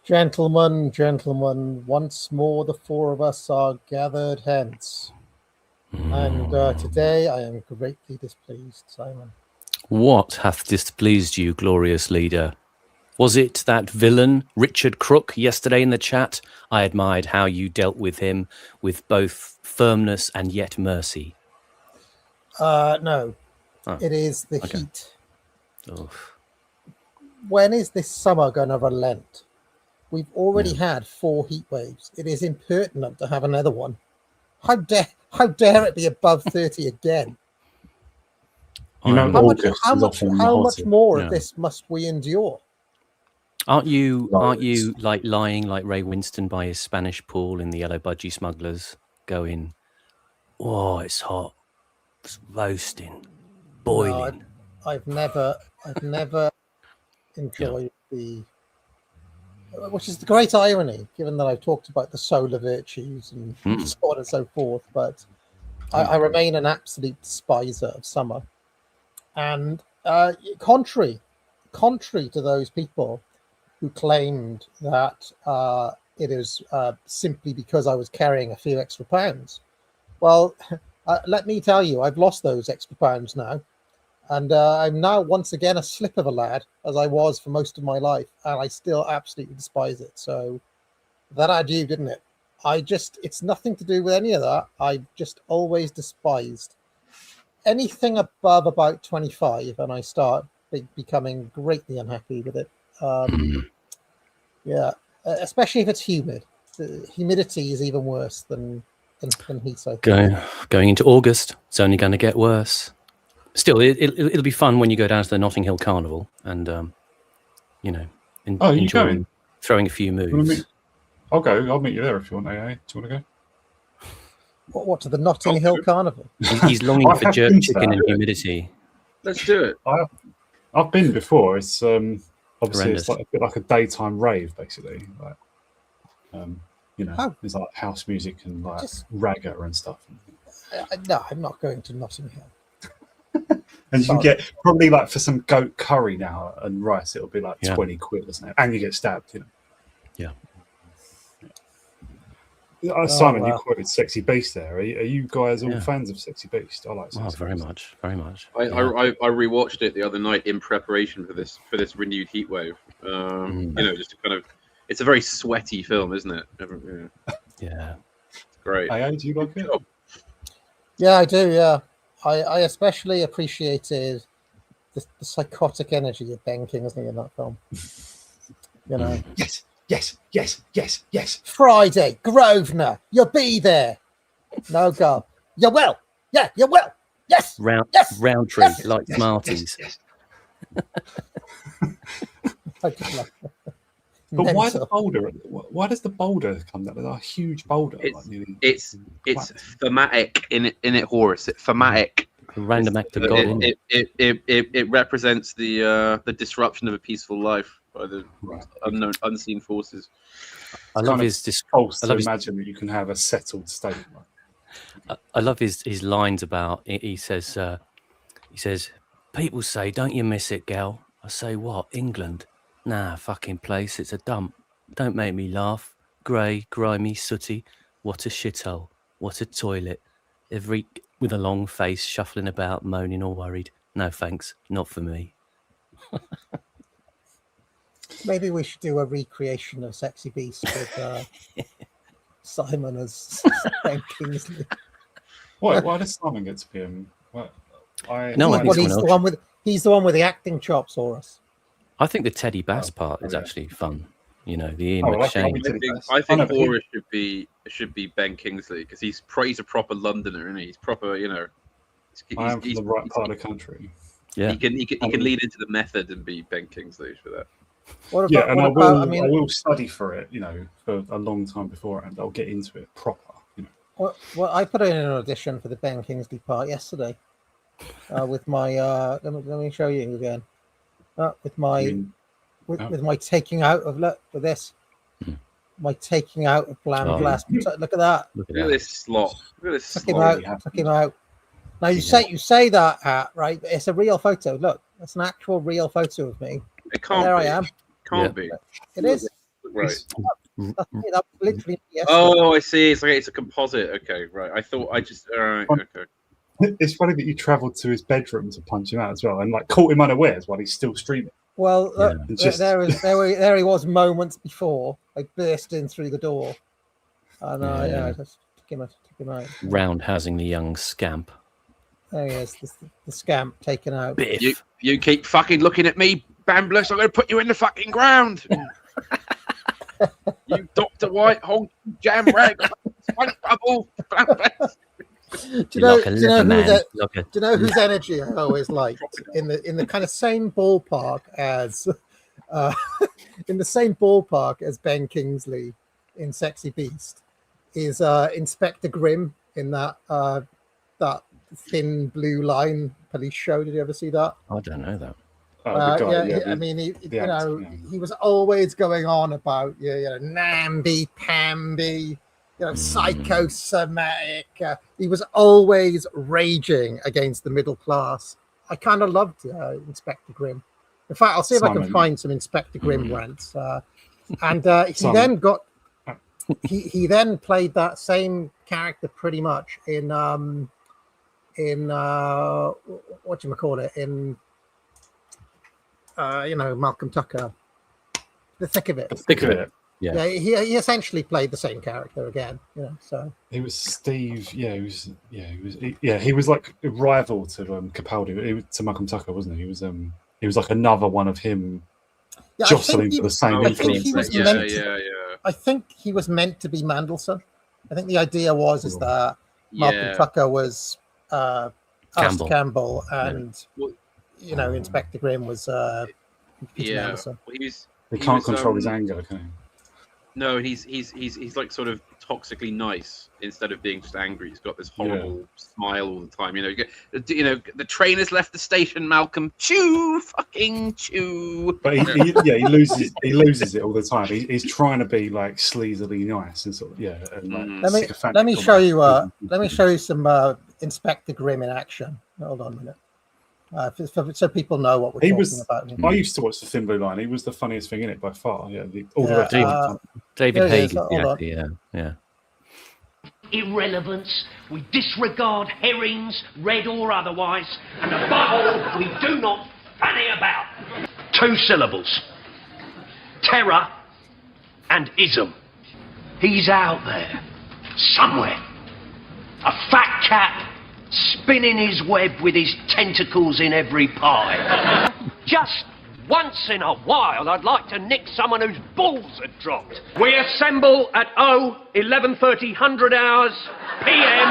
Gentlemen, gentlemen, once more the four of us are gathered hence. And today I am greatly displeased, Simon. What hath displeased you, glorious leader? Was it that villain, Richard Crook, yesterday in the chat? I admired how you dealt with him with both firmness and yet mercy. No, it is the heat. Oof. When is this summer going to relent? We've already had 4 heat waves. It is impertinent to have another one. How dare it be above 30 again? You know, how much more of this must we endure? Aren't you like lying like Ray Winston by his Spanish pool in the Yellow Budgie Smugglers, going, "Oh, it's hot, it's roasting, boiling." No, I've never enjoyed the. Which is the great irony, given that I've talked about the solar virtues and so on and so forth. But I remain an absolute despiser of summer. And contrary to those people who claimed that it is simply because I was carrying a few extra pounds. Well, let me tell you, I've lost those extra pounds now. And I'm now once again a slip of a lad, as I was for most of my life, and I still absolutely despise it. So that had you, didn't it? It's nothing to do with any of that. I just always despised anything above about 25, and I start becoming greatly unhappy with it. Yeah, especially if it's humid. The humidity is even worse than heat. I think. Going into August, it's only going to get worse. Still, it'll be fun when you go down to the Notting Hill Carnival and, enjoy throwing a few moves. I'll go. I'll meet you there if you want, AA. Do you want to go? What to the Notting Hill Carnival? He's longing for jerk chicken and humidity. Let's do it. I've been before. It's obviously horrendous. It's like a bit like a daytime rave, basically. Like, there's like house music and like ragga and stuff. No, I'm not going to Notting Hill. And you can get probably like for some goat curry now and rice, it'll be like 20 quid or something, and you get stabbed. Yeah. Simon, you quoted Sexy Beast there. Are you guys all fans of Sexy Beast? I like Sexy Beast. Very much. I rewatched it the other night in preparation for this renewed heat wave. Just to kind of, it's a very sweaty film, isn't it? Yeah. It's great. Do you like it? Yeah, I do. Yeah. I especially appreciated the psychotic energy of Ben Kingsley in that film. Yes. Friday, Grosvenor, you'll be there. No go. You will. Yeah, you will. Yes. Roundtree, like Smarties. Yes. But why the boulder? Why does the boulder come down? There's a huge boulder. It's thematic in it, Horace. It's thematic. A random act of God. It represents the disruption of a peaceful life by the unseen forces. I love his imagine that you can have a settled state. I love his lines about. He says, "People say, don't you miss it, gal?" I say, "What? England? Nah, fucking place. It's a dump. Don't make me laugh. Grey, grimy, sooty. What a shithole. What a toilet. Every with a long face, shuffling about, moaning or worried. No thanks, not for me." Maybe we should do a recreation of Sexy Beast with Simon as Ben Kingsley. Why does Simon get to be him? He's the one with the acting chops, Horace. I think the Teddy Bass part is actually fun. You know, the Ian Oh, well, McShane. I think Boris should be Ben Kingsley because he's a proper Londoner, isn't he? He's proper, you know. I am from the right part of the country. Yeah, he can lean into the method and be Ben Kingsley for that. I will study for it, you know, for a long time before, and I'll get into it proper. You know. Well, I put in an audition for the Ben Kingsley part yesterday with my. Let me show you again. With my taking out of look at this. My taking out of Blam Glass. Look at that. Look at this slot. Look at this Took him out. Now you say that, right? But it's a real photo. Look, it's an actual real photo of me. It can't there be. I am. Can't be. It is. Right. That's literally yesterday. Oh, I see. It's a composite. Okay, right. I thought I just. All right. Okay. It's funny that you travelled to his bedroom to punch him out as well, and like caught him unawares while he's still streaming. Well, there he was moments before I burst in through the door, and I just took him out. Roundhousing the young scamp. There he is, the scamp taken out. Biff. You keep fucking looking at me, Bambless. I'm going to put you in the fucking ground. You Dr. White, honk, jam rag, bubble. Do you know whose energy I always liked in the kind of same ballpark as Ben Kingsley in Sexy Beast is Inspector Grimm in that Thin Blue Line police show. Did you ever see that? I don't know that. He was always going on about namby pamby, psychosomatic. He was always raging against the middle class. I kind of loved Inspector Grimm. In fact, I'll see if I can find some Inspector Grimm rants. He then played that same character pretty much in whatchamacallit, in Malcolm Tucker, The Thick of It. The Thick of It. Yeah, he essentially played the same character again. So he was Steve. He was like a rival to Capaldi, to Malcolm Tucker, wasn't he? He was like another one of him, jostling for the same influence. I think he was meant to be Mandelson. I think the idea was that Malcolm Tucker was Campbell, and Inspector Grimm was Peter Mandelson. Well, he can't control his anger, can he? No, he's like sort of toxically nice instead of being just angry. He's got this horrible smile all the time. The train has left the station, Malcolm. Fucking chew. But he loses it all the time. He's trying to be like sleazily nice and sort of and like let me show you some Inspector Grimm in action. Hold on a minute. So people know what we're talking about. I used to watch the Thin Blue Line. He was the funniest thing in it by far. David Hagen. Yeah. Irrelevance. We disregard herrings, red or otherwise, and above all, we do not fanny about. 2 syllables. Terror and ism. He's out there, somewhere. A fat cat spinning his web with his tentacles in every pie. Just once in a while, I'd like to nick someone whose balls had dropped. We assemble at 11:30 hours PM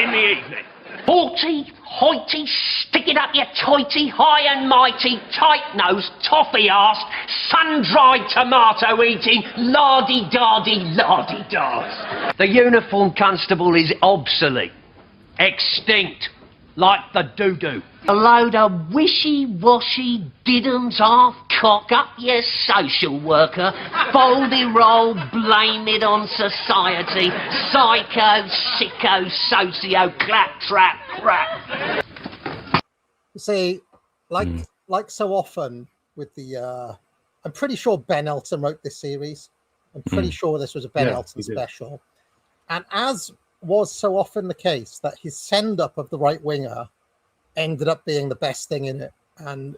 in the evening. Haughty, hoity, stick it up your toity, high and mighty, tight-nosed, toffee-arsed, sun-dried tomato-eating, lardy-dardy, lardy-dars. The uniformed constable is obsolete. Extinct, like the doo-doo. A load of wishy-washy diddums half cock up your social worker, foldy roll, blame it on society, psycho, sicko, socio, clap-trap, crap. You see, like so often with the, I'm pretty sure Ben Elton wrote this series. I'm pretty sure this was a Ben Elton special. And as was so often the case, that his send-up of the right winger ended up being the best thing in it, and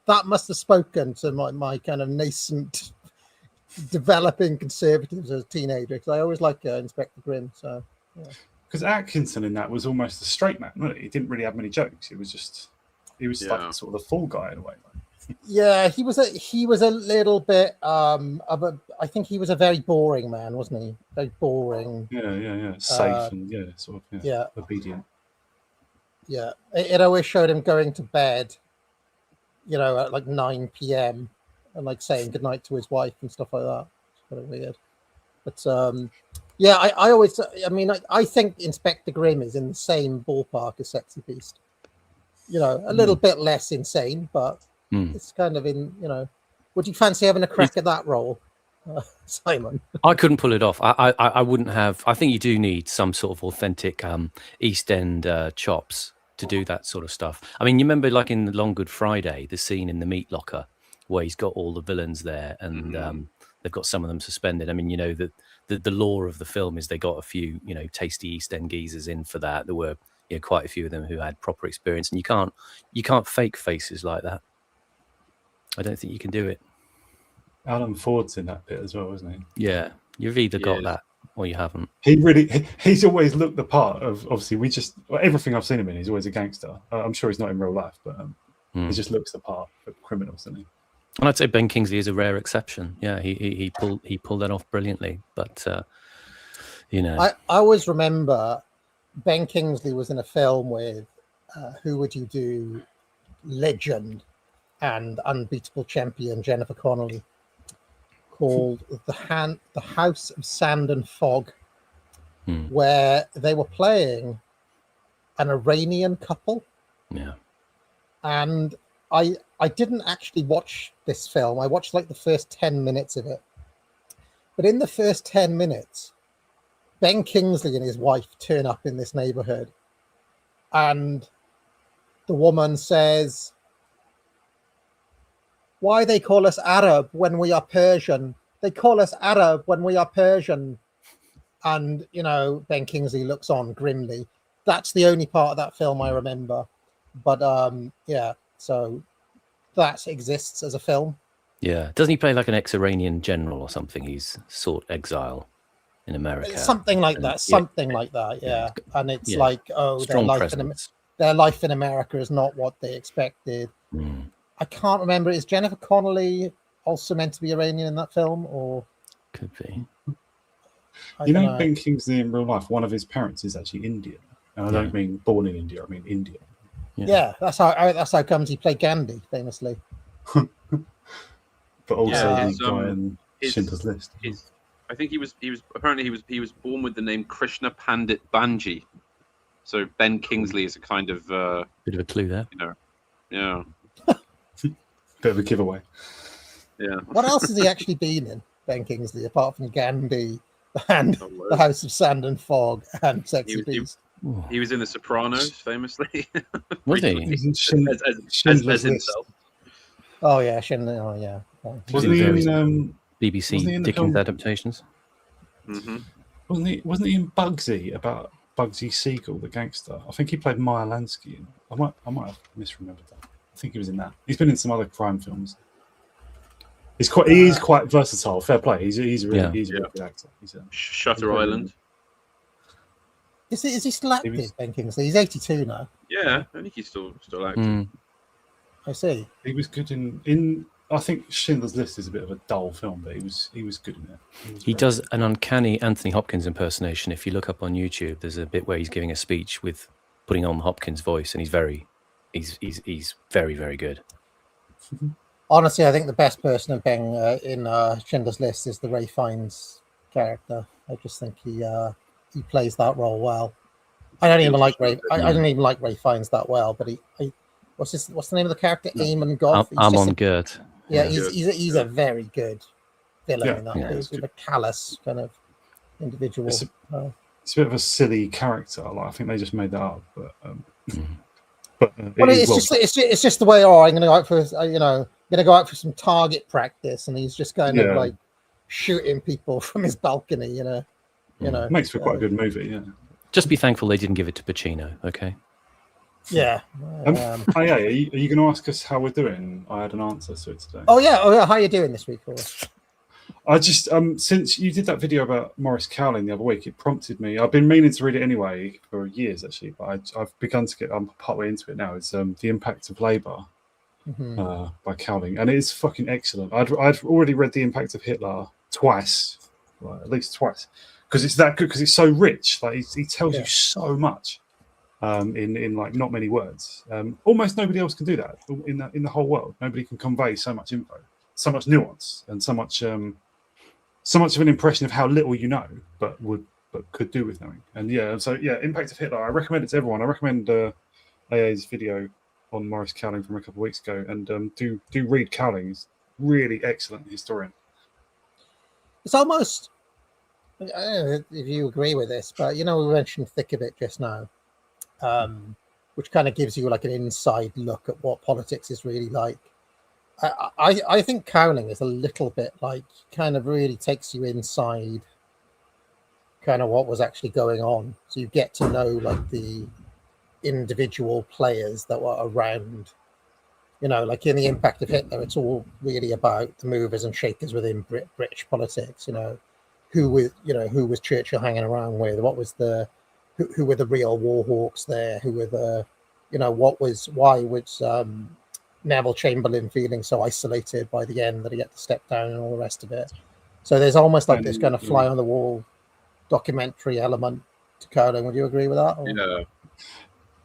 that must have spoken to my kind of nascent developing conservatives as a teenager, because I always liked Inspector Grimm. So because Atkinson in that was almost a straight man, wasn't he? He didn't really have many jokes. He was like sort of the fall guy in a way. Yeah, he was a little bit of a. I think he was a very boring man, wasn't he? Very boring. Yeah. Safe and sort of obedient. Yeah, it always showed him going to bed, at like 9 p.m. and like saying goodnight to his wife and stuff like that. It's kind of weird. But yeah, I always, I mean, I think Inspector Grimm is in the same ballpark as Sexy Beast. A little bit less insane, but it's kind of in, would you fancy having a crack at that role, Simon? I couldn't pull it off. I wouldn't have. I think you do need some sort of authentic East End chops to do that sort of stuff. I mean, you remember like in the Long Good Friday, the scene in the meat locker where he's got all the villains there and they've got some of them suspended. I mean, the lore of the film is they got a few, tasty East End geezers in for that. There were quite a few of them who had proper experience, and you can't fake faces like that. I don't think you can do it. Alan Ford's in that bit as well, isn't he? Yeah, you've either got that or you haven't. He's always looked the part of. Obviously, everything I've seen him in, he's always a gangster. I'm sure he's not in real life, but he just looks the part of criminals, doesn't he? And I'd say Ben Kingsley is a rare exception. Yeah, he pulled that off brilliantly. But I always remember Ben Kingsley was in a film with Who Would You Do? Legend and unbeatable champion Jennifer Connelly, called The House of Sand and Fog, where they were playing an Iranian couple. Yeah. And I didn't actually watch this film. I watched like the first 10 minutes of it. But in the first 10 minutes, Ben Kingsley and his wife turn up in this neighborhood. And the woman says, "Why they call us Arab when we are Persian? They call us Arab when we are Persian." And, Ben Kingsley looks on grimly. That's the only part of that film I remember. But, so that exists as a film. Yeah. Doesn't he play like an ex-Iranian general or something? He's sought exile in America. Something like that. Yeah. And it's like, their life in America is not what they expected. I can't remember. Is Jennifer Connelly also meant to be Iranian in that film, or could be? Ben Kingsley in real life, one of his parents is actually Indian, and I don't mean born in India. I mean Indian. Yeah, that's how comes he played Gandhi famously. But also the guy in Schindler's List. I think he was born with the name Krishna Pandit Banji. So Ben Kingsley is a kind of bit of a clue there. Yeah. Bit of a giveaway. Yeah. What else has he actually been in, Ben Kingsley, apart from Gandhi and The House of Sand and Fog and Sexy Beast? He was in The Sopranos, famously. Was he? As himself. Oh yeah, Schindler. Oh yeah. Wasn't he in BBC Dickens adaptations? Mm-hmm. Wasn't he in Bugsy, about Bugsy Siegel, the gangster? I think he played Meyer Lansky. I might have misremembered that. I think he was in that. He's been in some other crime films. He is quite versatile. Fair play. He's a really good actor. Shutter Island. Is he still active, Ben Kingsley? He's 82 now. Yeah, I think he's still active. I see. He was good in. I think Schindler's List is a bit of a dull film, but he was good in it. He does an uncanny Anthony Hopkins impersonation. If you look up on YouTube, there's a bit where he's giving a speech with putting on Hopkins' voice, and he's very, very good. Honestly, I think the best person of Ben in Schindler's List is the Ray Fiennes character. I just think he plays that role well. I don't even like Ray Fiennes that well, but what's the name of the character? Eamon Goff. Amon Gert. Yeah, he's a very good villain in that. He's a callous kind of individual. It's a bit of a silly character. Like, I think they just made that up, but it's just the way. I'm going to go out for going to go out for some target practice, and he's just kind of like shooting people from his balcony. Makes for quite a good movie. Yeah. Just be thankful they didn't give it to Pacino. Okay. Yeah. Are you going to ask us how we're doing? I had an answer to it today. Oh yeah. How are you doing this week? I just since you did that video about Maurice Cowling the other week, it prompted me. I've been meaning to read it anyway for years actually, but I've begun to get. I'm partway into it now. It's the impact of Labour, by Cowling, and it is fucking excellent. I'd already read The Impact of Hitler twice, like, at least twice, because it's that good, because it's so rich. Like he tells you so much in like not many words. Almost nobody else can do that in the whole world. Nobody can convey so much info, so much nuance, and so much of an impression of how little you know, but could do with knowing. And Impact of Hitler. I recommend it to everyone. I recommend AA's video on Maurice Cowling from a couple of weeks ago, and do read Cowling. He's really excellent historian. It's almost, I don't know if you agree with this, but we mentioned Thick of It just now, which kind of gives you like an inside look at what politics is really like. I think Cowling is a little bit like, kind of really takes you inside kind of what was actually going on. So you get to know like the individual players that were around, like in The Impact of Hitler, it's all really about the movers and shakers within British politics. Who was Churchill hanging around with? What was who were the real war hawks there? Who were the, why was Neville Chamberlain feeling so isolated by the end that he had to step down and all the rest of it? So there's almost like this kind of fly on the wall documentary element to Cowling. Would you agree with that? Or?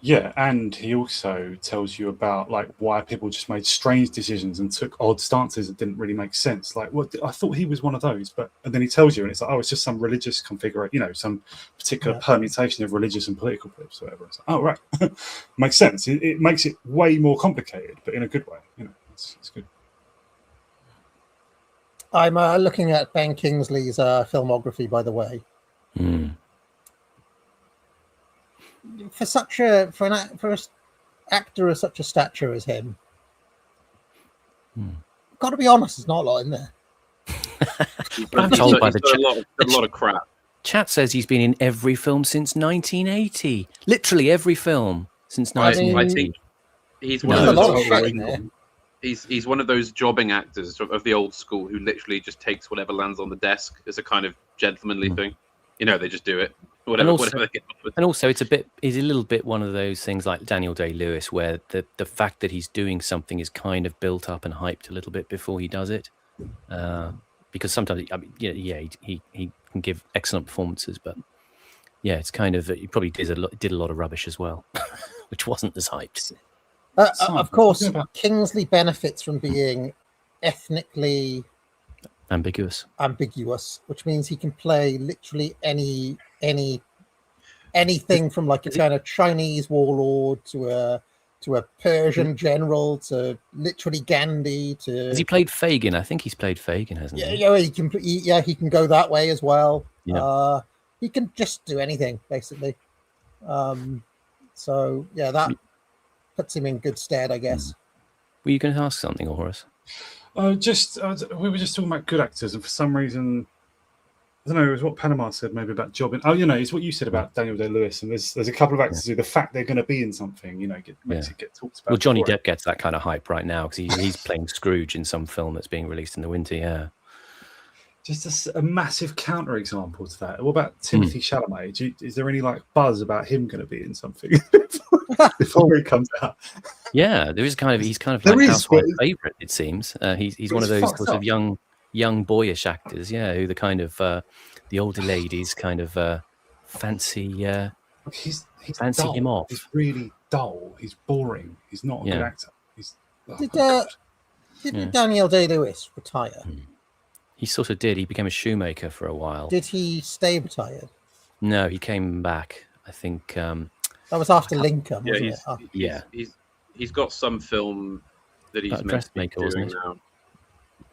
Yeah, and he also tells you about like why people just made strange decisions and took odd stances that didn't really make sense. Like, I thought he was one of those, and then he tells you, and it's like, it's just some religious configuration, some particular permutation of religious and political beliefs, or whatever. It's like, oh, right, makes sense. It makes it way more complicated, but in a good way. It's good. I'm looking at Ben Kingsley's filmography, by the way. For an actor of such a stature as him, got to be honest, there's not a lot in there. I'm told by the chat, a lot of crap. Chat says he's been in every film since 1980. Literally every film since 1980. I think he's one of those. He's one of those jobbing actors of the old school who literally just takes whatever lands on the desk as a kind of gentlemanly thing. They just do it. Whatever they get offered. And also, he's a little bit one of those things like Daniel Day-Lewis, where the fact that he's doing something is kind of built up and hyped a little bit before he does it. Because sometimes, he can give excellent performances, but it's kind of, he probably did a lot of rubbish as well, which wasn't as hyped. Of course, Kingsley benefits from being ethnically ambiguous, which means he can play literally anything from like a kind of Chinese warlord to a Persian general to literally Gandhi to. Has he played Fagin? I think he's played Fagin, hasn't he? Yeah, he can go that way as well. Yeah. He can just do anything basically. So that puts him in good stead, I guess. Were you going to ask something, Horace? We were just talking about good actors, and for some reason, I don't know, it was what Panama said maybe about jobbing. It's what you said about Daniel Day-Lewis, and there's a couple of actors who the fact they're going to be in something, makes it get talked about. Well, Johnny Depp gets that kind of hype right now because he's playing Scrooge in some film that's being released in the winter. Yeah. Just a massive counterexample to that. What about Timothée Chalamet? Is there any like buzz about him going to be in something before he comes out? Yeah, he's kind of like housewife favorite. It seems he's one of those sort of young boyish actors. Yeah, who the kind of the older ladies kind of fancy. He's fancy dull. Him off. He's really dull. He's boring. He's not a good actor. Did Daniel Day-Lewis retire? He sort of did. He became a shoemaker for a while. Did he stay retired? No, he came back. I think that was after Lincoln. He's got some film that he's meant to be doing now.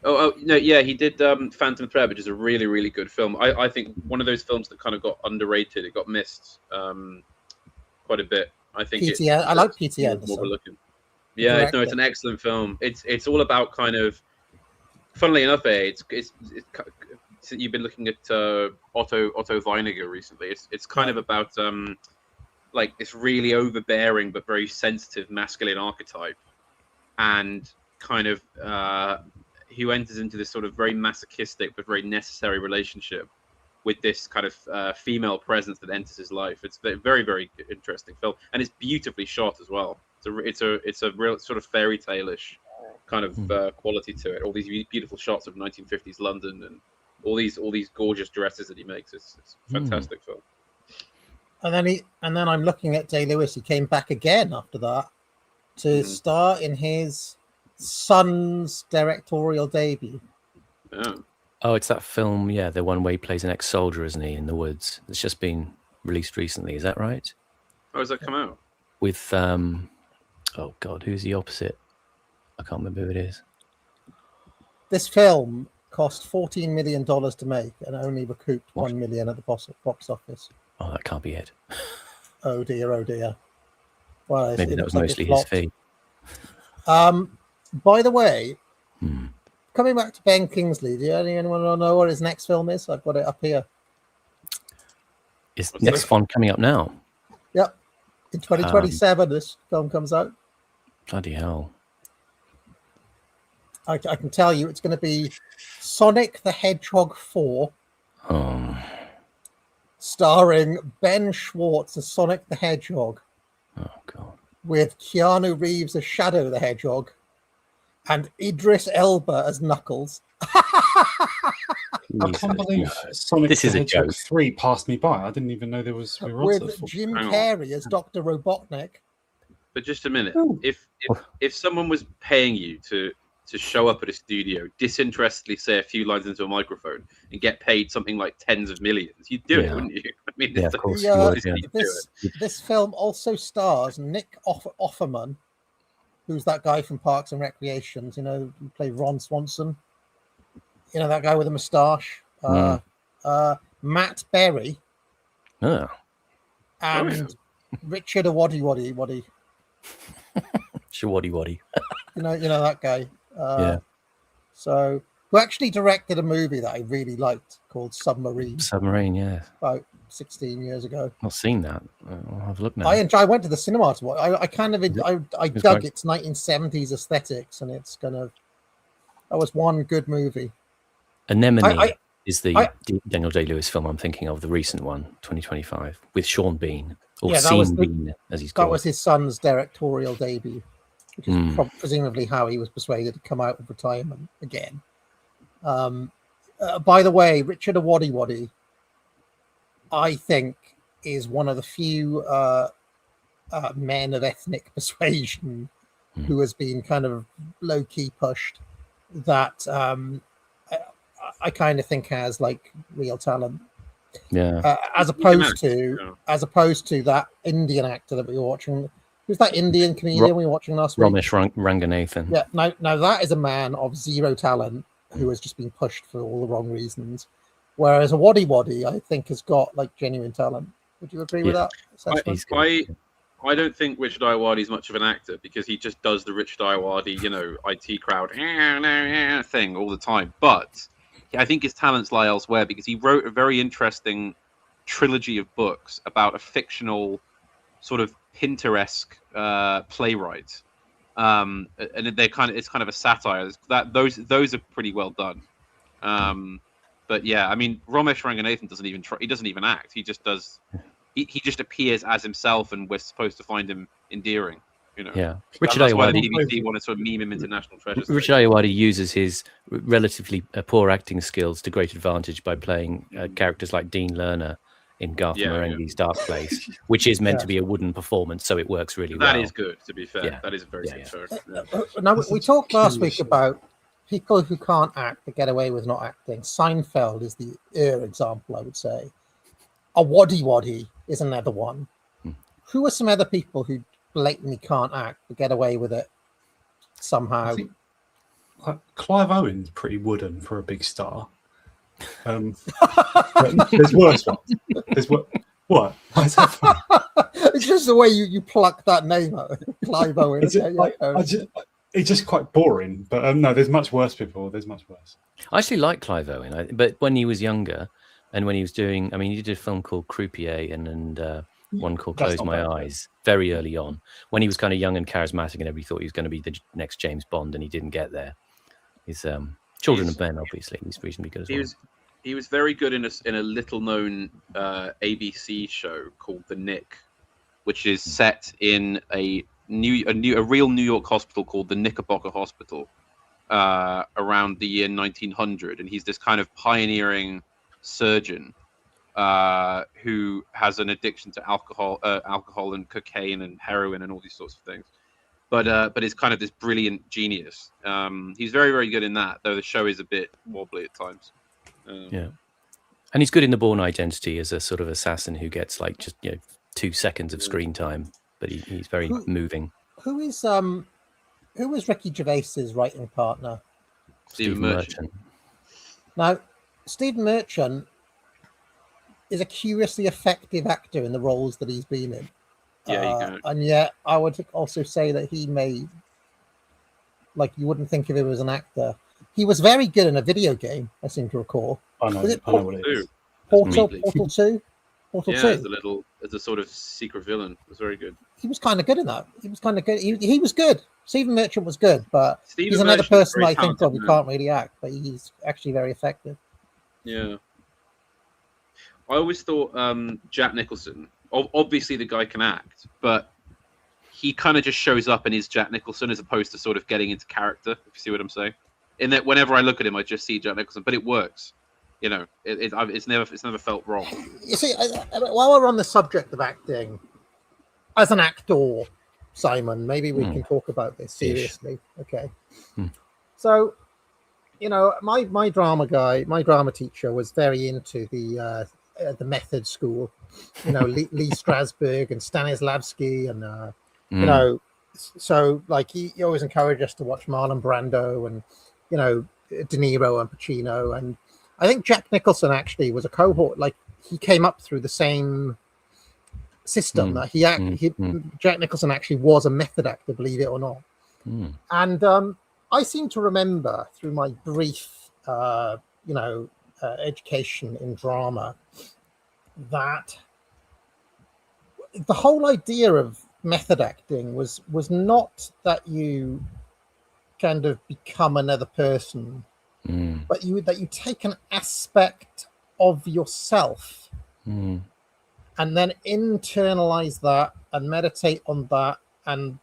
Oh no, yeah, he did Phantom Thread, which is a really, really good film. I think one of those films that kind of got underrated. It got missed quite a bit. I think PTN. I like PTN. Yeah, no, it's an excellent film. It's all about kind of. Funnily enough, it's you've been looking at Otto Weininger recently. It's kind of about like this really overbearing but very sensitive masculine archetype, and kind of who enters into this sort of very masochistic but very necessary relationship with this kind of female presence that enters his life. It's a very, very interesting film, and it's beautifully shot as well. It's a real sort of fairy tale-ish kind of quality to it. All these beautiful shots of 1950s London and all these gorgeous dresses that he makes. It's a fantastic film. And then I'm looking at Day-Lewis. He came back again after that to star in his son's directorial debut. Oh, it's that film, yeah, the one where he plays an ex-soldier, isn't he, in the woods? It's just been released recently. Is that right? Oh, has that come out? With oh God, who's the opposite? I can't remember who it is. This film cost $14 million to make and only recouped $1 million at the box office. Oh, that can't be it. Oh dear, oh dear. Well, maybe that was mostly his fee. By the way, coming back to Ben Kingsley, do anyone know what his next film is? I've got it up here. Is next one coming up now? Yep. In 2027, this film comes out. Bloody hell. I can tell you it's going to be Sonic the Hedgehog 4. Oh. Starring Ben Schwartz as Sonic the Hedgehog. Oh, God. With Keanu Reeves as Shadow the Hedgehog. And Idris Elba as Knuckles. I can't believe Sonic the Hedgehog 3 passed me by. I didn't even know there was... With Jim Carrey as Dr. Robotnik. But just a minute. If someone was paying you to show up at a studio, disinterestedly say a few lines into a microphone, and get paid something like tens of millions, you'd do it, wouldn't you? I mean, of course you would, This film also stars Nick Offerman, who's that guy from Parks and Recreations, who played Ron Swanson. That guy with a moustache. Matt Berry. Oh. And Richard Waddy. Shawaddy. You know that guy. So, who actually directed a movie that I really liked called Submarine. Submarine, yeah. About 16 years ago. Not seen that. I'll have a look now. I went to the cinema to watch. I dug its 1970s aesthetics, and it's that was one good movie. Anemone is the Daniel Day-Lewis film I'm thinking of, the recent one, 2025, with Sean Bean, or Bean, as he's called. That was his son's directorial debut, which is presumably how he was persuaded to come out of retirement again. By the way, Richard Waddy, I think, is one of the few men of ethnic persuasion who has been kind of low-key pushed that I kind of think has like real talent. Yeah. As opposed to that Indian actor that we were watching. Who's that Indian comedian we were watching last week? Ramesh Ranganathan. Yeah. Now that is a man of zero talent who has just been pushed for all the wrong reasons. Whereas a Waddy, I think, has got like genuine talent. Would you agree with that? I don't think Richard Ayoade is much of an actor because he just does the Richard Ayoade, IT crowd thing all the time. But I think his talents lie elsewhere because he wrote a very interesting trilogy of books about a fictional sort of Pinteresque playwright. And it's kind of a satire. Those are pretty well done. But yeah, I mean, Ramesh Ranganathan doesn't even try. He doesn't even act. He just does. He just appears as himself, and we're supposed to find him endearing. Yeah. Richard Ayoade. The BBC want to sort of meme him into national treasure. Richard Ayoade uses his relatively poor acting skills to great advantage by playing characters like Dean Lerner in Garth Marenghi's Dark Place, which is meant to be a wooden performance, so it works really well. That is good, to be fair. Yeah. That is very good. Now, we talked last week about people who can't act but get away with not acting. Seinfeld is the example, I would say. A Waddy is another one. Who are some other people who blatantly can't act but get away with it somehow? Clive Owen's pretty wooden for a big star. There's worse ones. What? Why is that funny? It's just the way you pluck that name out. Clive Owen. It's just quite boring. But no, there's much worse people. There's much worse. I actually like Clive Owen, but when he was younger and when he was doing, he did a film called Croupier and one called Close My Eyes very early on. When he was kind of young and charismatic and everybody thought he was going to be the next James Bond, and he didn't get there. His Children of Men, obviously, he's reasonably good as well. He was very good in a little-known ABC show called The Nick, which is set in a a real New York hospital called the Knickerbocker Hospital around the year 1900, and he's this kind of pioneering surgeon who has an addiction to alcohol and cocaine and heroin and all these sorts of things. But is kind of this brilliant genius. He's very, very good in that, though the show is a bit wobbly at times. Yeah, and he's good in The Bourne Identity as a sort of assassin who gets like just 2 seconds of screen time, but he's very moving. Who was Ricky Gervais's writing partner? Stephen Merchant. Now, Stephen Merchant is a curiously effective actor in the roles that he's been in. Yeah, and yet I would also say that he made, like, you wouldn't think of him as an actor. He was very good in a video game, I seem to recall. I know what it is. Portal 2? Portal 2? As a sort of secret villain. It was very good. He was kind of good in that. He was kind of good. He was good. Stephen Merchant was good, but he's another person I think probably can't really act, but he's actually very effective. Yeah. I always thought Jack Nicholson, obviously the guy can act, but he kind of just shows up and is Jack Nicholson as opposed to sort of getting into character, if you see what I'm saying. In that whenever I look at him, I just see Jack Nicholson, but it works. It's never felt wrong. You see, while we're on the subject of acting, as an actor, Simon, maybe we can talk about this seriously. Okay. So, my drama teacher was very into the method school. Lee Strasberg and Stanislavski, and so like he always encouraged us to watch Marlon Brando and De Niro and Pacino, and I think Jack Nicholson actually was a cohort. Like he came up through the same system that Jack Nicholson actually was a method actor, believe it or not. And I seem to remember through my brief, education in drama that the whole idea of method acting was not that you kind of become another person, but that you take an aspect of yourself and then internalize that and meditate on that, and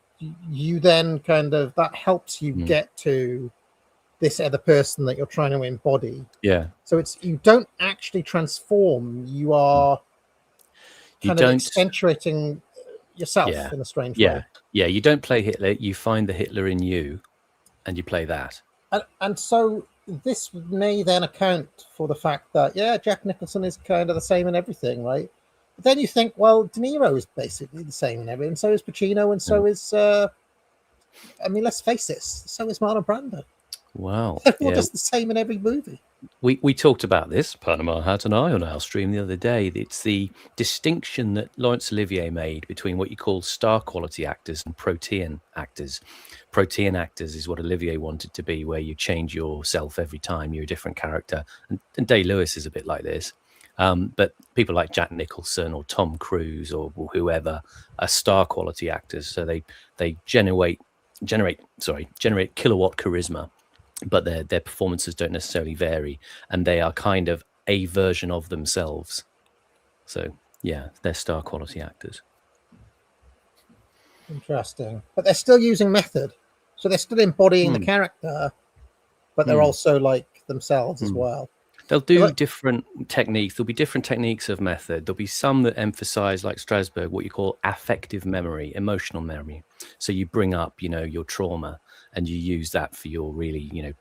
you then kind of, that helps you get to this other person that you're trying to embody. Yeah. So you don't actually transform, you are kind of accentuating yourself in a strange way. Yeah, you don't play Hitler, you find the Hitler in you and you play that. And so this may then account for the fact that, Jack Nicholson is kind of the same in everything, right? But then you think, well, De Niro is basically the same in everything, and so is Pacino, and so is, let's face it, so is Marlon Brando. Wow. They're just the same in every movie. We talked about this, Panama Hat and I, on our stream the other day. It's the distinction that Laurence Olivier made between what you call star quality actors and protean actors. Protean actors is what Olivier wanted to be, where you change yourself every time, you're a different character. And Day-Lewis is a bit like this. But people like Jack Nicholson or Tom Cruise or whoever are star quality actors. So they generate kilowatt charisma, but their performances don't necessarily vary, and they are kind of a version of themselves. So yeah, they're star quality actors. Interesting. But they're still using method, so they're still embodying the character, but they're also like themselves as well. They'll do different techniques. There'll be different techniques of method. There'll be some that emphasize, like Strasberg, what you call affective memory, emotional memory. So you bring up, your trauma, and you use that for your really,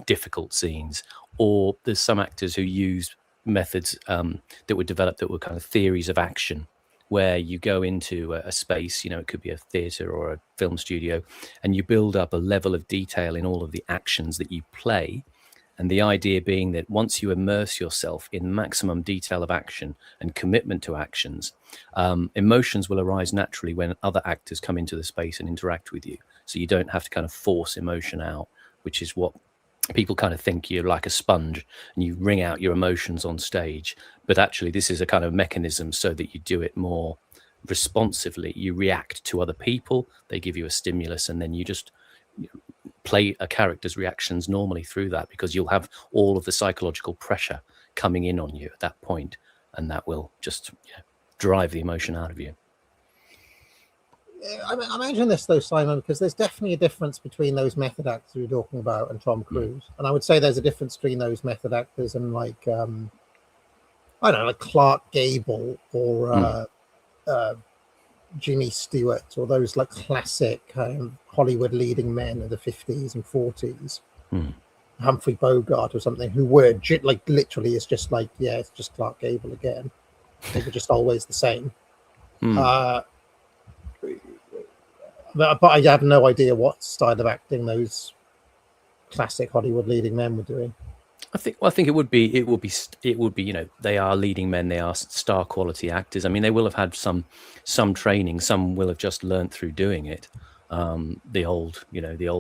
difficult scenes. Or there's some actors who use methods that were developed that were kind of theories of action, where you go into a space, it could be a theater or a film studio, and you build up a level of detail in all of the actions that you play. And the idea being that once you immerse yourself in maximum detail of action and commitment to actions, emotions will arise naturally when other actors come into the space and interact with you. So you don't have to kind of force emotion out, which is what people kind of think you're like a sponge and you wring out your emotions on stage. But actually, this is a kind of mechanism so that you do it more responsively. You react to other people, they give you a stimulus, and then you just play a character's reactions normally through that, because you'll have all of the psychological pressure coming in on you at that point, and that will just drive the emotion out of you. I mention this though, Simon, because there's definitely a difference between those method actors you're talking about and Tom Cruise, and I would say there's a difference between those method actors and like I don't know, like Clark Gable or Jimmy Stewart, or those like classic kind of Hollywood leading men of the 50s and 40s, Humphrey Bogart or something, who were like literally it's just like, yeah, it's just Clark Gable again. They were just always the same. But I have no idea what style of acting those classic Hollywood leading men were doing. I think it would be, you know, they are leading men, they are star quality actors. I mean, they will have had some training, some will have just learnt through doing it. The old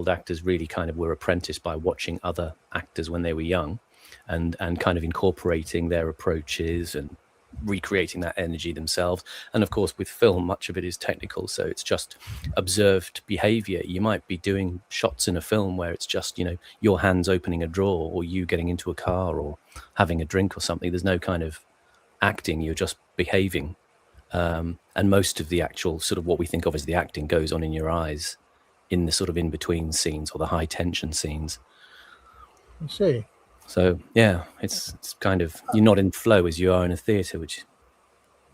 actors really kind of were apprenticed by watching other actors when they were young, and kind of incorporating their approaches and recreating that energy themselves. And of course, with film, much of it is technical, so it's just observed behavior. You might be doing shots in a film where it's just, you know, your hands opening a drawer, or you getting into a car, or having a drink or something. There's no kind of acting, you're just behaving. And most of the actual sort of what we think of as the acting goes on in your eyes in the sort of in-between scenes or the high tension scenes. I see. So yeah, it's kind of, you're not in flow as you are in a theatre, which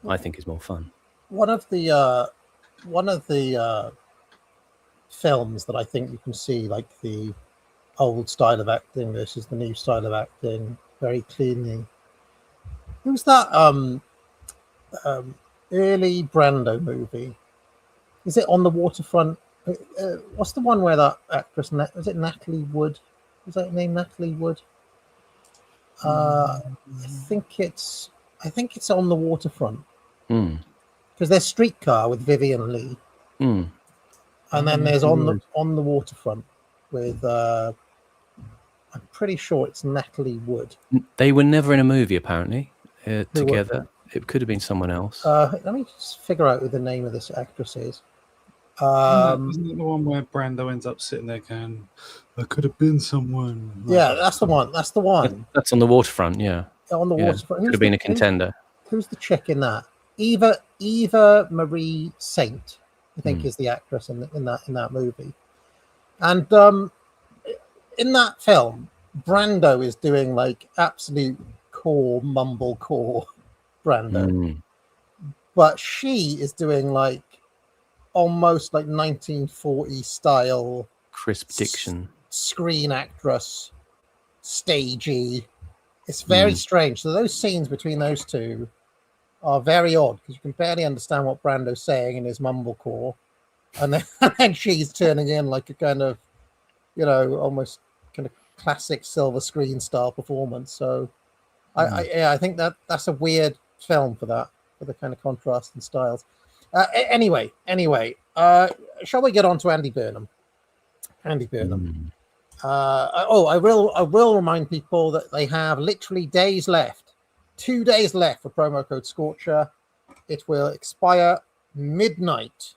I think is more fun. One of the films that I think you can see like the old style of acting versus the new style of acting very cleanly. Who's that early Brando movie? Is it On the Waterfront? What's the one where that actress, was it Natalie Wood? Was that her name, Natalie Wood? I think it's On the Waterfront, because there's Streetcar with Vivian Leigh, and then there's On the Waterfront with I'm pretty sure it's Natalie Wood. They were never in a movie apparently together. It could have been someone else. Let me just figure out who the name of this actress is. Isn't it the one where Brando ends up sitting there going, "There could have been someone"? Yeah, that's the one. That's the one. That's On the Waterfront. Yeah, On the Waterfront. Could have been a contender. Who's the chick in that? Eva Marie Saint, I think, is the actress in that movie. And in that film, Brando is doing like absolute core mumblecore Brando, but she is doing like almost like 1940 style crisp diction, screen actress, stagey. It's very strange. So those scenes between those two are very odd, because you can barely understand what Brando's saying in his mumblecore, and then she's turning in like a kind of, you know, almost kind of classic silver screen style performance. So I think that's a weird film for that, for the kind of contrast in styles. Anyway, shall we get on to Andy Burnham? I will remind people that they have literally days left, 2 days left for promo code Scorcher. It will expire midnight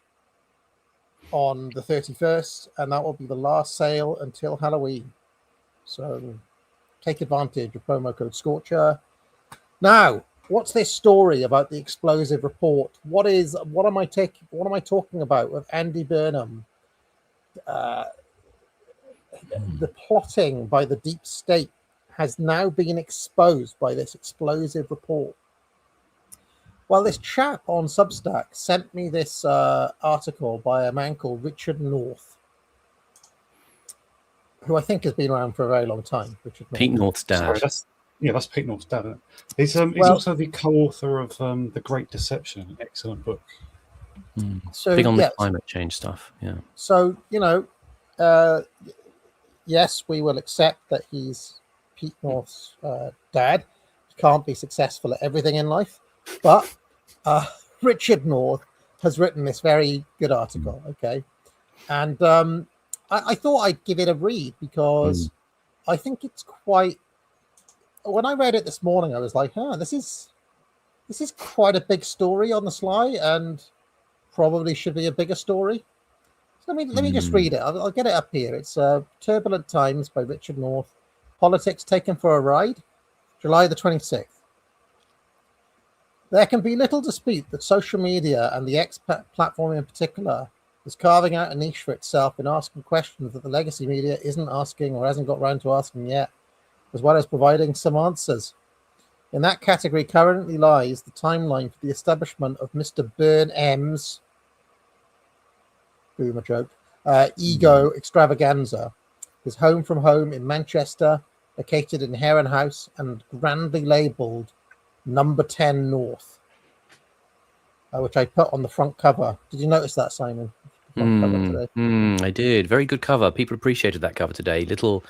on the 31st, and that will be the last sale until Halloween. So take advantage of promo code Scorcher. Now, what's this story about the explosive report? What am I talking about with Andy Burnham? The plotting by the deep state has now been exposed by this explosive report. Well, this chap on Substack sent me this article by a man called Richard North, who I think has been around for a very long time. Pete North's dad. Sorry, that's Pete North's dad. Isn't it? He's also the co-author of The Great Deception, an excellent book. So big on the climate change stuff. Yeah. So, you know, yes, we will accept that he's Pete North's dad. He can't be successful at everything in life, but Richard North has written this very good article. Okay, and I thought I'd give it a read, because I think it's quite. When I read it this morning, I was like, this is quite a big story on the sly, and probably should be a bigger story. So let me just read it. I'll get it up here. It's Turbulent Times by Richard North. Politics Taken for a Ride, July the 26th. There can be little dispute that social media, and the X platform in particular, is carving out a niche for itself in asking questions that the legacy media isn't asking or hasn't got round to asking yet, as well as providing some answers. In that category currently lies the timeline for the establishment of Mr. Burnham's boomer joke, ego extravaganza, his home from home in Manchester, located in Heron House and grandly labelled Number 10 North, which I put on the front cover. Did you notice that, Simon? I did. Very good cover. People appreciated that cover today. Little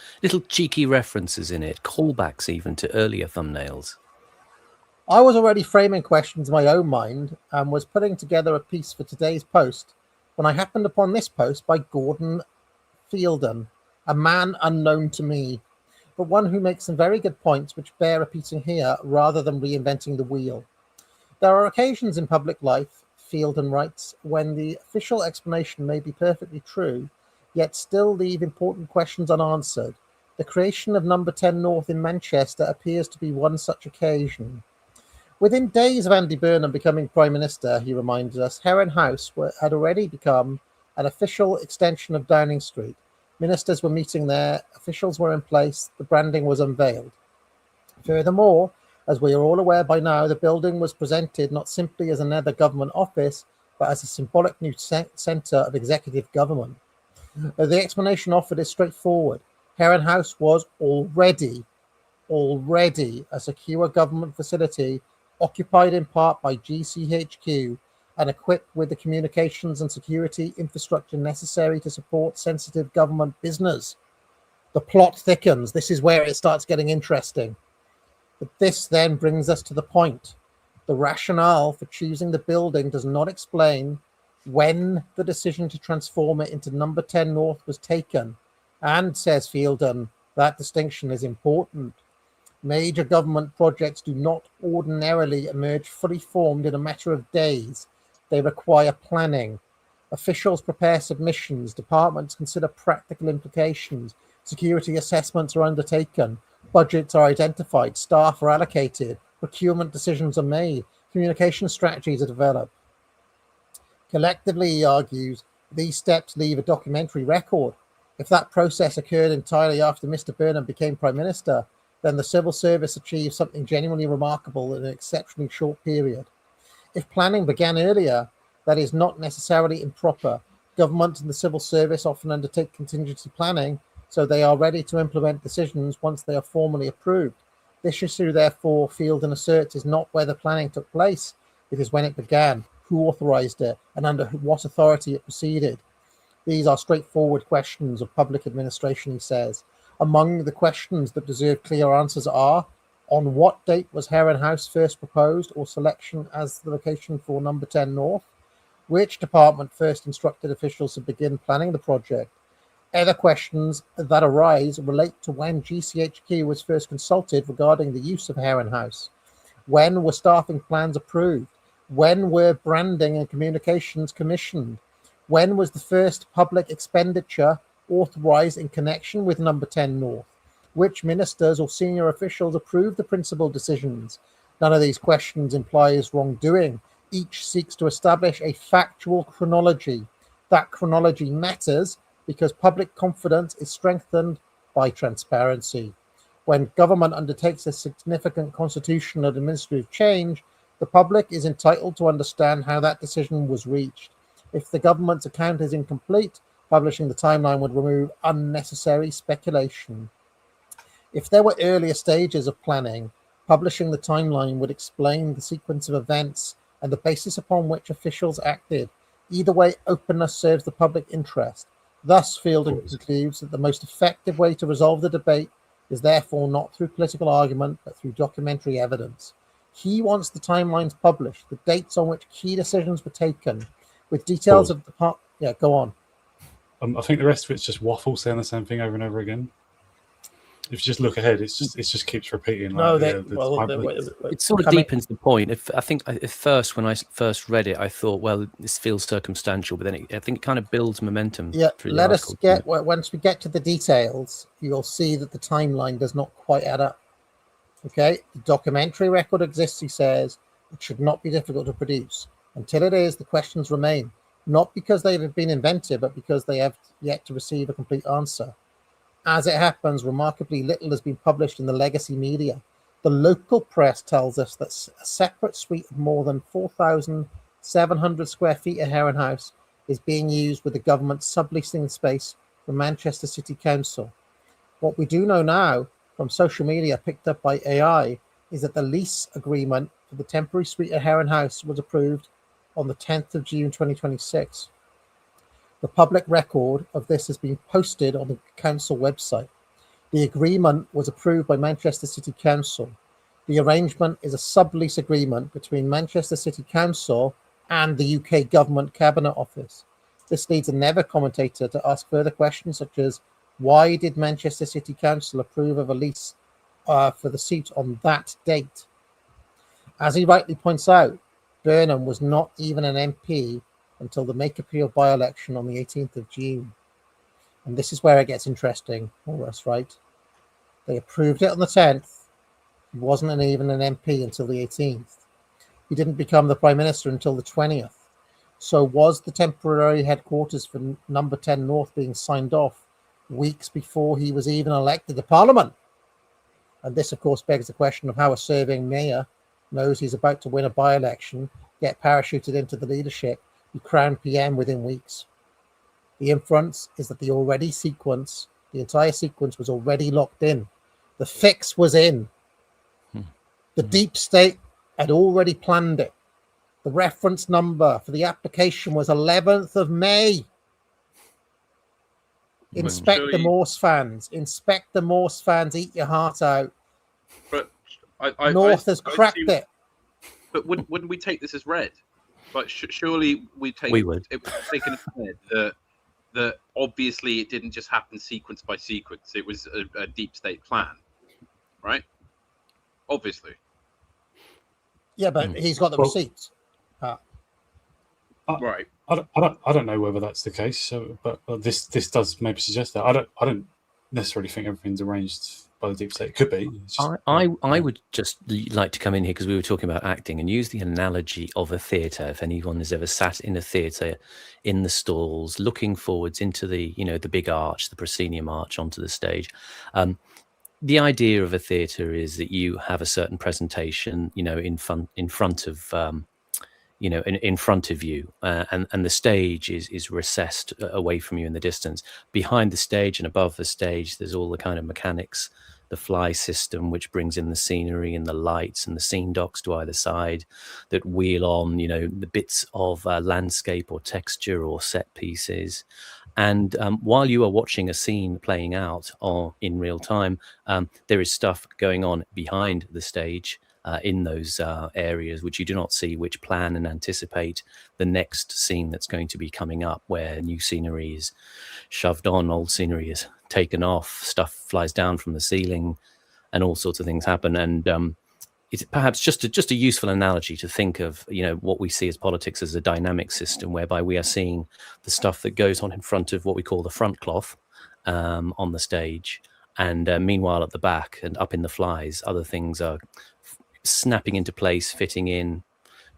cheeky references in it, callbacks even to earlier thumbnails. I was already framing questions in my own mind and was putting together a piece for today's post when I happened upon this post by Gordon Fielden, a man unknown to me, but one who makes some very good points which bear repeating here rather than reinventing the wheel. There are occasions in public life, Fielden writes, when the official explanation may be perfectly true, yet still leave important questions unanswered. The creation of Number 10 North in Manchester appears to be one such occasion. Within days of Andy Burnham becoming Prime Minister, he reminded us, Heron House had already become an official extension of Downing Street. Ministers were meeting there, officials were in place, the branding was unveiled. Furthermore, as we are all aware by now, the building was presented not simply as another government office, but as a symbolic new centre of executive government. The explanation offered is straightforward. Heron House was already a secure government facility occupied in part by GCHQ and equipped with the communications and security infrastructure necessary to support sensitive government business. The plot thickens. This is where it starts getting interesting. But this then brings us to the point. The rationale for choosing the building does not explain when the decision to transform it into Number 10 North was taken. And, says Fielden, that distinction is important. Major government projects do not ordinarily emerge fully formed in a matter of days. They require planning. Officials prepare submissions. Departments consider practical implications. Security assessments are undertaken. Budgets are identified. Staff are allocated. Procurement decisions are made. Communication strategies are developed. Collectively, he argues, these steps leave a documentary record. If that process occurred entirely after Mr. Burnham became Prime Minister, then the civil service achieved something genuinely remarkable in an exceptionally short period. If planning began earlier, that is not necessarily improper. Government and the civil service often undertake contingency planning, so they are ready to implement decisions once they are formally approved. This issue, therefore, Fielden asserts, is not where the planning took place. It is when it began, who authorised it, and under what authority it proceeded. These are straightforward questions of public administration, he says. Among the questions that deserve clear answers are, on what date was Heron House first proposed or selection as the location for Number 10 North? Which department first instructed officials to begin planning the project? Other questions that arise relate to when GCHQ was first consulted regarding the use of Heron House. When were staffing plans approved? When were branding and communications commissioned? When was the first public expenditure authorised in connection with Number 10 North? Which ministers or senior officials approved the principal decisions? None of these questions implies wrongdoing. Each seeks to establish a factual chronology. That chronology matters because public confidence is strengthened by transparency. When government undertakes a significant constitutional and administrative change, the public is entitled to understand how that decision was reached. If the government's account is incomplete, publishing the timeline would remove unnecessary speculation. If there were earlier stages of planning, publishing the timeline would explain the sequence of events and the basis upon which officials acted. Either way, openness serves the public interest. Thus, Fielden concludes that the most effective way to resolve the debate is therefore not through political argument, but through documentary evidence. He wants the timelines published, the dates on which key decisions were taken, with details of the part. Yeah, go on. I think the rest of it's just waffle saying the same thing over and over again. If you just look ahead, it just keeps repeating. Like, it sort of deepens the point. I think at first, when I first read it, I thought, well, this feels circumstantial, but then I think it kind of builds momentum. Yeah, let us get once we get to the details, you'll see that the timeline does not quite add up. Okay, the documentary record exists, he says. It should not be difficult to produce. Until it is, the questions remain. not because they have been invented, but because they have yet to receive a complete answer. As it happens, remarkably little has been published in the legacy media. The local press tells us that a separate suite of more than 4,700 square feet at Heron House is being used with the government subleasing the space from Manchester City Council. What we do know now from social media picked up by AI is that the lease agreement for the temporary suite at Heron House was approved on the 10th of June 2026. The public record of this has been posted on the council website. The agreement was approved by Manchester City Council. The arrangement is a sublease agreement between Manchester City Council and the UK Government Cabinet Office. This leads a Never commentator to ask further questions such as, why did Manchester City Council approve of a lease for the seat on that date? As he rightly points out, Burnham was not even an MP until the Make Appeal by-election on the 18th of June. And this is where it gets interesting for us, right? They approved it on the 10th. He wasn't even an MP until the 18th. He didn't become the Prime Minister until the 20th. So was the temporary headquarters for Number 10 North being signed off weeks before he was even elected to Parliament? And this, of course, begs the question of how a serving mayor knows he's about to win a by-election, get parachuted into the leadership, be crowned PM within weeks. The inference is that the entire sequence was already locked in. The fix was in. The deep state had already planned it. The reference number for the application was 11th of May. Inspector Morse fans, eat your heart out. But North has cracked it. But wouldn't we take this as read? But surely we would. It was taken as read that obviously it didn't just happen sequence by sequence. It was a deep state plan, right? Obviously. Yeah, but he's got the receipts. Right. I don't know whether that's the case. So, but this does maybe suggest that. I don't necessarily think everything's arranged by the deep state. It could be. I would just like to come in here because we were talking about acting and use the analogy of a theatre. If anyone has ever sat in a theatre, in the stalls, looking forwards into the the big arch, the proscenium arch onto the stage. The idea of a theatre is that you have a certain presentation, in front of in front of you, and the stage is recessed away from you in the distance. Behind the stage and above the stage, there's all the kind of mechanics, the fly system, which brings in the scenery and the lights and the scene docks to either side that wheel on, the bits of landscape or texture or set pieces. And while you are watching a scene playing out in real time, there is stuff going on behind the stage in those areas which you do not see, which plan and anticipate the next scene that's going to be coming up, where new scenery is shoved on, old scenery is taken off, stuff flies down from the ceiling, and all sorts of things happen. And it's perhaps just a useful analogy to think of, what we see as politics as a dynamic system, whereby we are seeing the stuff that goes on in front of what we call the front cloth on the stage, and meanwhile at the back and up in the flies, other things are snapping into place, fitting in,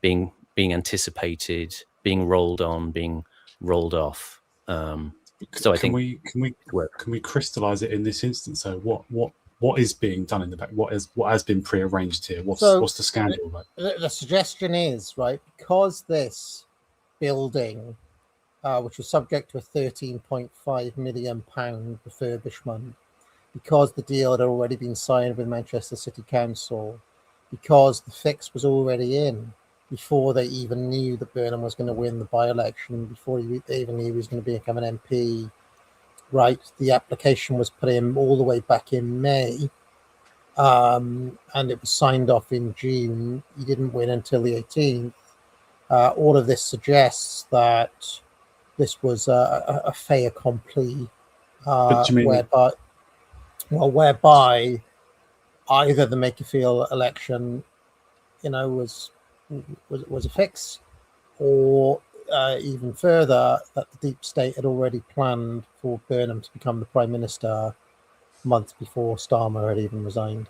being anticipated, being rolled on, being rolled off. So I think can we crystallize it in this instance? So what is being done in the back? What has been prearranged here? What's the scandal like? The suggestion is, right, because this building, which was subject to a £13.5 million refurbishment, because the deal had already been signed with Manchester City Council, because the fix was already in before they even knew that Burnham was going to win the by-election, before they even knew he was going to become an MP, right? The application was put in all the way back in May, and it was signed off in June. He didn't win until the 18th. All of this suggests that this was a fait accompli, whereby either the Makerfield election, was a fix, or even further, that the deep state had already planned for Burnham to become the Prime Minister months before Starmer had even resigned.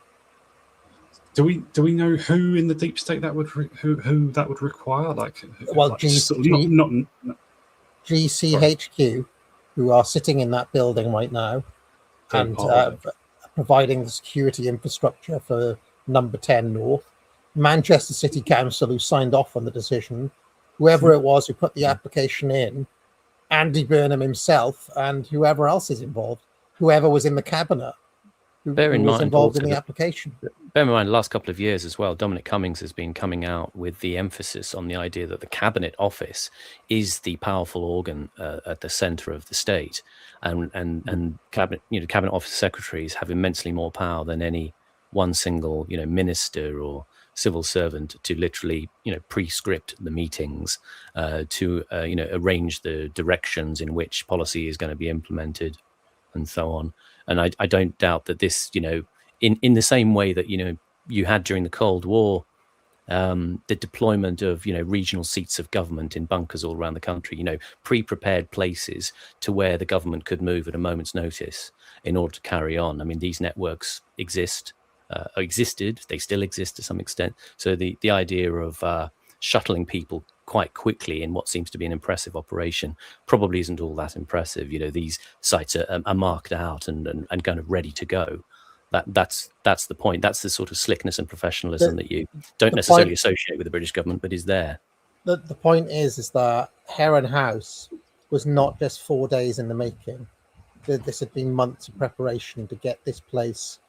Do we know who in the deep state that would who that would require? Like, well, not GCHQ, who are sitting in that building right now and providing the security infrastructure for number 10 North, Manchester City Council, who signed off on the decision, whoever it was who put the application in, Andy Burnham himself, and whoever else is involved, whoever was in the cabinet who was involved in the application. Bear in mind, the last couple of years as well, Dominic Cummings has been coming out with the emphasis on the idea that the Cabinet Office is the powerful organ at the centre of the state, and Cabinet Office secretaries have immensely more power than any one single minister or civil servant to literally pre-script the meetings, to arrange the directions in which policy is going to be implemented, and so on. And I don't doubt that this, in the same way that, you had during the Cold War, the deployment of, regional seats of government in bunkers all around the country, pre-prepared places to where the government could move at a moment's notice in order to carry on. I mean, these networks existed, they still exist to some extent. So the idea of shuttling people quite quickly in what seems to be an impressive operation probably isn't all that impressive. These sites are marked out and kind of ready to go. That's the point. That's the sort of slickness and professionalism that you don't necessarily associate with the British government, but is there. The point is that Heron House was not just 4 days in the making. This had been months of preparation to get this place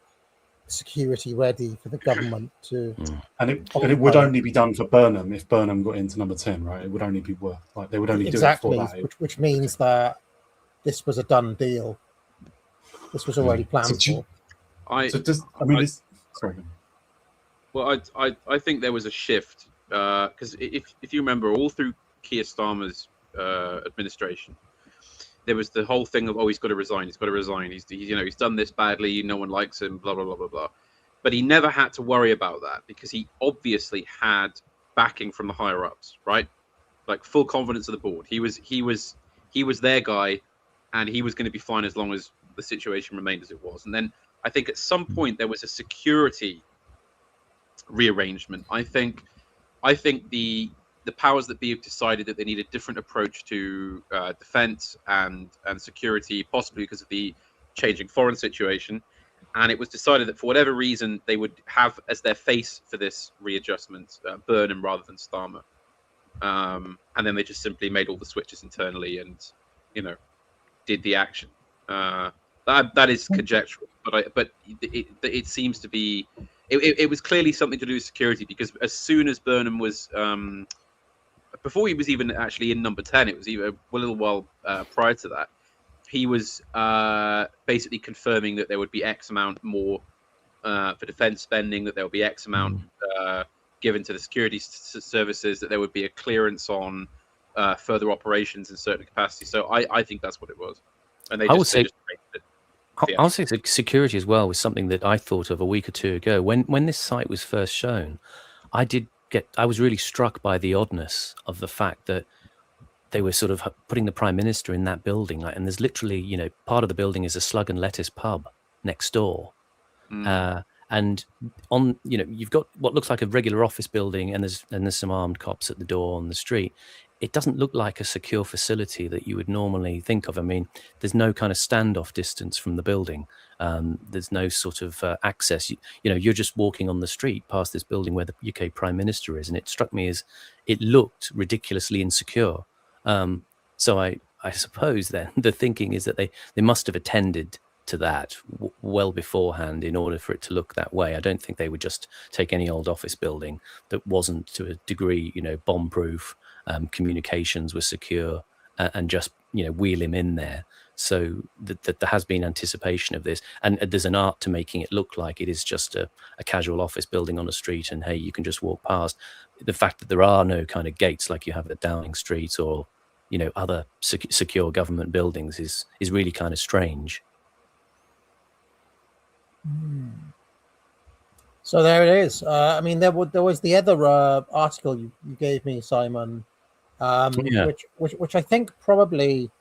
security ready for the government to. And it would only be done for Burnham if Burnham got into number 10, right? It would only be they would only do it for that. Which means that this was a done deal. This was already planned for. I think there was a shift because if you remember, all through Keir Starmer's administration, there was the whole thing of, he's got to resign. He's done this badly. No one likes him. Blah blah blah blah blah. But he never had to worry about that because he obviously had backing from the higher ups, right? Like full confidence of the board. He was their guy, and he was going to be fine as long as the situation remained as it was. And then I think at some point there was a security rearrangement. I think the powers that be have decided that they need a different approach to defense and security, possibly because of the changing foreign situation. And it was decided that for whatever reason, they would have as their face for this readjustment Burnham rather than Starmer. And then they just simply made all the switches internally and, did the action. That is conjectural, but it seems to be. It was clearly something to do with security because as soon as Burnham was. Before he was even actually in number 10, it was even a little while prior to that. He was basically confirming that there would be X amount more for defense spending, that there would be X amount given to the security services, that there would be a clearance on further operations in certain capacities. So I think that's what it was. And I would say security as well was something that I thought of a week or two ago. When this site was first shown, I was really struck by the oddness of the fact that they were sort of putting the Prime Minister in that building, and there's literally, part of the building is a Slug and Lettuce pub next door, and on, you've got what looks like a regular office building, and there's some armed cops at the door on the street. It doesn't look like a secure facility that you would normally think of. I mean, there's no kind of standoff distance from the building. There's no sort of access. You're just walking on the street past this building where the UK Prime Minister is, and it struck me as it looked ridiculously insecure. So I suppose then the thinking is that they must have attended to that well beforehand in order for it to look that way. I don't think they would just take any old office building that wasn't to a degree, bomb-proof. Communications were secure, and just wheel him in there. So that there has been anticipation of this, and there's an art to making it look like it is just a casual office building on a street, and hey, you can just walk past. The fact that there are no kind of gates like you have at Downing Street or other secure government buildings is really kind of strange. So there it is. I mean, there was the other article you gave me, Simon, which I think probably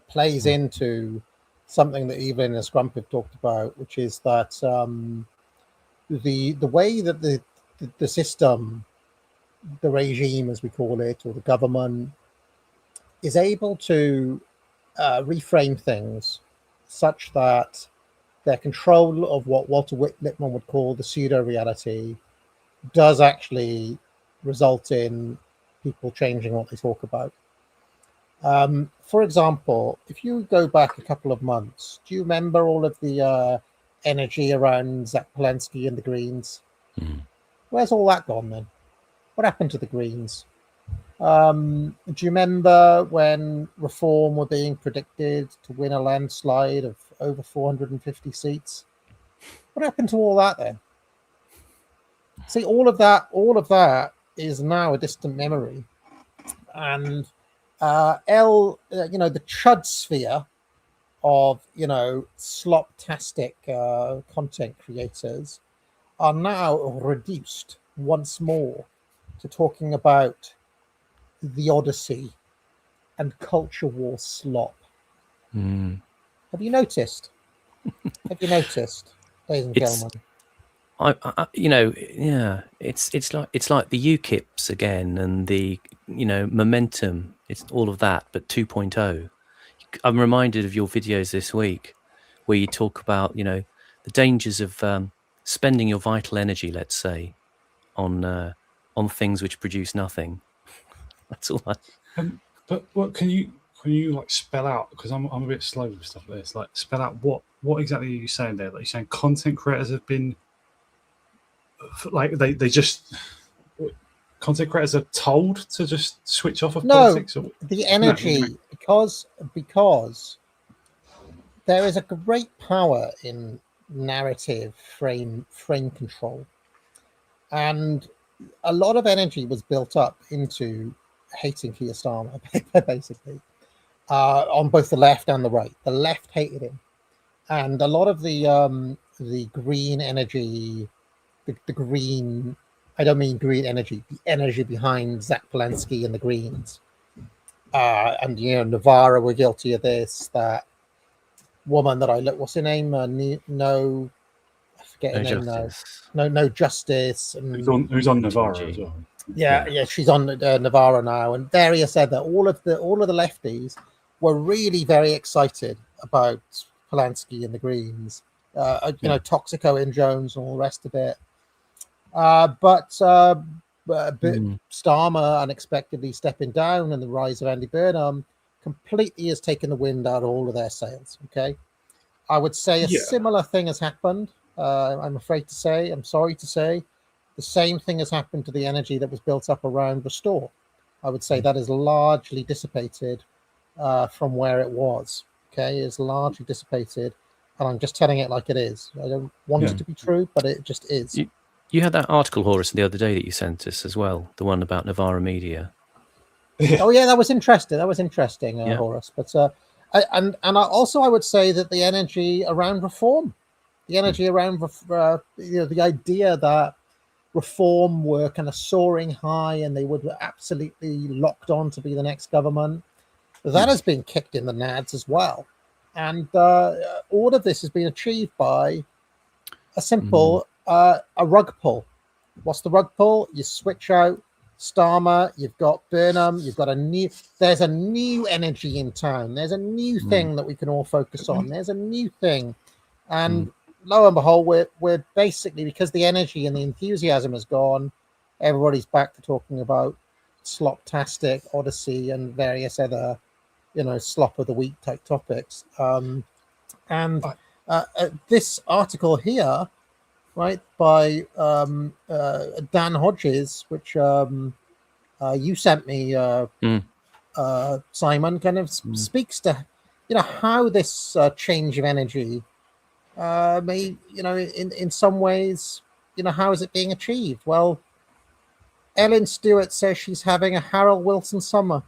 plays into something that Evelyn and Scrump have talked about, which is that the way that the system, the regime as we call it, or the government, is able to reframe things such that their control of what Walter Lippmann would call the pseudo-reality does actually result in people changing what they talk about. For example, if you go back a couple of months, do you remember all of the energy around Zach Polanski and the Greens? Where's all that gone then? What happened to the Greens? Do you remember when Reform were being predicted to win a landslide of over 450 seats? What happened to all that then? See, all of that is now a distant memory. And the chud sphere of, slop-tastic content creators are now reduced once more to talking about the Odyssey and culture war slop. Have you noticed? Ladies and gentlemen? It's like the UKIPs again, and the momentum. It's all of that, but 2.0. I'm reminded of your videos this week, where you talk about the dangers of spending your vital energy, let's say, on things which produce nothing. That's all. But what can you like spell out? Because I'm a bit slow with stuff like this. Like, spell out what exactly are you saying there? Like, you're saying content creators have been like they just content creators are told to just switch off of politics? Or the energy, because there is a great power in narrative frame control, and a lot of energy was built up into hating Keir Starmer, basically, on both the left and the right. The left hated him, and a lot of the green energy, the green. I don't mean green energy. The energy behind Zach Polanski and the Greens, and Navarra were guilty of this. That woman that I look, what's her name? I forget her name now. No Justice. And who's on Navarra as well. Yeah, she's on Navarra now, and various other all of the lefties were really very excited about Polanski and the Greens. Toxico in Jones and all the rest of it. But Starmer unexpectedly stepping down, and the rise of Andy Burnham completely has taken the wind out of all of their sails. Okay, I would say a similar thing has happened. I'm sorry to say, the same thing has happened to the energy that was built up around Restore. I would say that is largely dissipated from where it was. Okay, it's largely dissipated, and I'm just telling it like it is. I don't want it to be true, but it just is. You had that article, Horace, the other day that you sent us as well, the one about Navarra Media. Oh yeah, that was interesting. Horace. But I would say that the energy around Reform, the energy around the idea that Reform were kind of soaring high and they were absolutely locked on to be the next government, that has been kicked in the nads as well. And all of this has been achieved by a simple a rug pull. What's the rug pull? You switch out Starmer, you've got Burnham, there's a new energy in town. There's a new thing that we can all focus on. There's a new thing. And lo and behold, we're basically, because the energy and the enthusiasm has gone, everybody's back to talking about slop-tastic, Odyssey, and various other, slop of the week type topics. This article here, right, by Dan Hodges, which you sent me, Simon, kind of speaks to, how this change of energy may, in some ways, how is it being achieved? Well, Ellen Stewart says she's having a Harold Wilson summer.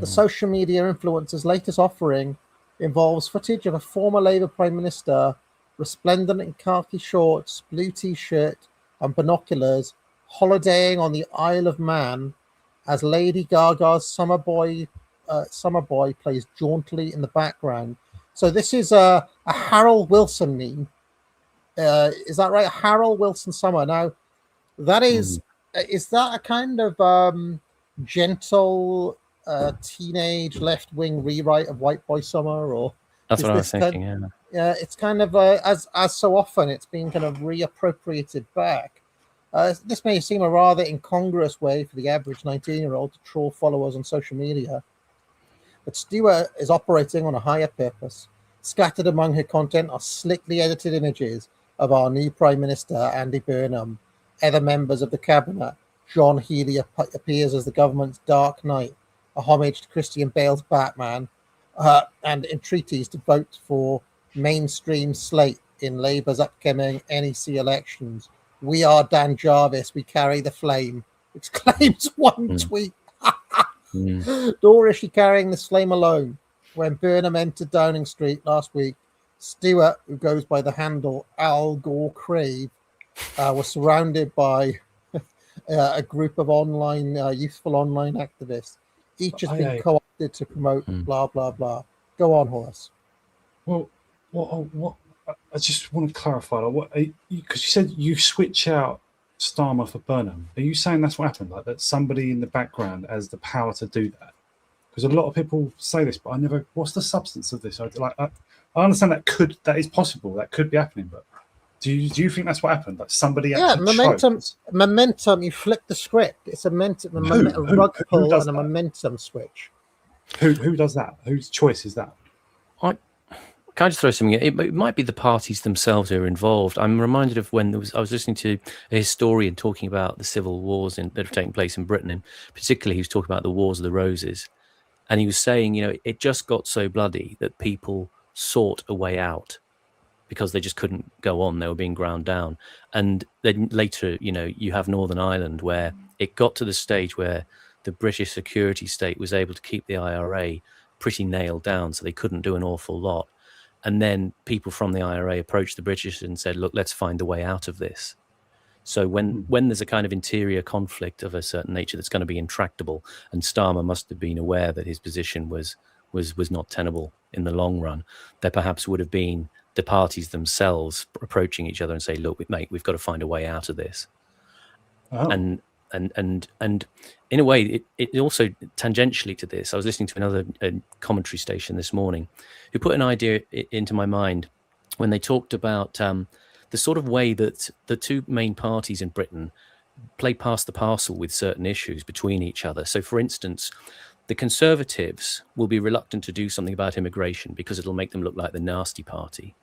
The social media influencer's latest offering involves footage of a former Labour Prime Minister resplendent in khaki shorts, blue t-shirt, and binoculars, holidaying on the Isle of Man as Lady Gaga's Summer Boy plays jauntily in the background. So this is a Harold Wilson meme. Is that right? A Harold Wilson summer. Now, that is that a kind of gentle a teenage left-wing rewrite of White Boy Summer, or that's what I was thinking. Yeah, it's kind of as so often it's been kind of reappropriated back. This may seem a rather incongruous way for the average 19-year-old to troll followers on social media, but Stewart is operating on a higher purpose. Scattered among her content are slickly edited images of our new Prime Minister, Andy Burnham. Other members of the cabinet. John Healey appears as the government's Dark Knight, a homage to Christian Bale's Batman, and entreaties to vote for mainstream slate in Labour's upcoming NEC elections. We are Dan Jarvis, we carry the flame, exclaims one tweet. Nor is she carrying this flame alone. When Burnham entered Downing Street last week, Stewart, who goes by the handle Al Gore Crave, was surrounded by a group of youthful online activists. Each has been co-opted to promote blah, blah, blah. Go on, Horace. Well, what I just want to clarify, because you said you switch out Starmer for Burnham. Are you saying that's what happened? Like that somebody in the background has the power to do that? Because a lot of people say this, but I never. What's the substance of this? I understand that is possible. That could be happening, but do you think that's what happened? Like somebody actually momentum. You flip the script. It's a rug pull and a momentum switch. Who does that? Whose choice is that? Can I just throw something in? It might be the parties themselves who are involved. I'm reminded of when I was listening to a historian talking about the civil wars that have taken place in Britain, and particularly he was talking about the Wars of the Roses. And he was saying, it just got so bloody that people sought a way out because they just couldn't go on. They were being ground down. And then later, you have Northern Ireland, where it got to the stage where the British security state was able to keep the IRA pretty nailed down, so they couldn't do an awful lot. And then people from the IRA approached the British and said, look, let's find a way out of this. So when there's a kind of interior conflict of a certain nature that's going to be intractable, and Starmer must have been aware that his position was not tenable in the long run, there perhaps would have been the parties themselves approaching each other and say, look, mate, we've got to find a way out of this. Oh. And in a way, it also tangentially to this, I was listening to another commentary station this morning who put an idea into my mind when they talked about the sort of way that the two main parties in Britain play past the parcel with certain issues between each other. So, for instance, the Conservatives will be reluctant to do something about immigration because it'll make them look like the nasty party.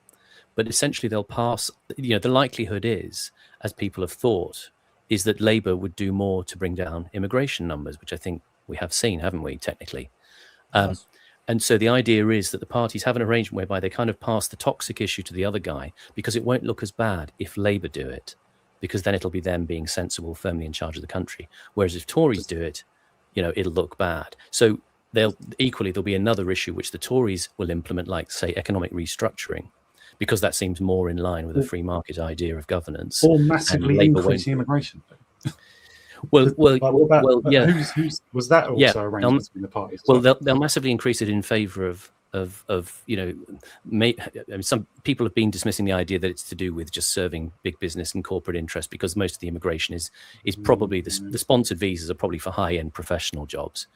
But essentially, they'll pass, the likelihood is, as people have thought, is that Labour would do more to bring down immigration numbers, which I think we have seen, haven't we, technically? Yes. And so the idea is that the parties have an arrangement whereby they kind of pass the toxic issue to the other guy, because it won't look as bad if Labour do it, because then it'll be them being sensible, firmly in charge of the country. Whereas if Tories do it, it'll look bad. So there'll be another issue which the Tories will implement, like, say, economic restructuring, because that seems more in line with a free market idea of governance. Or massively increasing immigration. Well, yeah. Who's was that also arranged between the parties? Well, they'll massively increase it in favour of some people have been dismissing the idea that it's to do with just serving big business and corporate interests, because most of the immigration is probably the sponsored visas are probably for high-end professional jobs,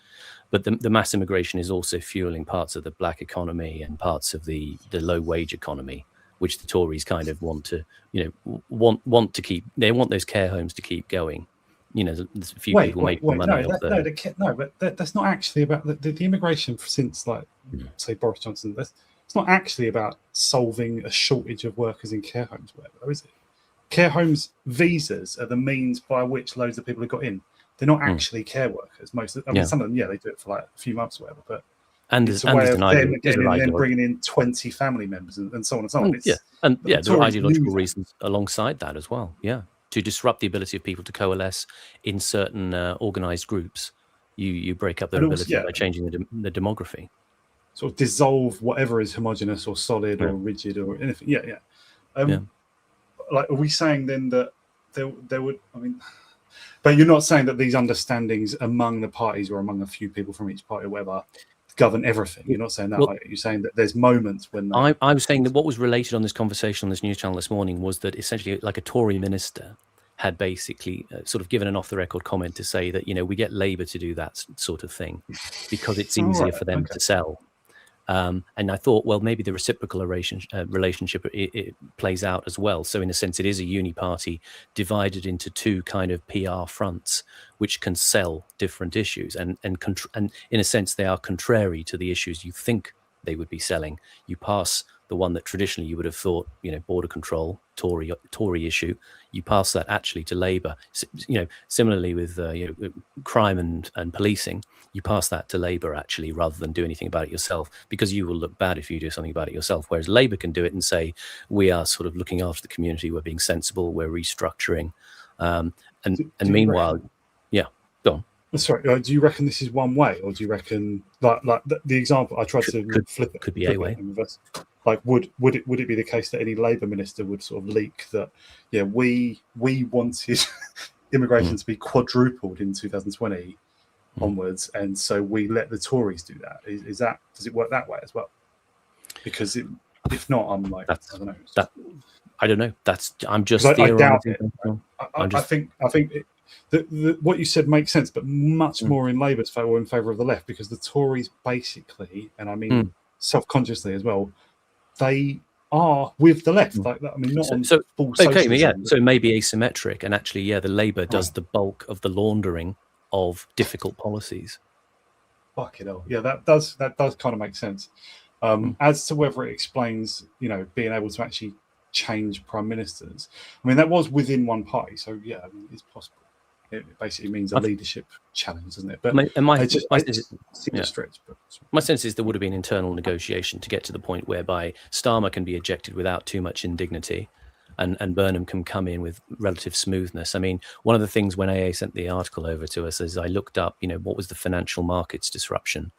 but the mass immigration is also fueling parts of the black economy and parts of the low-wage economy, which the Tories kind of want to want to keep. They want those care homes to keep going. There's a few people making money off that. But that's not actually about the immigration since, like, say, Boris Johnson. It's not actually about solving a shortage of workers in care homes, whatever, is it? Care homes visas are the means by which loads of people have got in. They're not actually care workers. Some of them, they do it for like a few months or whatever, but it's a way of them getting in, then bringing in 20 family members and so on and so on. There are ideological reasons alongside that as well. Yeah. To disrupt the ability of people to coalesce in certain organized groups, you break up their ability by changing the demography. Sort of dissolve whatever is homogenous or solid or rigid or anything. Like, are we saying then that there would? I mean, but you're not saying that these understandings among the parties or among a few people from each party or whatever govern everything. You're not saying that. Well, you're saying that there's moments when I was saying that what was related on this conversation on this news channel this morning was that essentially, like, a Tory minister had basically sort of given an off-the-record comment to say that, we get Labour to do that sort of thing because it's easier for them to sell. And I thought, well, maybe the reciprocal relationship it plays out as well. So in a sense, it is a uni-party divided into two kind of PR fronts, which can sell different issues. And in a sense, they are contrary to the issues you think they would be selling. You pass the one that traditionally you would have thought, border control, Tory issue, you pass that actually to Labour. Similarly with crime and policing, you pass that to Labour actually, rather than do anything about it yourself, because you will look bad if you do something about it yourself. Whereas Labour can do it and say, we are sort of looking after the community, we're being sensible, we're restructuring. And meanwhile, go on. Sorry, do you reckon this is one way, or do you reckon like the example I tried to flip it? Could be a way. Like, would it be the case that any Labour minister would sort of leak that? Yeah, we wanted immigration to be quadrupled in 2020 onwards, and so we let the Tories do that. Is that, does it work that way as well? Because if not, I'm like, I don't know. I don't know. I'm just theorizing. I think what you said makes sense, but much more in Labour's favour or in favour of the left, because the Tories basically, and I mean self-consciously as well, they are with the left. Like that. I mean, not on full socialism. Okay, so maybe asymmetric, and actually, the Labour does the bulk of the laundering of difficult policies. Fucking hell, yeah, that does kind of make sense. As to whether it explains, being able to actually change prime ministers. I mean, that was within one party, so yeah, I mean, it's possible. It basically means a leadership challenge, doesn't it? But my sense is there would have been internal negotiation to get to the point whereby Starmer can be ejected without too much indignity, and Burnham can come in with relative smoothness. I mean, one of the things when AA sent the article over to us is I looked up, what was the financial markets disruption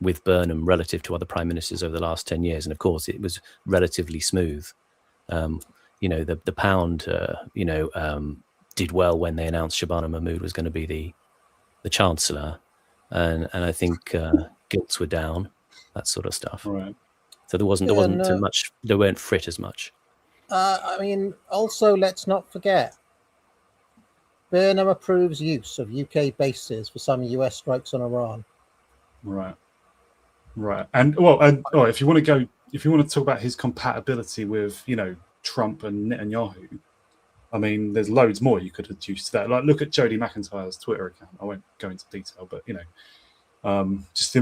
with Burnham relative to other prime ministers over the last 10 years, and of course it was relatively smooth. The pound, did well when they announced Shabana Mahmood was going to be the chancellor, and I think gilts were down, that sort of stuff. Right. So there wasn't too much. They weren't frit as much. I mean, also let's not forget, Burnham approves use of UK bases for some US strikes on Iran. Right. And if you want to talk about his compatibility with Trump and Netanyahu, I mean, there's loads more you could adduce to that. Like, look at Jodie McIntyre's Twitter account. I won't go into detail, but just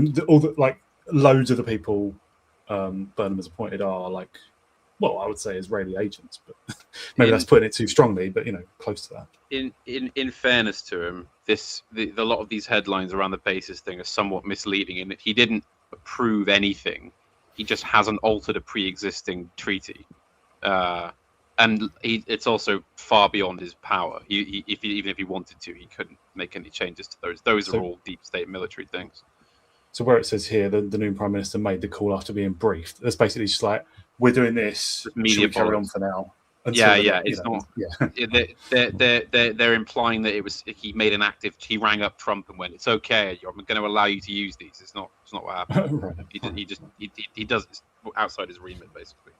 loads of the people Burnham has appointed are like, well, I would say Israeli agents, but maybe that's putting it too strongly. But close to that. In fairness to him, the lot of these headlines around the basis thing are somewhat misleading in that he didn't approve anything. He just hasn't altered a pre-existing treaty. And it's also far beyond his power. Even if he wanted to, he couldn't make any changes to those. Those are all deep state military things. So where it says here, the new prime minister made the call after being briefed. That's basically just like, we're doing this. Media carry on for now. It's not. Yeah. They're implying that he made an active. He rang up Trump and went, "It's okay. I'm going to allow you to use these." It's not what happened. Right. He does this outside his remit, basically.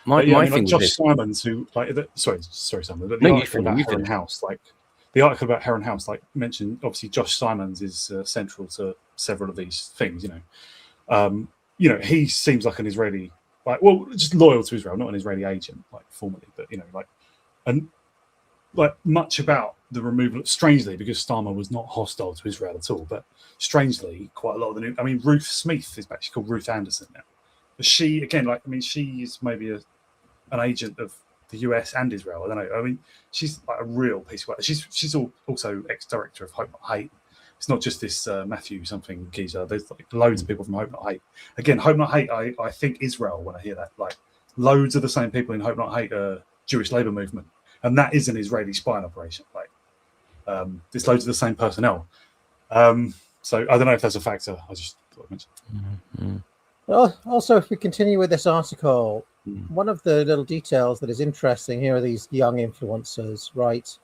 My thing, Josh Simons, who sorry Simon, but the article about Heron House, Heron House, mentioned obviously Josh Simons is central to several of these things. He seems like an Israeli. Just loyal to Israel, not an Israeli agent, formally, but and much about the removal. Strangely, because Starmer was not hostile to Israel at all, but strangely, quite a lot of the new. I mean, Ruth Smith is actually called Ruth Anderson now, but she again, she is maybe an agent of the US and Israel. I don't know. I mean, she's a real piece of work. She's also ex-director of Hope Not Hate. It's not just this Matthew something geezer. There's loads of people from Hope Not Hate. Again, Hope Not Hate, I think Israel when I hear that. Loads of the same people in Hope Not Hate are Jewish labor movement. And that is an Israeli spying operation. There's loads of the same personnel. So I don't know if that's a factor. I just thought I'd mention. Mm-hmm. Well, also, if we continue with this article, one of the little details that is interesting here are these young influencers, right?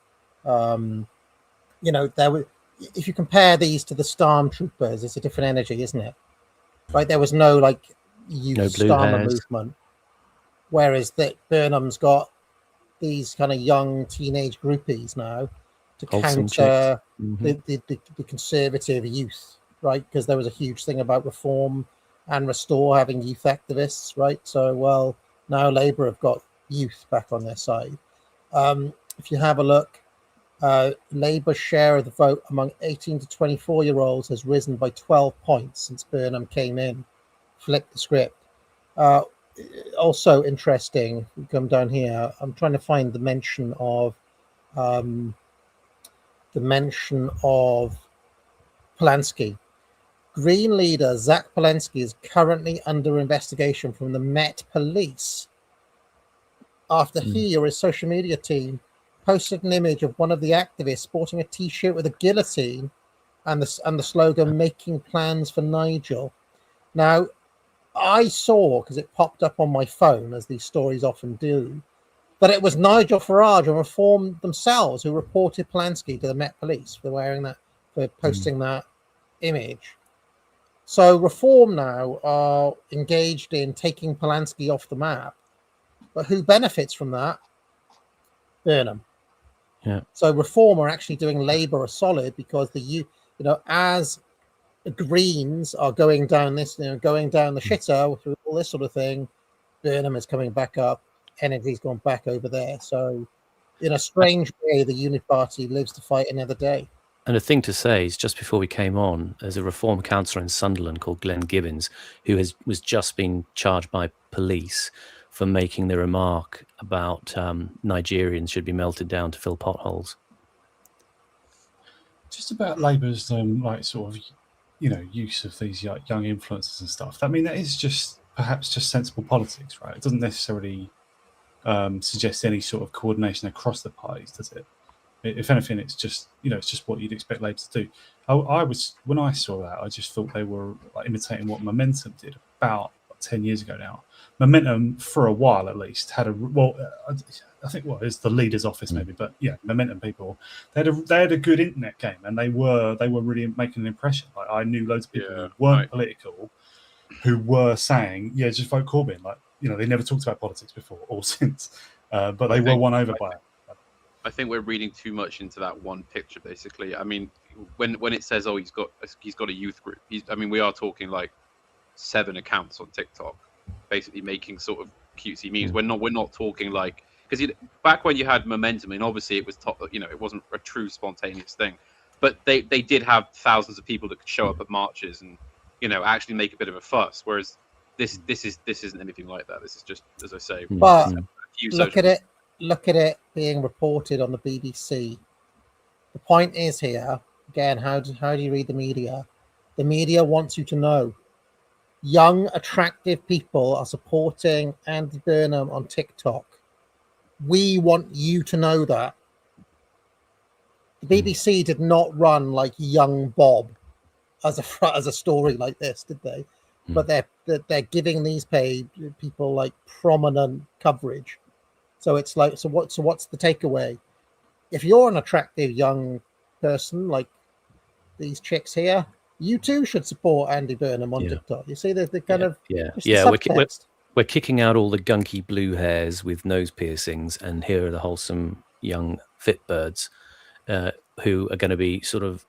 If you compare these to the Stormtroopers, it's a different energy, isn't it? Right? There was no youth Starmer movement, whereas that Burnham's got these kind of young teenage groupies now to Wholesome counter chicks. the conservative youth, right? Because there was a huge thing about Reform and Restore having youth activists, right? So, well, now Labour have got youth back on their side. If you have a look, Labour's share of the vote among 18 to 24-year-olds has risen by 12 points since Burnham came in. Flip the script. Also interesting, we come down here, I'm trying to find the mention of Polanski. Green leader Zach Polanski is currently under investigation from the Met Police after he or his social media team posted an image of one of the activists sporting a T-shirt with a guillotine and the slogan "Making Plans for Nigel." Now, I saw, because it popped up on my phone, as these stories often do, that it was Nigel Farage and Reform themselves who reported Polanski to the Met Police for posting that image. So Reform now are engaged in taking Polanski off the map, but who benefits from that? Burnham. Yeah. So Reform are actually doing Labour a solid because as the Greens are going down the shitter through all this sort of thing, Burnham is coming back up. Energy's gone back over there. So, in a strange way, the Unity Party lives to fight another day. And a thing to say is, just before we came on, there's a Reform councillor in Sunderland called Glenn Gibbons, who was just been charged by police for making the remark about Nigerians should be melted down to fill potholes. Just about Labour's sort of, use of these young influencers and stuff. I mean, that is perhaps just sensible politics, right? It doesn't necessarily suggest any sort of coordination across the parties, does it? If anything, it's just what you'd expect Labour to do. When I saw that, I just thought they were imitating what Momentum did about 10 years ago now. Momentum, for a while at least, had I think it's the leader's office maybe, but yeah, Momentum people, they had a good internet game, and they were really making an impression. Like, I knew loads of people who weren't political, who were saying, yeah, just vote Corbyn. They never talked about politics before or since, but they were won over by it. I think we're reading too much into that one picture. Basically, I mean, when it says, "Oh, he's got a youth group," we are talking like 7 accounts on TikTok, basically making sort of cutesy memes. We're not talking like, because back when you had Momentum, and obviously it was it wasn't a true spontaneous thing, but they did have thousands of people that could show up at marches and actually make a bit of a fuss. Whereas this isn't anything like that. This is just, as I say, but look at it being reported on the BBC. The point is here again, how do you read the media? The media wants you to know young, attractive people are supporting Andy Burnham on TikTok. We want you to know that. The BBC did not run like Young Bob as a story like this, did they? But they're giving these people like prominent coverage. So it's like, so what's the takeaway? If you're an attractive young person like these chicks here, you too should support Andy Burnham on TikTok. You see the kind of we're kicking out all the gunky blue hairs with nose piercings, and here are the wholesome young fit birds who are going to be sort of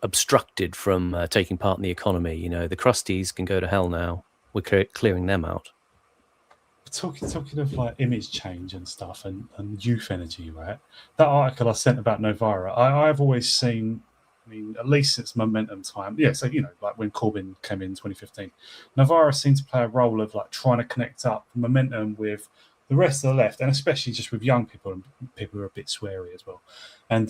obstructed from taking part in the economy. The crusties can go to hell now. We're clearing them out. Talking of like image change and stuff and youth energy, right? That article I sent about Novara, I've always seen, at least since Momentum time, so like when Corbyn came in 2015, Novara seemed to play a role of like trying to connect up Momentum with the rest of the left, and especially just with young people and people who are a bit sweary as well. And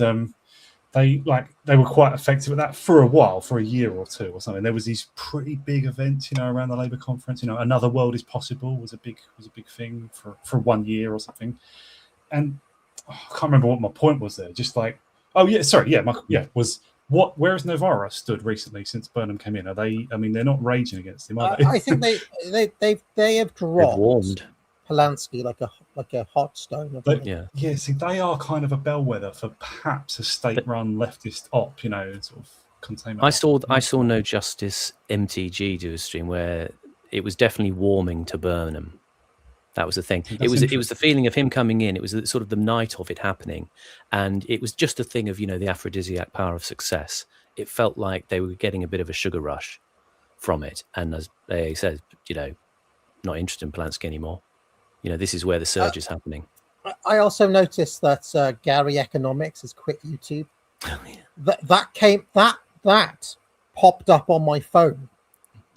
they were quite effective at that for a while, for a year or two or something. There was these pretty big events, around the Labour conference. Another World is Possible was a big thing for 1 year or something. And I can't remember what my point was there. Just like, was what? Where has Novara stood recently since Burnham came in? Are they? They're not raging against him, are they? I think they have dropped Polanski like a hot stone. See, they are kind of a bellwether for perhaps a state-run leftist op, sort of containment. I saw No Justice MTG do a stream where it was definitely warming to Burnham. That was the thing. That's It was the feeling of him coming in. It was sort of the night of it happening, and it was just a thing of the aphrodisiac power of success. It felt like they were getting a bit of a sugar rush from it, and as they said, not interested in Polanski anymore. This is where the surge is happening. I also noticed that Gary Economics has quit YouTube. Oh, yeah. That popped up on my phone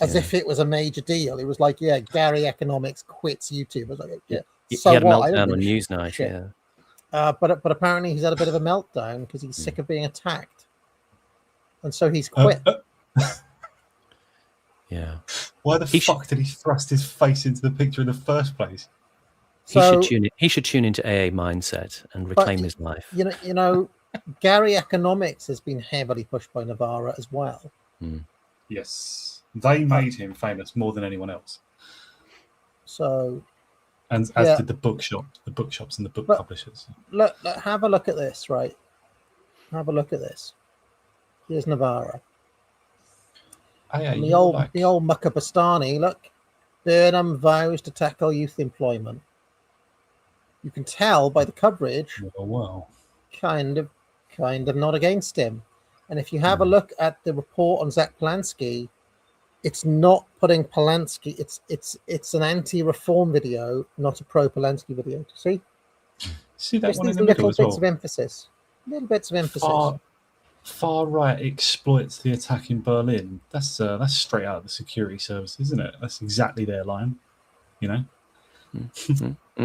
as if it was a major deal. It was like, yeah, Gary Economics quits YouTube. I was like, yeah. So he had a what? meltdown on Newsnight. Shit. Yeah. But apparently he's had a bit of a meltdown because he's sick of being attacked, and so he's quit. Yeah. Why the fuck did he thrust his face into the picture in the first place? So, he should tune into AA Mindset and reclaim his life. You know, Gary Economics has been heavily pushed by Navarra as well. Yes, they made him famous more than anyone else. So, and as did the bookshops and the book publishers. Look, have a look at this, right? Have a look at this. Here's Navarra. And the old Mucka Bastani. Look, Burnham vows to tackle youth employment. You can tell by the coverage. Oh wow! Kind of not against him. And if you have a look at the report on Zach Polanski, it's not putting Polanski. It's an anti-reform video, not a pro-Polanski video. See that just one these in the little bits of emphasis. Little bits of emphasis. Far right exploits the attack in Berlin. That's straight out of the security service, isn't it? That's exactly their line.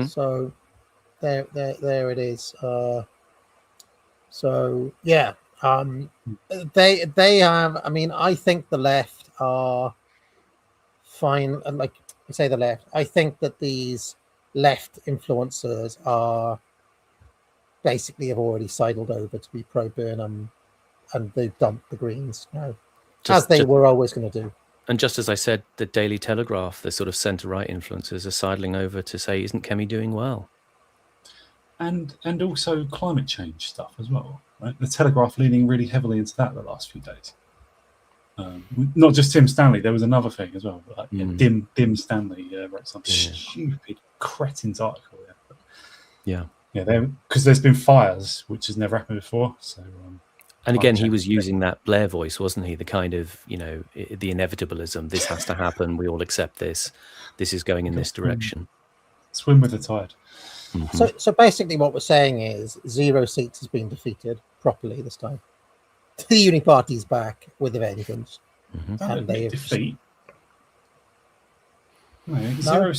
So there it is. So yeah. They have. I mean, I think the left are fine. Like I say, the left. I think that these left influencers are basically have already sidled over to be pro Burnham, and they've dumped the Greens now, as they were always going to do. And just as I said, the Daily Telegraph, the sort of centre-right influencers, are sidling over to say, "Isn't Kemi doing well?" And also climate change stuff as well. Right? The Telegraph leaning really heavily into that the last few days. Not just Tim Stanley, there was another thing as well. Like, Dim Stanley wrote some stupid cretin's article. Yeah, because there's been fires, which has never happened before. So, and again, he was using that Blair voice, wasn't he? The kind of the inevitabilism. This has to happen. We all accept this. This is going in this direction. Swim with the tide. Mm-hmm. So basically what we're saying is 0 seats has been defeated properly this time. The Uni Party's back with a vengeance. And they defeat. No, 0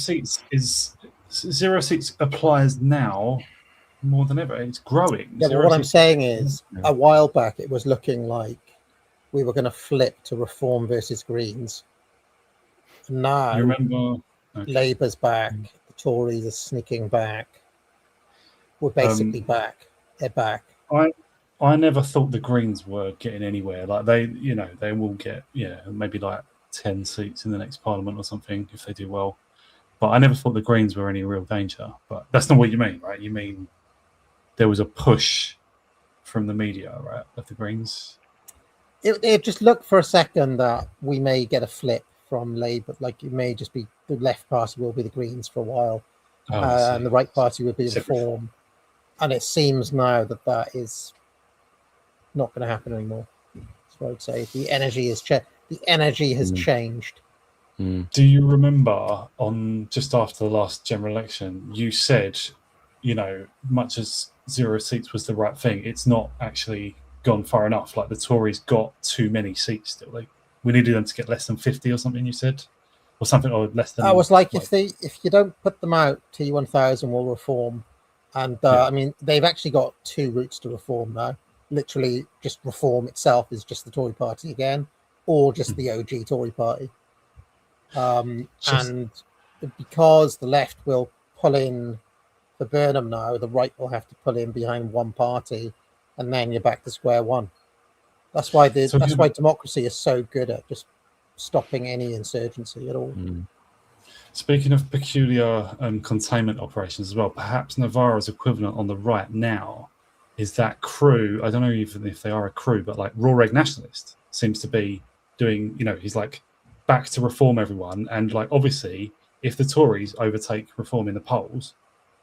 seats applies now more than ever. It's growing. Yeah, but what I'm saying is a while back it was looking like we were going to flip to Reform versus Greens. Now you remember Labour's back, the Tories are sneaking back. We're basically back. They're back. I never thought the Greens were getting anywhere. Like they will get maybe like 10 seats in the next Parliament or something if they do well. But I never thought the Greens were any real danger. But that's not what you mean, right? You mean there was a push from the media, right, of the Greens? It just looked for a second that we may get a flip from Labour. Like it may just be the left party will be the Greens for a while, and the right party will be Reform. And it seems now that is not going to happen anymore. That's what I'd say. The energy has changed. Do you remember on just after the last general election, you said, much as 0 seats was the right thing, it's not actually gone far enough. Like the Tories got too many seats still. Like we needed them to get less than 50 or something. You said, or something, or less than. I was like, if you don't put them out, T1000 will reform. And I mean, they've actually got 2 routes to reform now. Literally, just reform itself is just the Tory party again, or just the OG Tory party. And because the left will pull in for Burnham now, the right will have to pull in behind one party, and then you're back to square one. That's why why democracy is so good at just stopping any insurgency at all. Speaking of peculiar containment operations as well, perhaps Navarro's equivalent on the right now is that crew. I don't know even if they are a crew, but like Raw Egg Nationalist seems to be doing, he's like back to reform everyone. And like, obviously, if the Tories overtake Reform in the polls,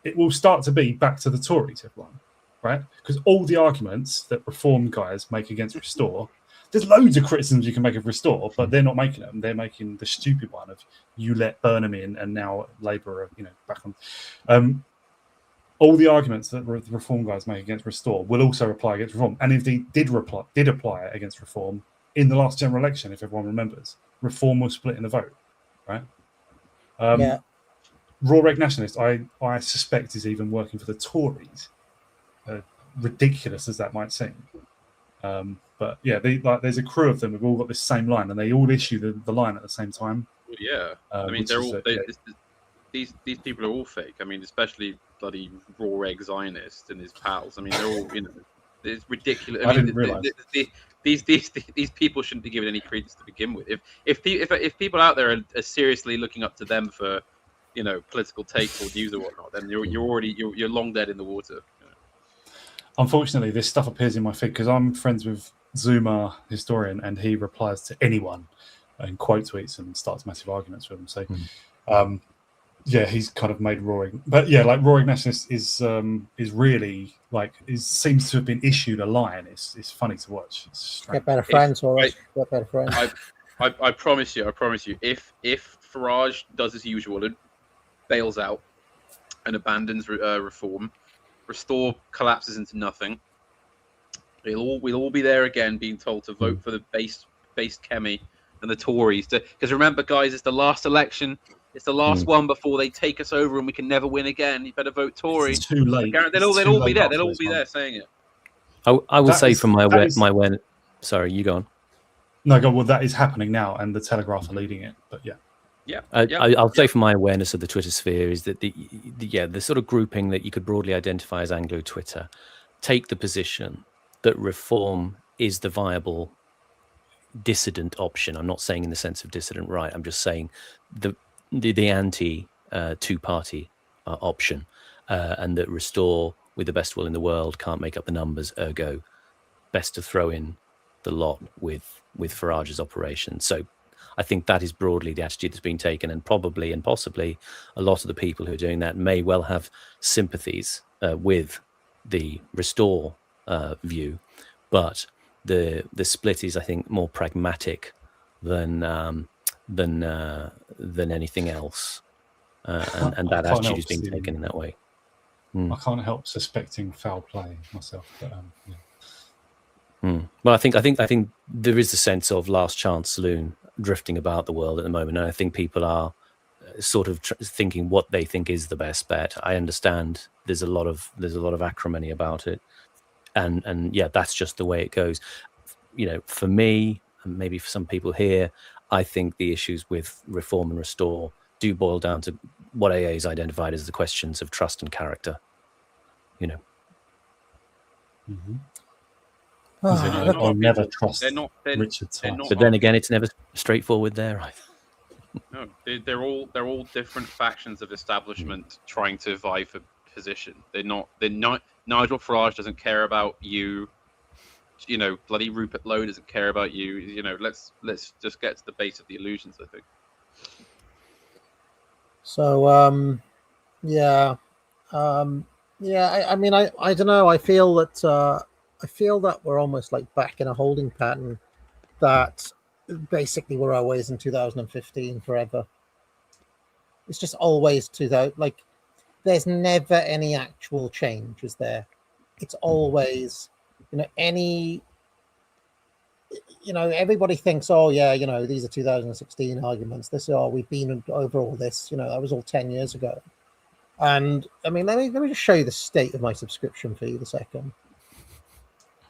it will start to be back to the Tories, everyone, right? Because all the arguments that Reform guys make against Restore, there's loads of criticisms you can make of Restore, but they're not making them. They're making the stupid one of you let Burnham in and now Labour are, back on. All the arguments that the Reform guys make against Restore will also apply against Reform. And if they did apply it against Reform in the last general election, if everyone remembers, Reform was split in the vote, right? Raw Egg Nationalist, I suspect, is even working for the Tories. Ridiculous as that might seem. But yeah, there's a crew of them who've all got this same line, and they all issue the line at the same time. Yeah, I mean, these people are all fake. I mean, especially bloody Raw Egg Zionist and his pals. I mean, they're all it's ridiculous. I didn't realise. These people shouldn't be given any credence to begin with. If people out there are seriously looking up to them for political takes or views or whatnot, then you're long dead in the water. Unfortunately, this stuff appears in my feed because I'm friends with Zuma Historian, and he replies to anyone in quote tweets and starts massive arguments with them. So, yeah, he's kind of made Raw Egg, but yeah, like Raw Egg Nationalist is really seems to have been issued a line. It's funny to watch. Get better friends, all right. Get better friends. I promise you. If Farage does as usual and bails out and abandons Reform, Restore collapses into nothing. We'll all be there again, being told to vote for the based Kemi and the Tories. Because remember, guys, it's the last election. It's the last one before they take us over, and we can never win again. You better vote Tory. It's too late. They'll all be there. They'll all be there saying it. I will say from my awareness. Sorry, you go on. No, go. Well, that is happening now, and the Telegraph are leading it. But yeah. I'll say from my awareness of the Twitter sphere is that the sort of grouping that you could broadly identify as Anglo Twitter take the position that Reform is the viable dissident option. I'm not saying in the sense of dissident right. I'm just saying the anti two-party option, and that Restore, with the best will in the world, can't make up the numbers. Ergo, best to throw in the lot with Farage's operation. So I think that is broadly the attitude that's being taken, and probably and possibly a lot of the people who are doing that may well have sympathies with the Restore view, but the split is, I think, more pragmatic than anything else, and that attitude is being taken in that way. I can't help suspecting foul play myself, but Well, I think there is a sense of last chance saloon drifting about the world at the moment, and I think people are sort of thinking what they think is the best bet. I understand there's a lot of acrimony about it, and yeah, that's just the way it goes. For me, and maybe for some people here, I think the issues with Reform and Restore do boil down to what AA has identified as the questions of trust and character. I'll never trust Richard. But then again, it's never straightforward there either. No, they're all different factions of establishment trying to vie for position. They're not. Nigel Farage doesn't care about you. Bloody Rupert Lowe doesn't care about you. Let's just get to the base of the illusions, I think. So, I mean, I don't know. I feel that we're almost like back in a holding pattern that basically we're always in 2015 forever. It's just always 2000. Like, there's never any actual change, is there? It's always, everybody thinks, oh yeah, these are 2016 arguments. We've been over all this. That was all 10 years ago. And I mean, let me just show you the state of my subscription feed a second.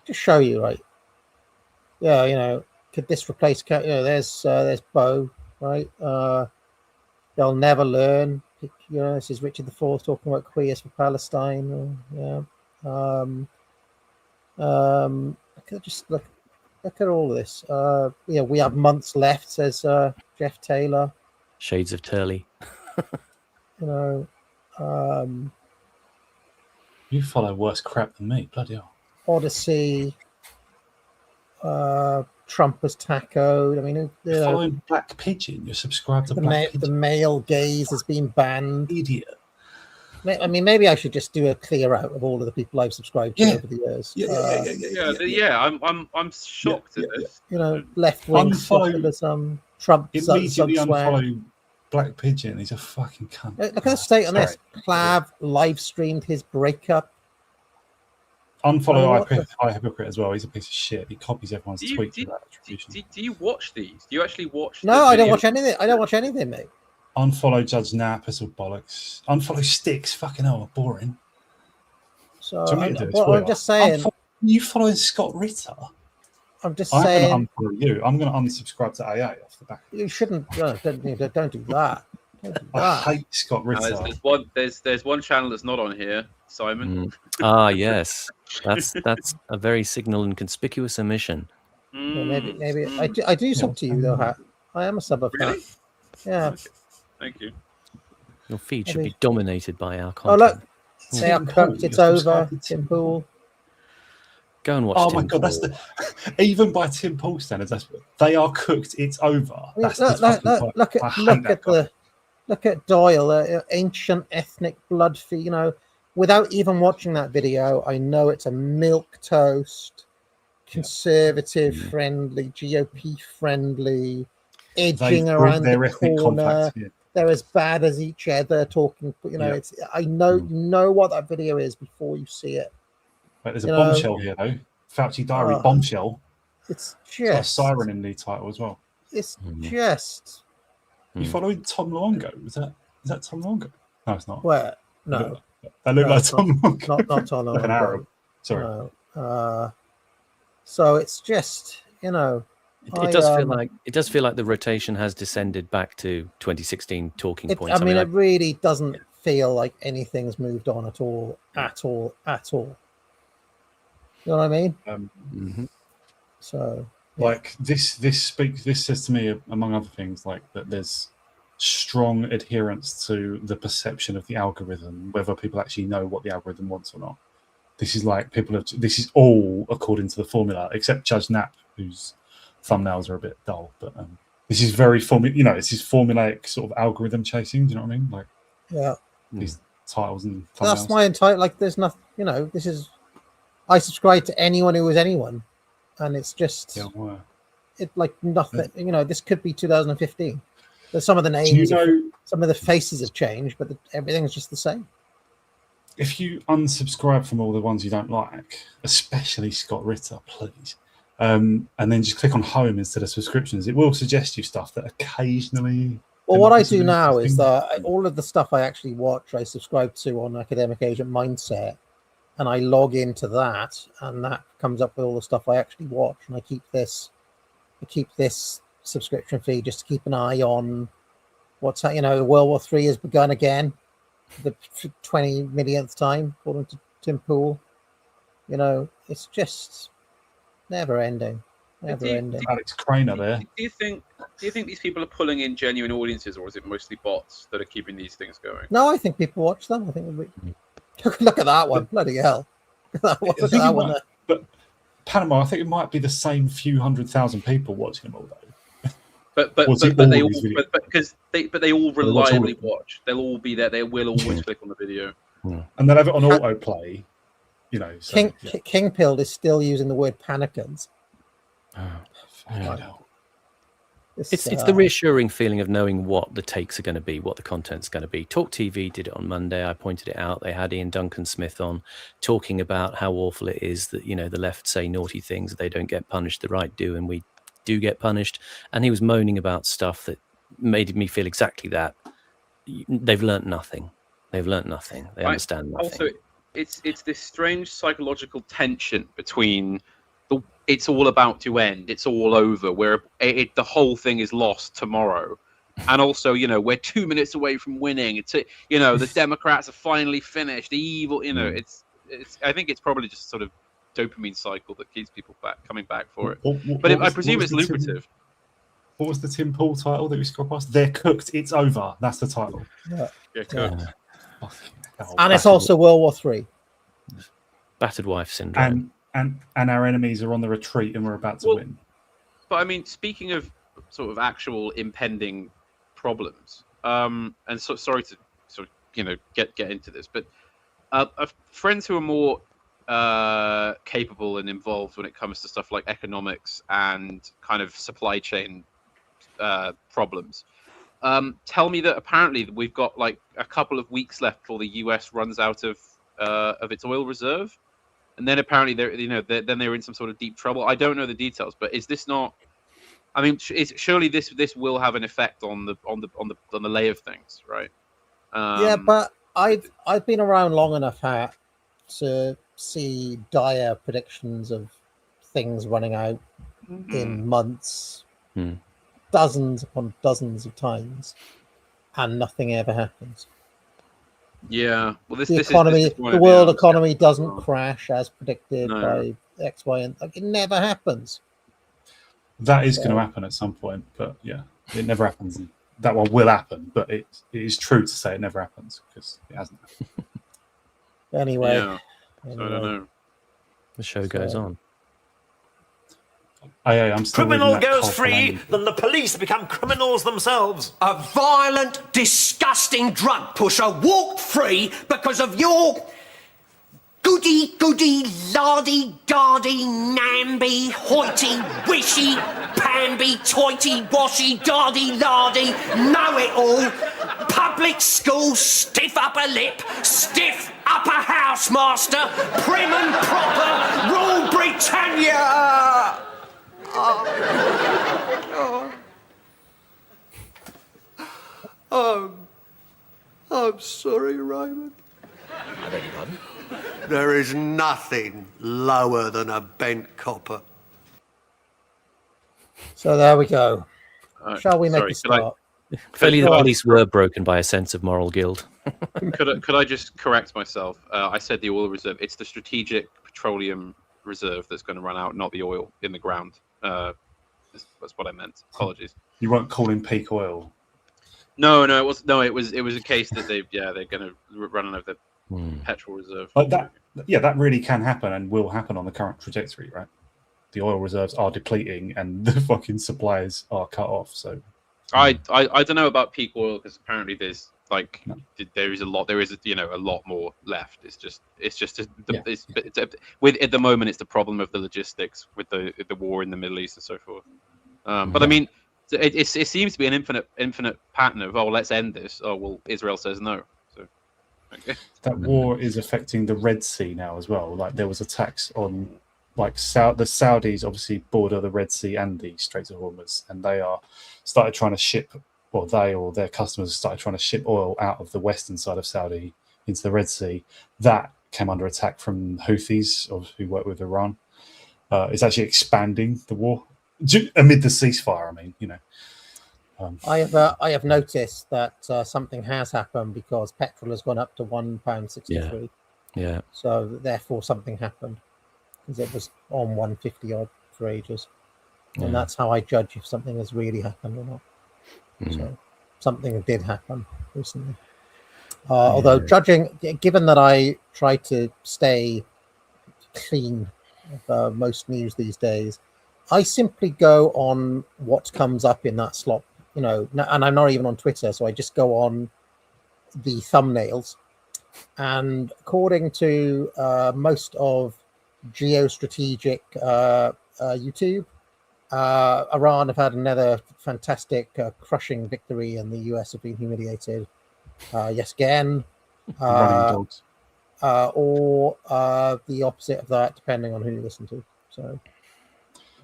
Just show you, right? Yeah, could this replace? There's Bo, right? They'll never learn. This is Richard IV talking about queers for Palestine. Just look at all of this. We have months left, says Jeff Taylor. Shades of Turley. You follow worse crap than me, bloody hell. Odyssey, Trump was tacoed. I mean, You're following Black Pigeon. You're subscribed to Black Pigeon. The male gaze has been banned. Idiot. I mean, maybe I should just do a clear out of all of the people I've subscribed to over the years. I'm shocked at this. You know, left wing populism, Trump immediately unfollow Black Pigeon. He's a fucking cunt. Look at the state on this. Clav live streamed his breakup. Unfollow I Hypocrite as well. He's a piece of shit. He copies everyone's tweets. Do you watch these? Do you actually watch? No, I don't watch anything. I don't watch anything, mate. Unfollow Judge Knapp. It's all bollocks. Unfollow Sticks. Fucking hell, boring. So I'm just saying. You following Scott Ritter? I'm just saying. I'm going to unfollow you. I'm going to unsubscribe to AA off the back. You shouldn't. Don't do that. Don't do that. I hate Scott Ritter. There's one channel that's not on here, Simon. Yes, that's a very signal and conspicuous omission. Yeah, maybe I do sub to you though, Hat. I am a sub of Really? Hat. Yeah. Okay. Thank you. Your feed should be dominated by our content. Oh look, they are cooked. It's over. Tim Pool. Go and watch. Oh Tim my god, Pool. that's even by Tim Pool standards. They are cooked. It's over. Look at Doyle, ancient ethnic blood feed. You know, without even watching that video, I know it's a milk toast, conservative friendly, GOP friendly, edging around the corner. They're as bad as each other talking. You know, it's. I know you know what that video is before you see it. Right, there's a bombshell here though. Fauci Diary bombshell. It's just got a siren in the title as well. It's just. You following Tom Longo? Is that Tom Longo? No, it's not. Where? No. That looked like Tom Longo. Not Tom Longo. Like an Arab. Sorry. No. So it's just, you know. It does feel like the rotation has descended back to 2016 talking points. I mean, it really doesn't feel like anything's moved on at all. You know what I mean? So like this says to me, among other things, like that there's strong adherence to the perception of the algorithm, whether people actually know what the algorithm wants or not. This is like this is all according to the formula, except Judge Knapp, whose thumbnails are a bit dull. But this is very this is formulaic sort of algorithm chasing. Do you know what I mean? Like these titles and thumbnails. That's my entire there's nothing. You know, this is. I subscribe to anyone who is anyone, and it's just it like nothing. You know, this could be 2015. There's some of the names, some of the faces have changed, but everything's just the same. If you unsubscribe from all the ones you don't like, especially Scott Ritter, please, and then just click on home instead of subscriptions, it will suggest you stuff that occasionally. Well, what I do now is that all of the stuff I actually watch, I subscribe to on Academic Agent Mindset. And I log into that, and that comes up with all the stuff I actually watch. And I keep this subscription fee just to keep an eye on what's World War III has begun again, for the 20 millionth time, according to Tim Pool. You know, it's just never ending. Alex Craner there. Do you think these people are pulling in genuine audiences, or is it mostly bots that are keeping these things going? No, I think people watch them. I think. Look at that one! Bloody hell! Look at that one. But Panama, I think it might be the same few 100,000 people watching them all though. But they all reliably watch. They'll all be there. They will always click on the video, and they'll have it on autoplay. You know, so, King Pilled is still using the word panicans. It's the reassuring feeling of knowing what the takes are going to be, what the content's going to be. Talk TV did it on Monday. I pointed it out. They had Ian Duncan Smith on talking about how awful it is that, you know, the left say naughty things, they don't get punished, the right do, and we do get punished. And he was moaning about stuff that made me feel exactly that. They've learnt nothing. They understand nothing. Also, it's this strange psychological tension between it's all about to end, it's all over, where the whole thing is lost tomorrow, and also, you know, we're 2 minutes away from winning. It's the Democrats are finally finished. The evil, you know, it's. I think it's probably just sort of dopamine cycle that keeps people coming back for it. I presume it's lucrative. What was the Tim Pool title that we scrolled past? They're cooked. It's over. That's the title. Yeah, cooked. And it's also World War III. Battered wife syndrome. And our enemies are on the retreat, and we're about to win. I mean, speaking of sort of actual impending problems, and so sorry to sort of get into this, but friends who are more capable and involved when it comes to stuff like economics and kind of supply chain problems tell me that apparently we've got like a couple of weeks left before the US runs out of its oil reserve, and then apparently then they're in some sort of deep trouble. I don't know the details, but is this not? I mean, surely this will have an effect on the lay of things, right? Yeah, but I've been around long enough to see dire predictions of things running out in months, dozens upon dozens of times, and nothing ever happens. Yeah, well, the world economy doesn't crash as predicted by X, Y, and it never happens. That is going to happen at some point, but yeah, it never happens. That one will happen, but it is true to say it never happens because it hasn't happened. Anyway, So I don't know. The show goes on. I'm still criminal goes free, then the police become criminals themselves. A violent, disgusting drug pusher walked free because of your goody, lardy-gardy, namby, hoity-wishy, pamby, toity-washy, dardy-lardy, know-it-all, public school, stiff upper lip, stiff upper housemaster, prim and proper, rule Britannia! I'm sorry, Raymond. I beg your pardon? There is nothing lower than a bent copper. So there we go. Shall we make a start? Clearly, the police were broken by a sense of moral guilt. Could I just correct myself? I said the oil reserve. It's the strategic petroleum reserve that's going to run out, not the oil in the ground. That's what I meant. Apologies. You weren't calling peak oil. No, it was a case that they're going to run out of the petrol reserve. That really can happen and will happen on the current trajectory, right? The oil reserves are depleting and the fucking supplies are cut off. So I don't know about peak oil because apparently there is a lot more left. It's just at the moment it's the problem of the logistics with the war in the Middle East and so forth. But I mean, it seems to be an infinite pattern of let's end this. Oh well, Israel says no. So okay. That war is affecting the Red Sea now as well. Like there was attacks on the Saudis obviously border the Red Sea and the Straits of Hormuz, and they started trying to ship, or their customers started trying to ship oil out of the western side of Saudi into the Red Sea. That came under attack from Houthis, who work with Iran. It's actually expanding the war amid the ceasefire. I mean, I have noticed that something has happened because petrol has gone up to £1.63. Yeah. So therefore something happened because it was on 150 odd for ages, and that's how I judge if something has really happened or not. So something did happen recently. Although given that I try to stay clean of most news these days, I simply go on what comes up in that slot, and I'm not even on Twitter, so I just go on the thumbnails. And according to most of geostrategic YouTube, Iran have had another fantastic crushing victory, and the US have been humiliated yet again. Running dogs. Or the opposite of that, depending on who you listen to. So,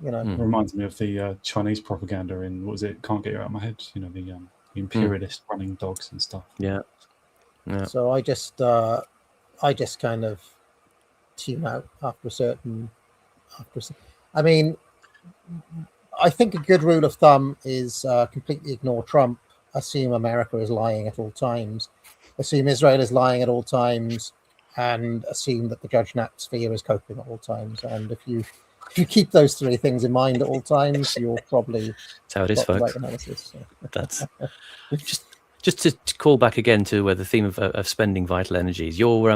It reminds me of the Chinese propaganda in, what was it? Can't Get You Out of My Head. The imperialist running dogs and stuff. Yeah. So I just kind of tune out after a certain. I mean, I think a good rule of thumb is completely ignore Trump, assume America is lying at all times, assume Israel is lying at all times, and assume that the Judge Nat sphere is coping at all times. And if you keep those three things in mind at all times, you'll probably that's how it is, folks. right analysis. So. That's just to call back again to the theme of spending vital energies. Your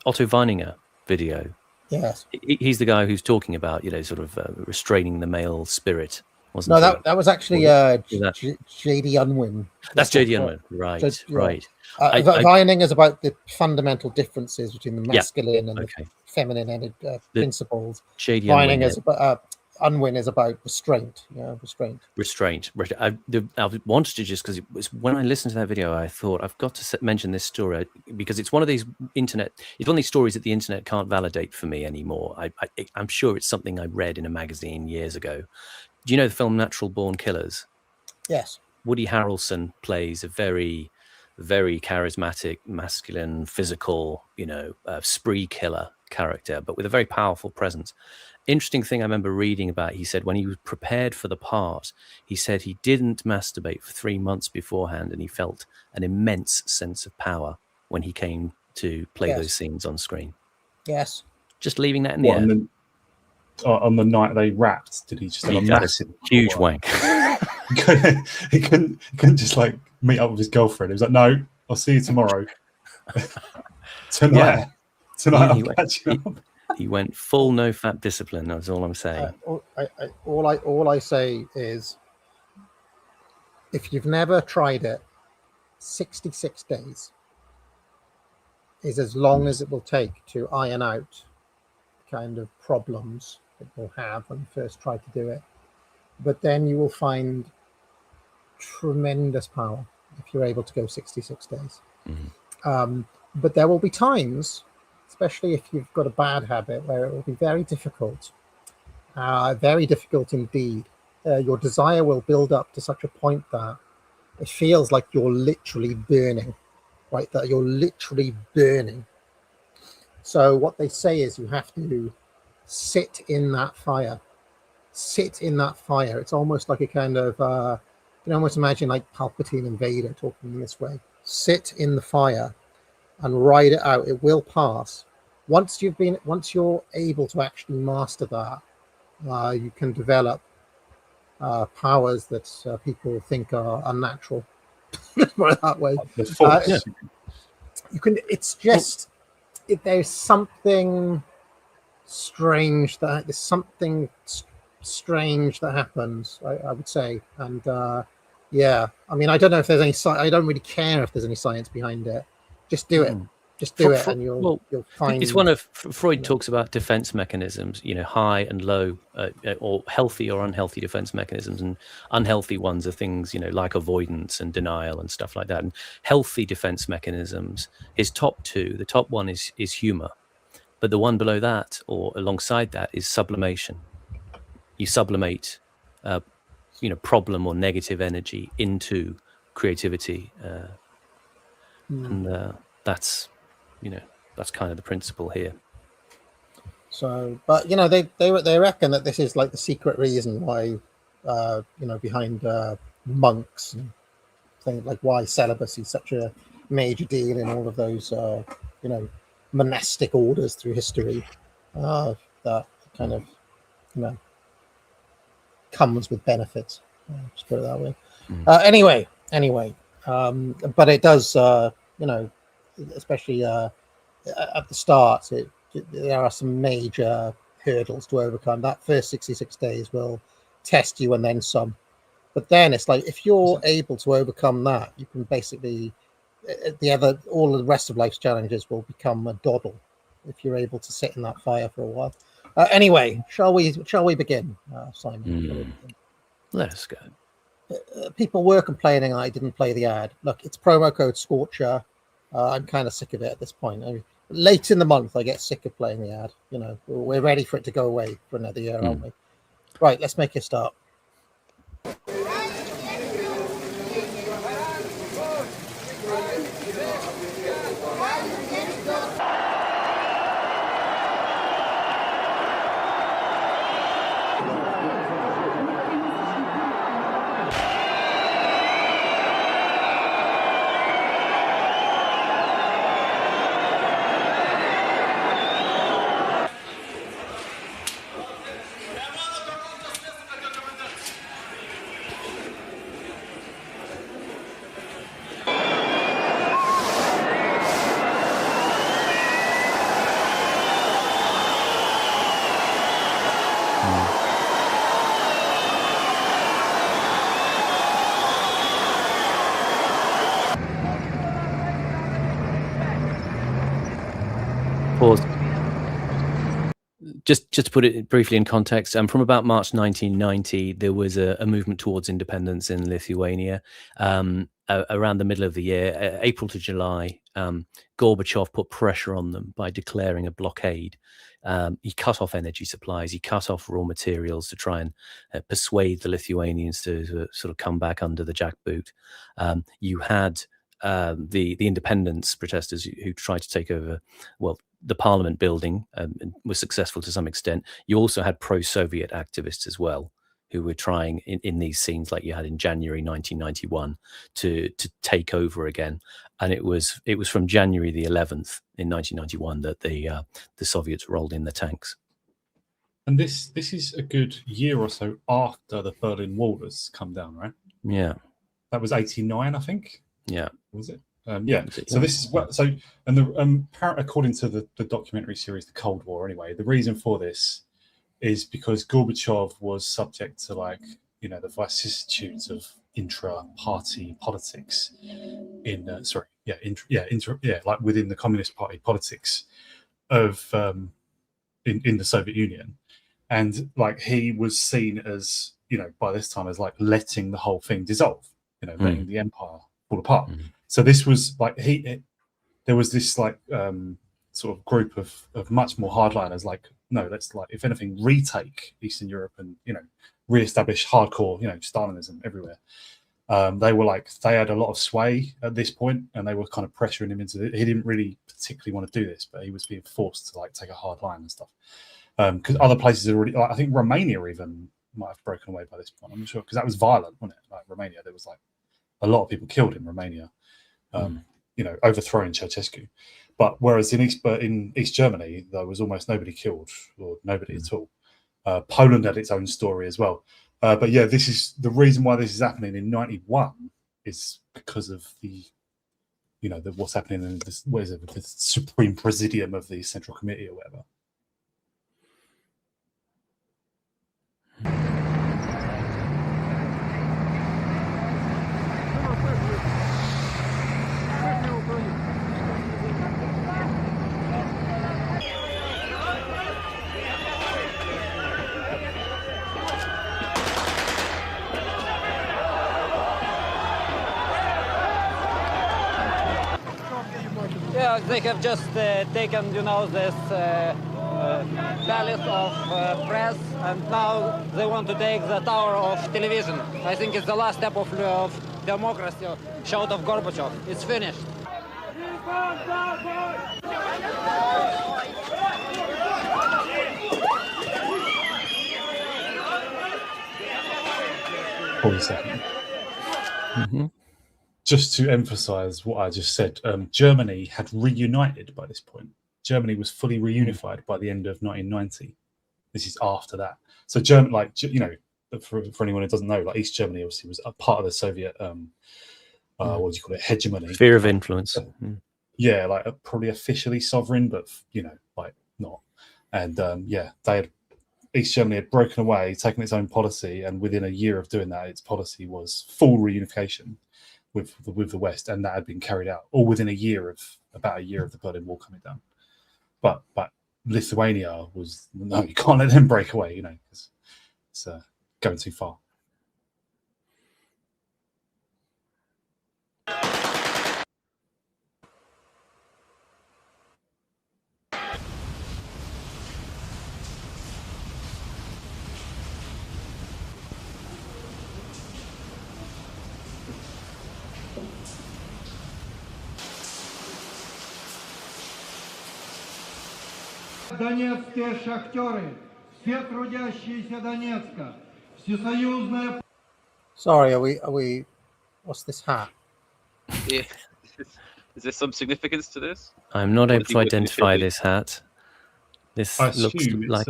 Otto Weininger video Yes. He's the guy who's talking about, sort of restraining the male spirit, wasn't No, he? that was actually J.D. Unwin. That's J.D. Unwin, right, right. Vining is about the fundamental differences between the masculine and okay. the feminine principles. J.D. Vining is about Unwin is about restraint. Restraint. I wanted to just because when I listened to that video, I thought I've got to mention this story because it's one of these stories that the internet can't validate for me anymore. I'm sure it's something I read in a magazine years ago. Do you know the film Natural Born Killers? Yes. Woody Harrelson plays a very, very charismatic, masculine, physical, spree killer character, but with a very powerful presence. Interesting thing I remember reading about, he said when he was prepared for the part, he said he didn't masturbate for 3 months beforehand, and he felt an immense sense of power when he came to play those scenes on screen. Yes. Just leaving that in the air. On the night they wrapped, did he just have a massive huge wank? he couldn't just like meet up with his girlfriend. He was like, "No, I'll see you tomorrow." Tonight I'm catching up. He went full no fat discipline. That's all I'm saying. All I say is, if you've never tried it, 66 days is as long as it will take to iron out kind of problems that you'll have when you first try to do it. But then you will find tremendous power if you're able to go 66 days. But there will be times, especially if you've got a bad habit, where it will be very difficult indeed. Your desire will build up to such a point that it feels like you're literally burning, right? That you're literally burning. So what they say is you have to sit in that fire. Sit in that fire. It's almost like a kind of, you can almost imagine like Palpatine and Vader talking in this way. Sit in the fire and ride it out. It will pass. Once you're able to actually master that, you can develop powers that people think are unnatural. Let's put it that way. You can. It's just there's something strange that happens. I would say, and I mean, I don't know if there's any. I don't really care if there's any science behind it. Just do it. Just do it, and you'll find. It's one of Freud talks about defense mechanisms. High and low, or healthy or unhealthy defense mechanisms, and unhealthy ones are things like avoidance and denial and stuff like that. And healthy defense mechanisms, his top two. The top one is humor, but the one below that or alongside that is sublimation. You sublimate, problem or negative energy into creativity, and that's kind of the principle here. So, but they reckon that this is like the secret reason why, behind monks and things like why celibacy is such a major deal in all of those, monastic orders through history. That kind of, comes with benefits. Just put it that way. Anyway, but it does, especially at the start, there are some major hurdles to overcome. That first 66 days will test you and then some. But then it's like if you're able to overcome that, you can basically all of the rest of life's challenges will become a doddle if you're able to sit in that fire for a while. Anyway, shall we begin, Simon? Let us go. People were complaining I didn't play the ad. Look, it's promo code Scorcher. I'm kind of sick of it at this point. Late in the month, I get sick of playing the ad. We're ready for it to go away for another year, aren't we? Right, let's make a start. just to put it briefly in context, from about March 1990, there was a movement towards independence in Lithuania. Around the middle of the year, April to July, Gorbachev put pressure on them by declaring a blockade. He cut off energy supplies, he cut off raw materials to try and persuade the Lithuanians to sort of come back under the jackboot. You had the independence protesters who tried to take over, well, the parliament building, and was successful to some extent. You also had pro-Soviet activists as well, who were trying in these scenes, like you had in January 1991, to take over again. And it was from January the 11th in 1991 that the Soviets rolled in the tanks. And this is a good year or so after the Berlin Wall has come down, right? Yeah. That was 89, I think. Yeah. Was it? Yeah. So this is what. So, and the according to the documentary series, The Cold War. Anyway, the reason for this is because Gorbachev was subject to, like, you know, the vicissitudes of intra-party politics in like within the Communist Party politics of in the Soviet Union, and like he was seen as, you know, by this time as like letting the whole thing dissolve, you know, letting the empire fall apart. So this was like there was this like sort of group of much more hardliners, like, no, let's, like, if anything, retake Eastern Europe and, you know, re-establish hardcore, you know, Stalinism everywhere. They had a lot of sway at this point, and they were kind of pressuring him into it. He didn't really particularly want to do this, but he was being forced to, like, take a hard line and stuff. Because other places had already, like, I think Romania even might have broken away by this point. I'm not sure, because that was violent, wasn't it? Like Romania, there was like a lot of people killed in Romania, you know, overthrowing Ceausescu. But whereas in East Germany, there was almost nobody killed, or nobody at all. Poland had its own story as well. But yeah, this is the reason why this is happening in 91 is because of the, you know, what's happening in this, what is it, the Supreme Presidium of the Central Committee or whatever. Yeah, they have just taken, you know, this palace of press, and now they want to take the tower of television. I think it's the last step of democracy, shout of Gorbachev. It's finished. Hold a second. Just to emphasize what I just said, Germany had reunited by this point. Germany was fully reunified by the end of 1990. This is after that. So Germany, like, you know, for anyone who doesn't know, like, East Germany obviously was a part of the Soviet, what do you call it, hegemony. Sphere of influence. Yeah, like probably officially sovereign, but, you know, like not. And yeah, East Germany had broken away, taken its own policy, and within a year of doing that, its policy was full reunification with the West, and that had been carried out all within about a year of the Berlin Wall coming down. But Lithuania was, no, you can't let them break away, you know, because it's going too far. Донецкие шахтеры, все трудящиеся Донецка, всесоюзная... Sorry, are we? What's this hat? Yeah. Is there some significance to this? I'm not able to identify this hat. This looks like...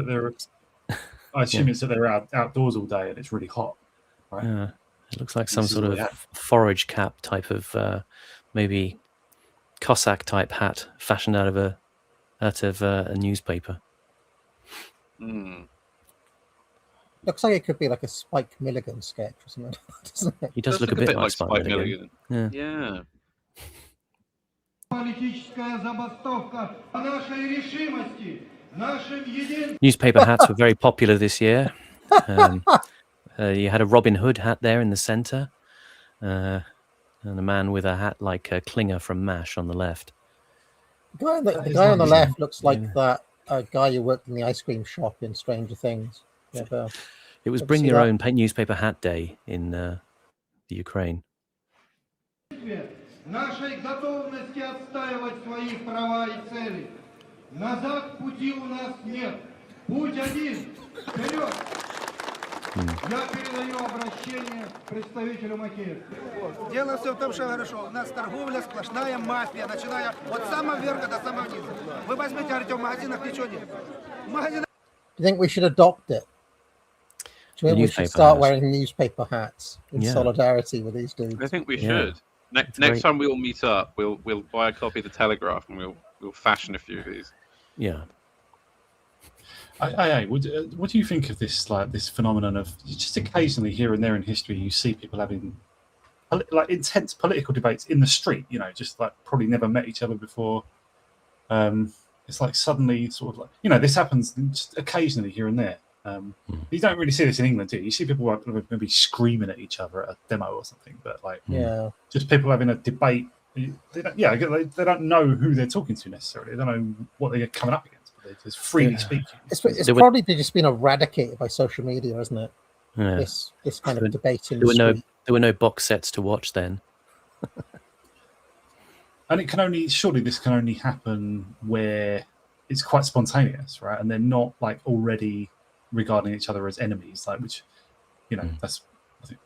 I assume it's that they're outdoors all day and it's really hot, right? Yeah, it looks like some sort of forage cap type of, maybe Cossack type hat fashioned out of a newspaper. Looks like it could be like a Spike Milligan sketch or something, doesn't it? He does look a bit like Spike Milligan. Yeah. Политическая забастовка о нашей решимости Newspaper hats were very popular this year. You had a Robin Hood hat there in the centre, and a man with a hat like Klinger from MASH on the left. The guy on the left looks like that guy who worked in the ice cream shop in Stranger Things. It was Bring Your Own Newspaper Hat Day in the Ukraine. Нашей готовности отстаивать свои права и цели. Назад пути у нас нет. Путь один. Вперед! Я передаю обращение представителю Макеевки. Дело все в том, что хорошо. У нас торговля сплошная мафия, начиная от самого верха до самого низа. Вы возьмите, Артем, в магазинах ничего нет. Do you think we should adopt it? Do you think we should start wearing newspaper hats in solidarity with these dudes? I think we should. Next time we all meet up, we'll buy a copy of the Telegraph and we'll fashion a few of these. Yeah. What do you think of this this phenomenon of just occasionally here and there in history you see people having like intense political debates in the street? You know, just like probably never met each other before. It's like suddenly sort of like this happens just occasionally here and there. You don't really see this in England, do you? You see people like maybe screaming at each other at a demo or something, but like just people having a debate. They don't know who they're talking to necessarily. They don't know what they're coming up against. But they're just freely speaking. It's probably just been eradicated by social media, isn't it? Yeah. This kind of debate in the street. There were no box sets to watch then. And this can only happen where it's quite spontaneous, right? And they're not like already regarding each other as enemies, like which, that's I think,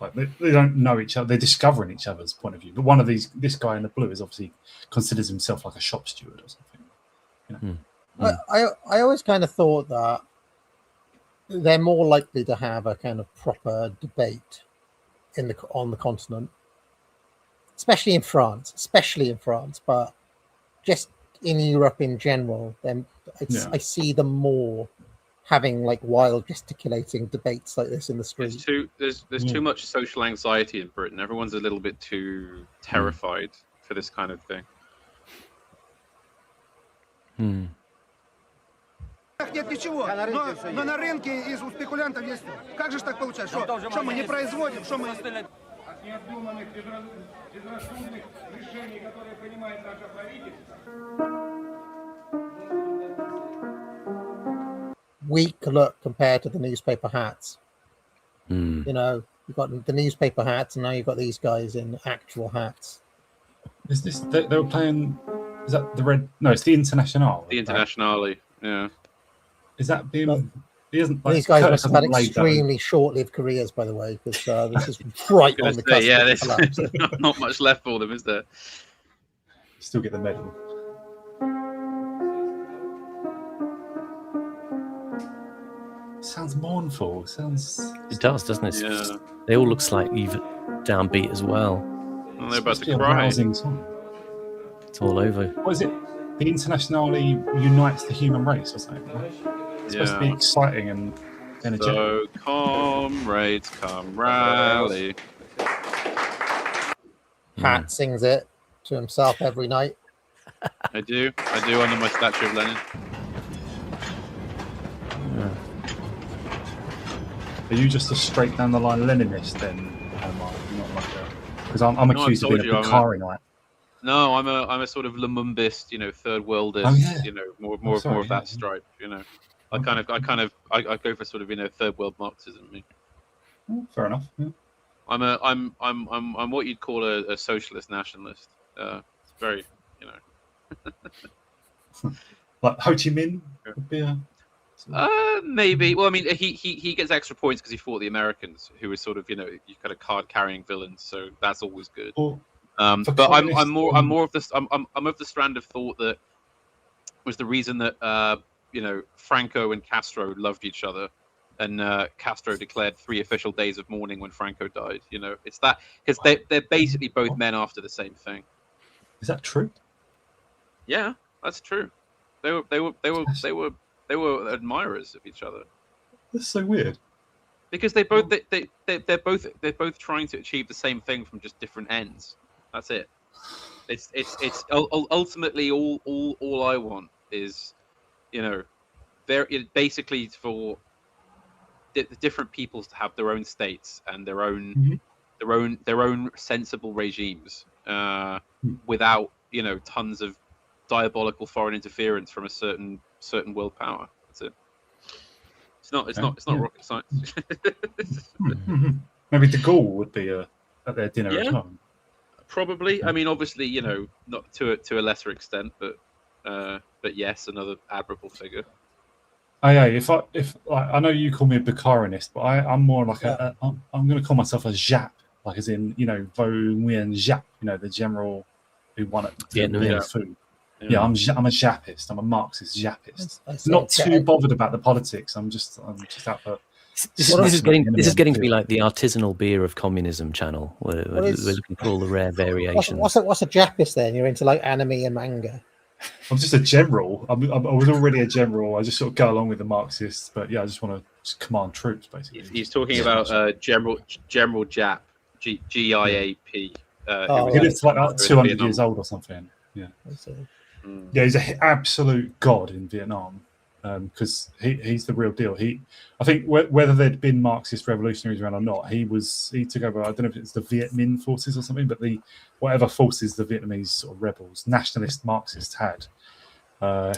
like they don't know each other. They're discovering each other's point of view. But one of this guy in the blue is obviously considers himself like a shop steward or something. I always kind of thought that they're more likely to have a kind of proper debate on the continent, especially in France, but just in Europe in general. Then I see them more having like wild gesticulating debates like this in the street. There's too much social anxiety in Britain. Everyone's a little bit too terrified for this kind of thing. Нет ничего, но на рынке из у спекулянтов есть. Как же так получается? Что мы не производим? Что мы... От необдуманных безрассудных решений, которые принимает наше правительство. Weak look compared to the newspaper hats. You've got the newspaper hats, and now you've got these guys in actual hats. Is this they were playing? Is that the red? No, it's the Internationale. The Internationale, yeah. Is that being? These guys must have had extremely short-lived careers, by the way, because this is right on the cusp. Yeah, there's not much left for them, is there? Still get the medal. Sounds mournful. It does, doesn't it? Yeah. They all look slightly downbeat as well. And they're about to cry. Song. It's all over. What is it? The Internationale unites the human race or something. Right? It's supposed to be exciting and energetic. So, comrades, come rally. Pat sings it to himself every night. I do under my statue of Lenin. Are you just a straight down the line Leninist then? Not like because I'm accused of being a Bukharinite. No, I'm a sort of Lumumbist, third worldist, more of that stripe, I go for sort of third world Marxism. Fair enough. Yeah. I'm what you'd call a socialist nationalist. It's very like Ho Chi Minh would be a... Maybe. Well, I mean, he gets extra points because he fought the Americans, who were sort of you kind of card carrying villains. So that's always good. But I'm more of this. I'm of the strand of thought that was the reason that Franco and Castro loved each other, and Castro declared 3 official days of mourning when Franco died. It's that because they're basically both men after the same thing. Is that true? Yeah, that's true. They were admirers of each other. That's so weird. Because they're both trying to achieve the same thing from just different ends. That's it. It's ultimately all I want is you know, basically for the different peoples to have their own states and their own sensible regimes, without, you know, tons of diabolical foreign interference from a certain world power. That's it. It's not rocket science. Maybe de Gaulle would be at their dinner as well. Probably. I mean, obviously, you know, not to a lesser extent, but yes, another admirable figure. Oh, yeah, if I know you call me a Bukharinist, but I'm more like I'm going to call myself a Giap, like as in, you know, Vo Nguyen Giap, you know, the general who won at Vietnamese food. Yeah, I'm a Giapist. I'm a Marxist Giapist. Not too bothered about the politics. I'm just out for. This is getting to be like the artisanal beer of communism channel. We're looking for all the rare variations. What's a Japist then? You're into like anime and manga. I'm just a general. I was already a general. I just sort of go along with the Marxists, but yeah, I just want to command troops basically. He's talking about General Giap, GIAP. He lived like 200 years old or something. Yeah. Yeah, he's an absolute god in Vietnam. Because he's the real deal. I think whether there'd been Marxist revolutionaries around or not, he took over. I don't know if it's the Viet Minh forces or something, but whatever forces the Vietnamese sort of rebels, nationalist Marxists had,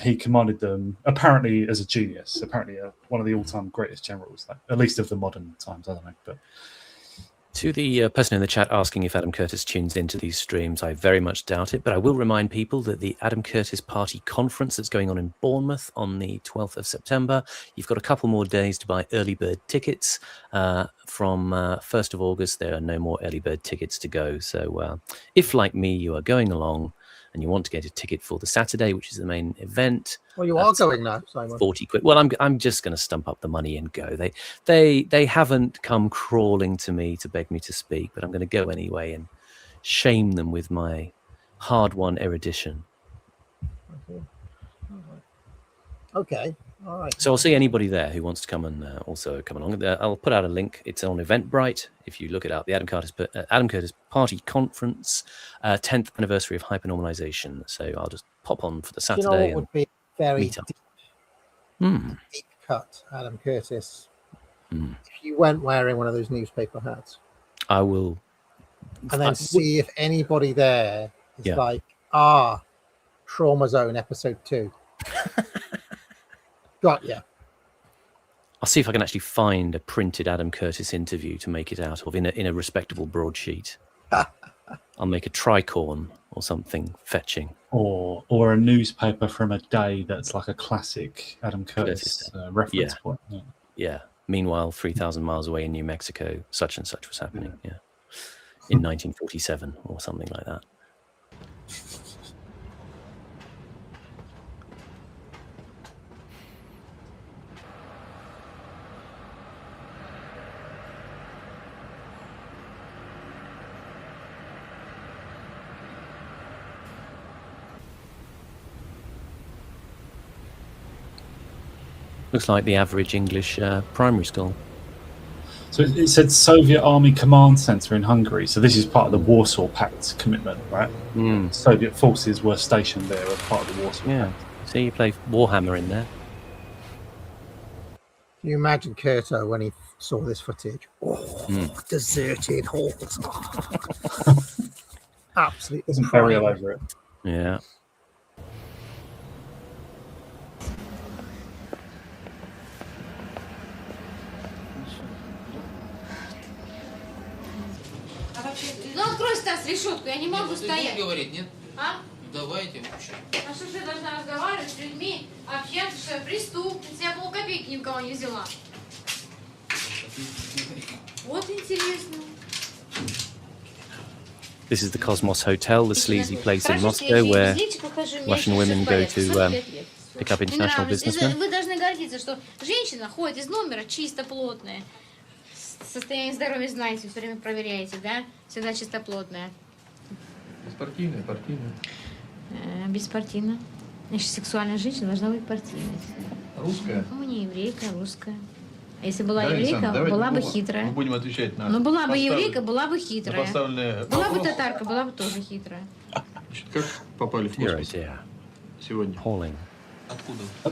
he commanded them apparently as a genius. Apparently, one of the all-time greatest generals, like, at least of the modern times. I don't know, but. To the person in the chat asking if Adam Curtis tunes into these streams, I very much doubt it, but I will remind people that the Adam Curtis Party Conference that's going on in Bournemouth on the 12th of September, you've got a couple more days to buy early bird tickets. From 1st of August, there are no more early bird tickets to go. So if, like me, you are going along and you want to get a ticket for the Saturday, which is the main event. Well, you are going now, Simon. 40 quid. Well, I'm just going to stump up the money and go. They haven't come crawling to me to beg me to speak, but I'm going to go anyway and shame them with my hard-won erudition. Okay. All right. So I'll see anybody there who wants to come and also come along. I'll put out a link. It's on Eventbrite. If you look it up, the Adam Curtis Party Conference, 10th anniversary of hypernormalization. So I'll just pop on for the Saturday. You know what would be very deep cut, Adam Curtis? If you went wearing one of those newspaper hats. I will. And then see if anybody there is like, Trauma Zone episode 2. Got ya. I'll see if I can actually find a printed Adam Curtis interview to make it out of in a respectable broadsheet. I'll make a tricorn or something fetching. Or a newspaper from a day that's like a classic Adam Curtis reference point. Yeah. Meanwhile, 3,000 miles away in New Mexico, such and such was happening. Yeah. In 1947 or something like that. Looks like the average English primary school. So it said Soviet Army Command Center in Hungary. So this is part of the Warsaw Pact commitment, right? Soviet forces were stationed there as part of the Warsaw Pact. See, you play Warhammer in there. Can you imagine Kurto when he saw this footage? Deserted halls. Absolutely. Isn't very all over it. Yeah. Ну, открой, Стас, решетку, я не могу стоять. Говорить, нет? А? Давайте вообще. А что ж я должна разговаривать с людьми, общаться, что я преступница, я полкопейки ни у кого не взяла. Вот интересно. This is the Cosmos Hotel, the sleazy place in Moscow where Russian women go to pick up international businessmen. Вы должны гордиться, что женщина ходит из номера чисто плотная. Состояние здоровья знаете, все время проверяете, да? Всегда чистоплотная. Спортивная, партийная. Беспартийная. Значит, сексуальная женщина должна быть партийной. Русская? Ну, не еврейка, русская. А если была еврейка, была бы хитрая. Мы будем отвечать на... Ну, была бы еврейка, была бы хитрая. Была бы вопрос. татарка, была бы тоже хитрая. Значит, как попали в космос сегодня? Appalling.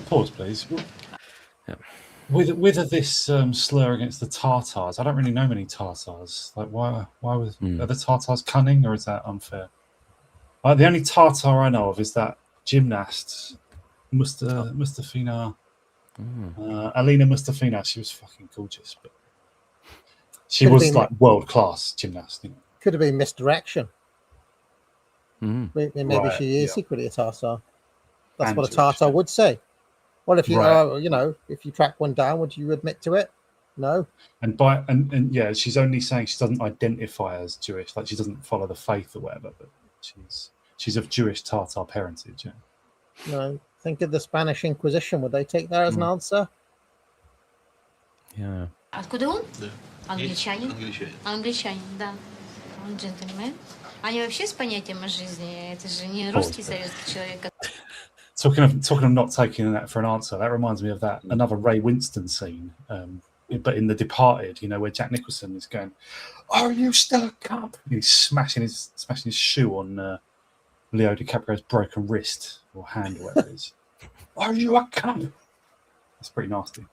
Pause, please. Yeah. With this slur against the Tartars, I don't really know many Tartars. Like, why are the Tartars cunning, or is that unfair? The only Tartar I know of is that gymnast, Mustafina, Alina Mustafina. She was fucking gorgeous, but she was like world class gymnast. Could have been misdirection. Maybe Right, she is yeah. secretly a Tartar. That's And what a Jewish, Tartar would say. Well, if you Right. if you track one down, would you admit to it? No. And yeah, she's only saying she doesn't identify as Jewish, like she doesn't follow the faith or whatever, but she's of Jewish Tartar parentage. Yeah. No. Think of the Spanish Inquisition. Would they take that as an answer? Yeah. Откуда он? Да. Англичанин? Англичанин. Англичанин, да. Он джентльмен. Они вообще с понятием о жизни, это же не русский советский человек. Talking of not taking that for an answer, that reminds me of that another Ray Winston scene, but in The Departed, where Jack Nicholson is going, "Are you still a cop?" And he's smashing his shoe on Leo DiCaprio's broken wrist or hand, or whatever it is. Are you a cop? That's pretty nasty.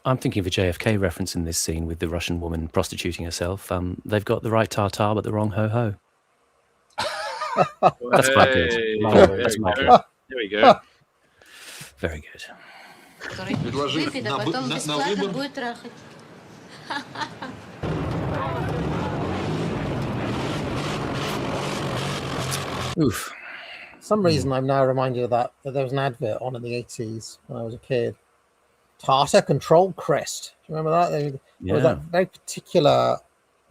I'm thinking of a JFK reference in this scene with the Russian woman prostituting herself. They've got the right tartar, but the wrong ho-ho. That's quite good. That's quite good. There we go. Very good. Который выпьет, а потом бесплатно будет трахать. Oof. For some reason, I'm now reminded of that there was an advert on in the 80s when I was a kid. Tartar Control Crest. Do you remember that? There was that very particular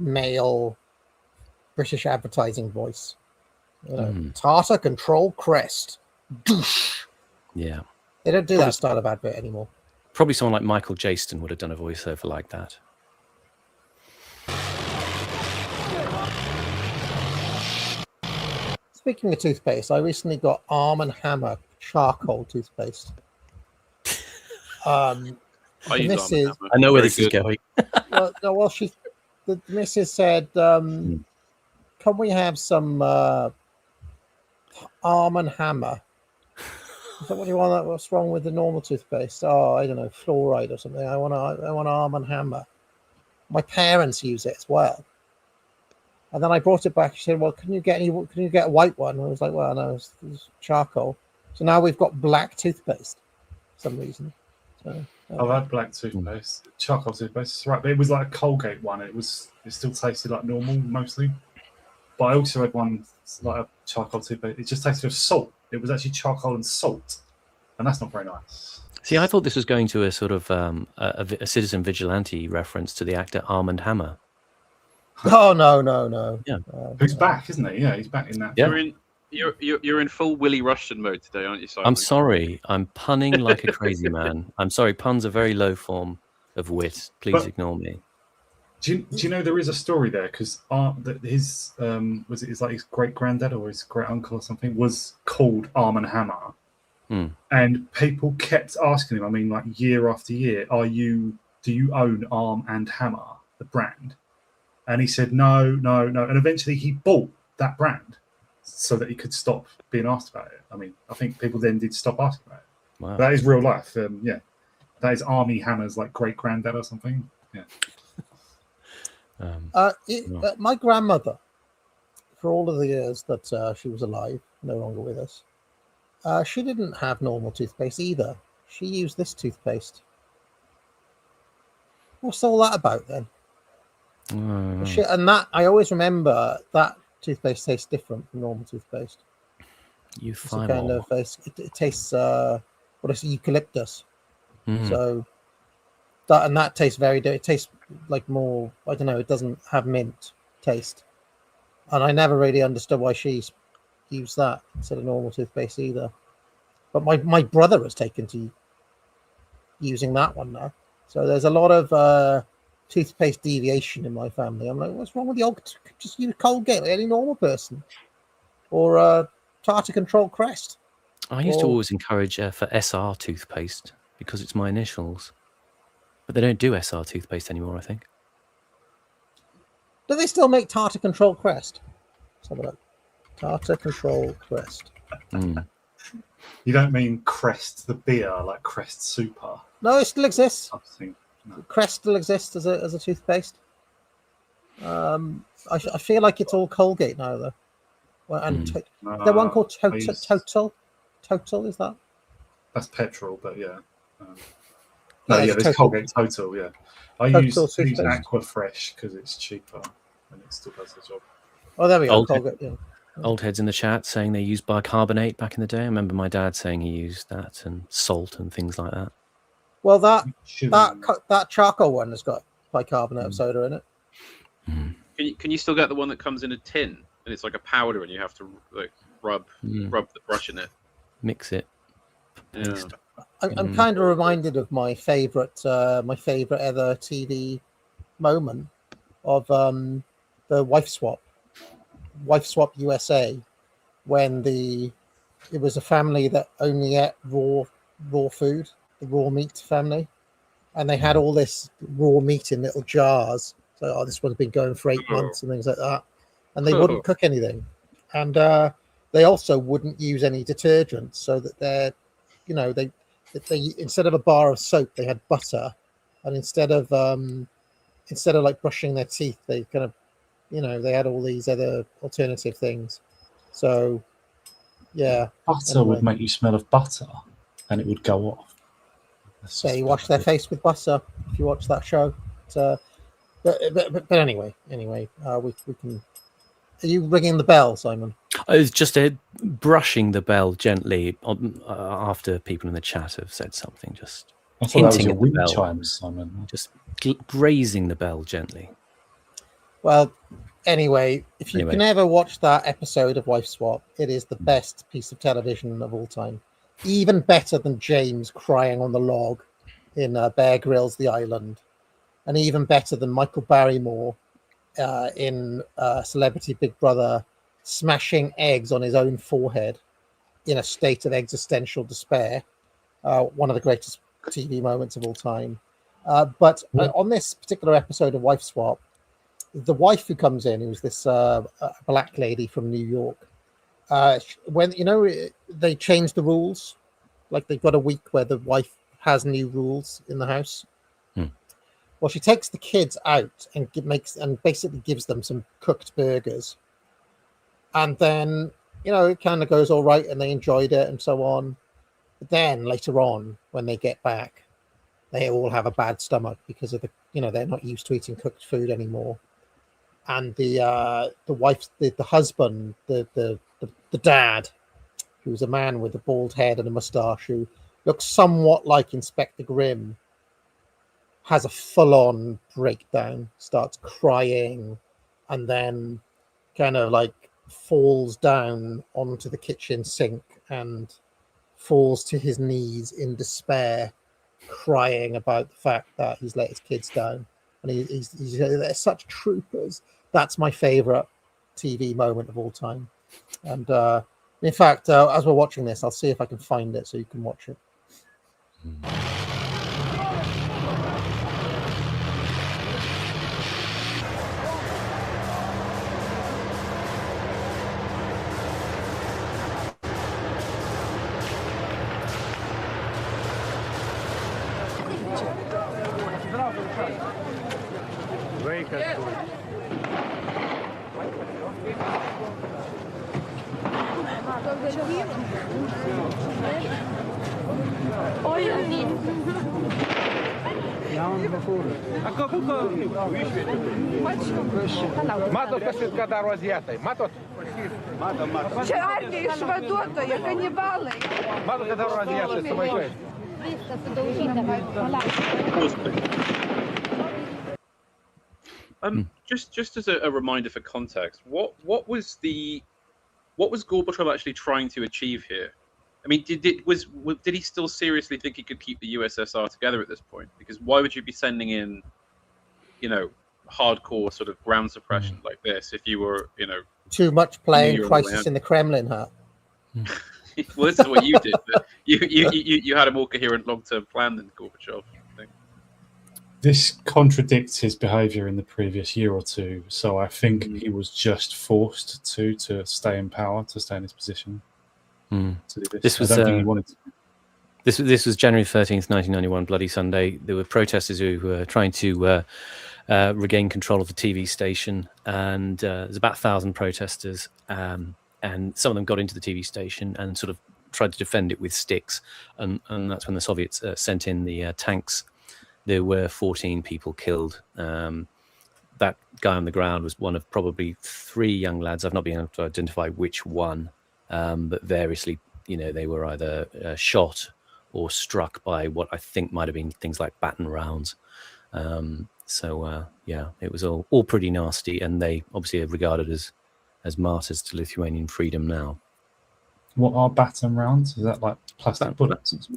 male British advertising voice. Tartar Control Crest. Douche. Yeah. They don't do that style of advert anymore. Probably someone like Michael Jaston would have done a voiceover like that. Speaking of toothpaste, I recently got Arm & Hammer charcoal toothpaste. I know where this is going. The missus said, "Can we have some Arm & Hammer?" I thought, "What do you want? What's wrong with the normal toothpaste?" "Oh, I don't know, fluoride or something. I want Arm & Hammer." My parents use it as well. And then I brought it back. She said, "Well, can you get a white one?" And I was like, "Well, no, it's charcoal." So now we've got black toothpaste for some reason. So, I've had black toothpaste, charcoal toothpaste, right? But it was like a Colgate one. It still tasted like normal mostly. But I also had one like a charcoal toothpaste. It just tasted of salt. It was actually charcoal and salt, and that's not very nice. See, I thought this was going to a sort of a Citizen Vigilante reference to the actor Arm & Hammer. Oh no! Yeah, who's back, isn't he? Yeah, he's back in that. Yeah. You're in full Willie Rushton mode today, aren't you, Simon? I'm sorry. I'm punning like a crazy man. I'm sorry. Puns are very low form of wit. Please ignore me. Do you know there is a story there? Because his was it his great granddad or his great uncle or something was called Arm & Hammer, and people kept asking him. I mean, like year after year, do you own Arm & Hammer, the brand? And he said no, and eventually he bought that brand so that he could stop being asked about it. I mean, I think people then did stop asking about it. Wow. That is real life. Yeah, that is Army Hammer's great granddad or something. Yeah. My grandmother, for all of the years that she was alive, no longer with us, she didn't have normal toothpaste either. She used this toothpaste. What's all that about then? And that I always remember that toothpaste tastes different from normal toothpaste. You it's a kind of it tastes what is eucalyptus. So that tastes very. It tastes like more. I don't know. It doesn't have mint taste, and I never really understood why she's used that instead of normal toothpaste either. But my brother has taken to using that one now. So there's a lot of toothpaste deviation in my family. I'm like, what's wrong with the just use Colgate like any normal person, or Tartar Control Crest. I used to always encourage for SR toothpaste because it's my initials, but they don't do SR toothpaste anymore, I think. Do they still make Tartar Control Crest? Let's have a look. Tartar Control Crest. You don't mean Crest the beer, like Crest Super? No, it still exists. Something. No. Crest still exists as a toothpaste. I feel like it's all Colgate now, though. Well, and is there one called Total? Total, is that? That's petrol, but yeah. Yeah, there's Total. Colgate Total, yeah. I Total use toothpaste. Aquafresh because it's cheaper and it still does the job. Oh, there we go. Old- Colgate, yeah. Old heads in the chat saying they used bicarbonate back in the day. I remember my dad saying he used that and salt and things like that. Well, that charcoal one has got bicarbonate of soda in it. Can you still get the one that comes in a tin and it's like a powder and you have to like rub the brush in it? Mix it. Yeah. I'm kind of reminded of my favorite ever TV moment of the Wife Swap USA, when it was a family that only ate raw food, the raw meat family, and they had all this raw meat in little jars. So this one's been going for 8 months and things like that, and they wouldn't cook anything, and they also wouldn't use any detergent, so that they instead of a bar of soap they had butter, and instead of like brushing their teeth they kind of they had all these other alternative things. So yeah, Butter would make you smell of butter and it would go off. They wash their face with butter if you watch that show. But anyway, we can. Are you ringing the bell, Simon? It's just brushing the bell gently after people in the chat have said something. Just I thought that was hinting a at the wind bell. chime, Simon. Just grazing the bell gently. Well, anyway, if you can ever watch that episode of Wife Swap, it is the best piece of television of all time. Even better than James crying on the log in Bear Grylls' The Island, and even better than Michael Barrymore in Celebrity Big Brother smashing eggs on his own forehead in a state of existential despair. One of the greatest TV moments of all time. But on this particular episode of Wife Swap, the wife who comes in, who's this black lady from New York, when they change the rules, like they've got a week where the wife has new rules in the house. Well, she takes the kids out and basically gives them some cooked burgers, and then it kind of goes all right, and they enjoyed it and so on. But then later on, when they get back, they all have a bad stomach because of they're not used to eating cooked food anymore. And the wife, the husband, the dad, who's a man with a bald head and a mustache, who looks somewhat like Inspector Grimm, has a full-on breakdown, starts crying, and then kind of like falls down onto the kitchen sink and falls to his knees in despair, crying about the fact that he's let his kids down. And they're such troopers. That's my favorite TV moment of all time. And in fact, as we're watching this, I'll see if I can find it so you can watch it. Матушка свідка роз'ятий. Матушка. Чи армії шведото, є канібали? Матушка роз'ятий, сумасшедший. Just as a reminder for context, what was Gorbachev actually trying to achieve here? I mean, did he still seriously think he could keep the USSR together at this point? Because why would you be sending in, hardcore sort of ground suppression like this if you were, too much playing Crisis in the Kremlin hat? Well, this is what you did. But you had a more coherent long-term plan than Gorbachev. I think. This contradicts his behaviour in the previous year or two, so I think he was just forced to stay in power, to stay in his position. to do this. This was I don't think he wanted to. This was January 13th, 1991, Bloody Sunday. There were protesters who were trying to regain control of the TV station, and there's about 1,000 protesters, and some of them got into the TV station and sort of tried to defend it with sticks, and that's when the Soviets sent in the tanks. There were 14 people killed. That guy on the ground was one of probably 3 young lads. I've not been able to identify which one, but variously, they were either shot or struck by what I think might have been things like baton rounds. It was all pretty nasty, and they obviously are regarded as martyrs to Lithuanian freedom now. What are baton rounds? Is that like plastic bullets?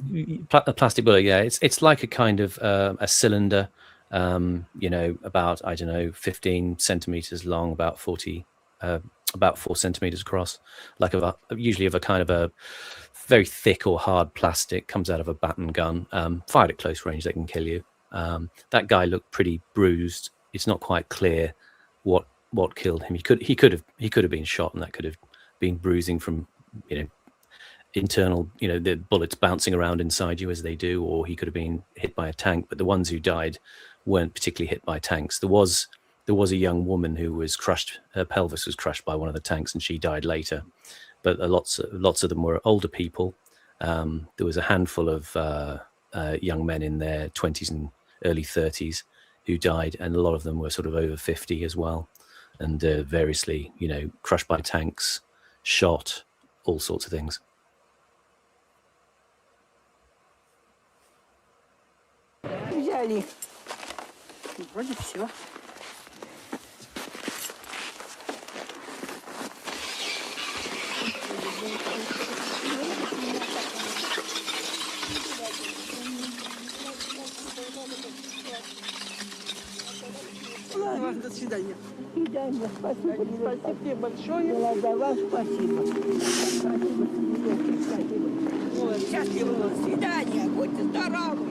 A plastic bullet, yeah. It's like a kind of a cylinder, about 15 centimeters long, about 4 centimeters across, usually of a kind of a very thick or hard plastic, comes out of a baton gun. Fired at close range, they can kill you. That guy looked pretty bruised. It's not quite clear what killed him. He could have been shot, and that could have been bruising from internal, the bullets bouncing around inside you as they do, or he could have been hit by a tank. But the ones who died weren't particularly hit by tanks. There was a young woman who was crushed. Her pelvis was crushed by one of the tanks, and she died later. But lots of them were older people. There was a handful of young men in their 20s and early 30s who died, and a lot of them were sort of over 50 as well, and variously, crushed by tanks, shot, all sorts of things. Взяли. Вроде все. До свидания. До свидания. Спасибо. Спасибо тебе большое. За вас спасибо. Спасибо. Счастливо. До свидания. Будьте здоровы.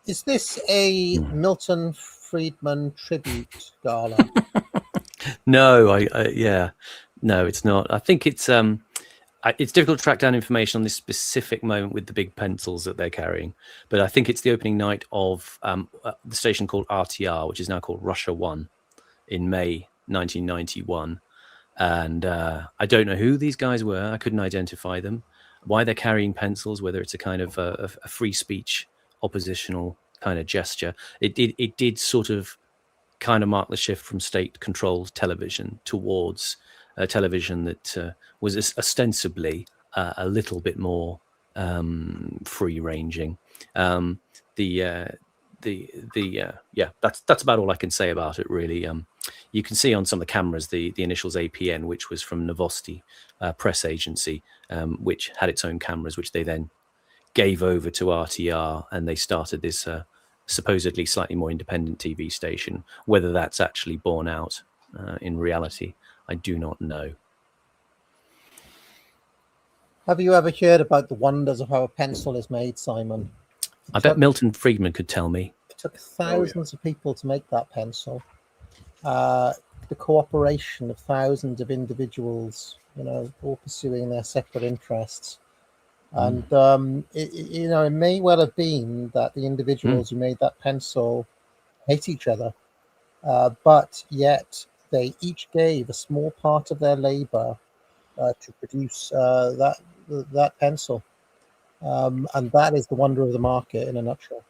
Is this a Milton Friedman tribute gala? No, no, it's not. I think it's difficult to track down information on this specific moment with the big pencils that they're carrying, but I think it's the opening night of the station called RTR, which is now called Russia 1, in May 1991. And I don't know who these guys were. I couldn't identify them. Why they're carrying pencils, whether it's a kind of a free speech oppositional kind of gesture. It did sort of kind of mark the shift from state-controlled television towards a television that was ostensibly a little bit more free-ranging. That's about all I can say about it, really. You can see on some of the cameras the initials APN, which was from Novosti press agency, which had its own cameras, which they then gave over to RTR, and they started this supposedly slightly more independent TV station. Whether that's actually borne out in reality, I do not know. Have you ever heard about the wonders of how a pencil is made, Simon? I bet Milton Friedman could tell me. It took thousands of people to make that pencil. The cooperation of thousands of individuals, all pursuing their separate interests. And, it may well have been that the individuals who made that pencil hate each other, but yet they each gave a small part of their labor to produce that pencil. And that is the wonder of the market in a nutshell.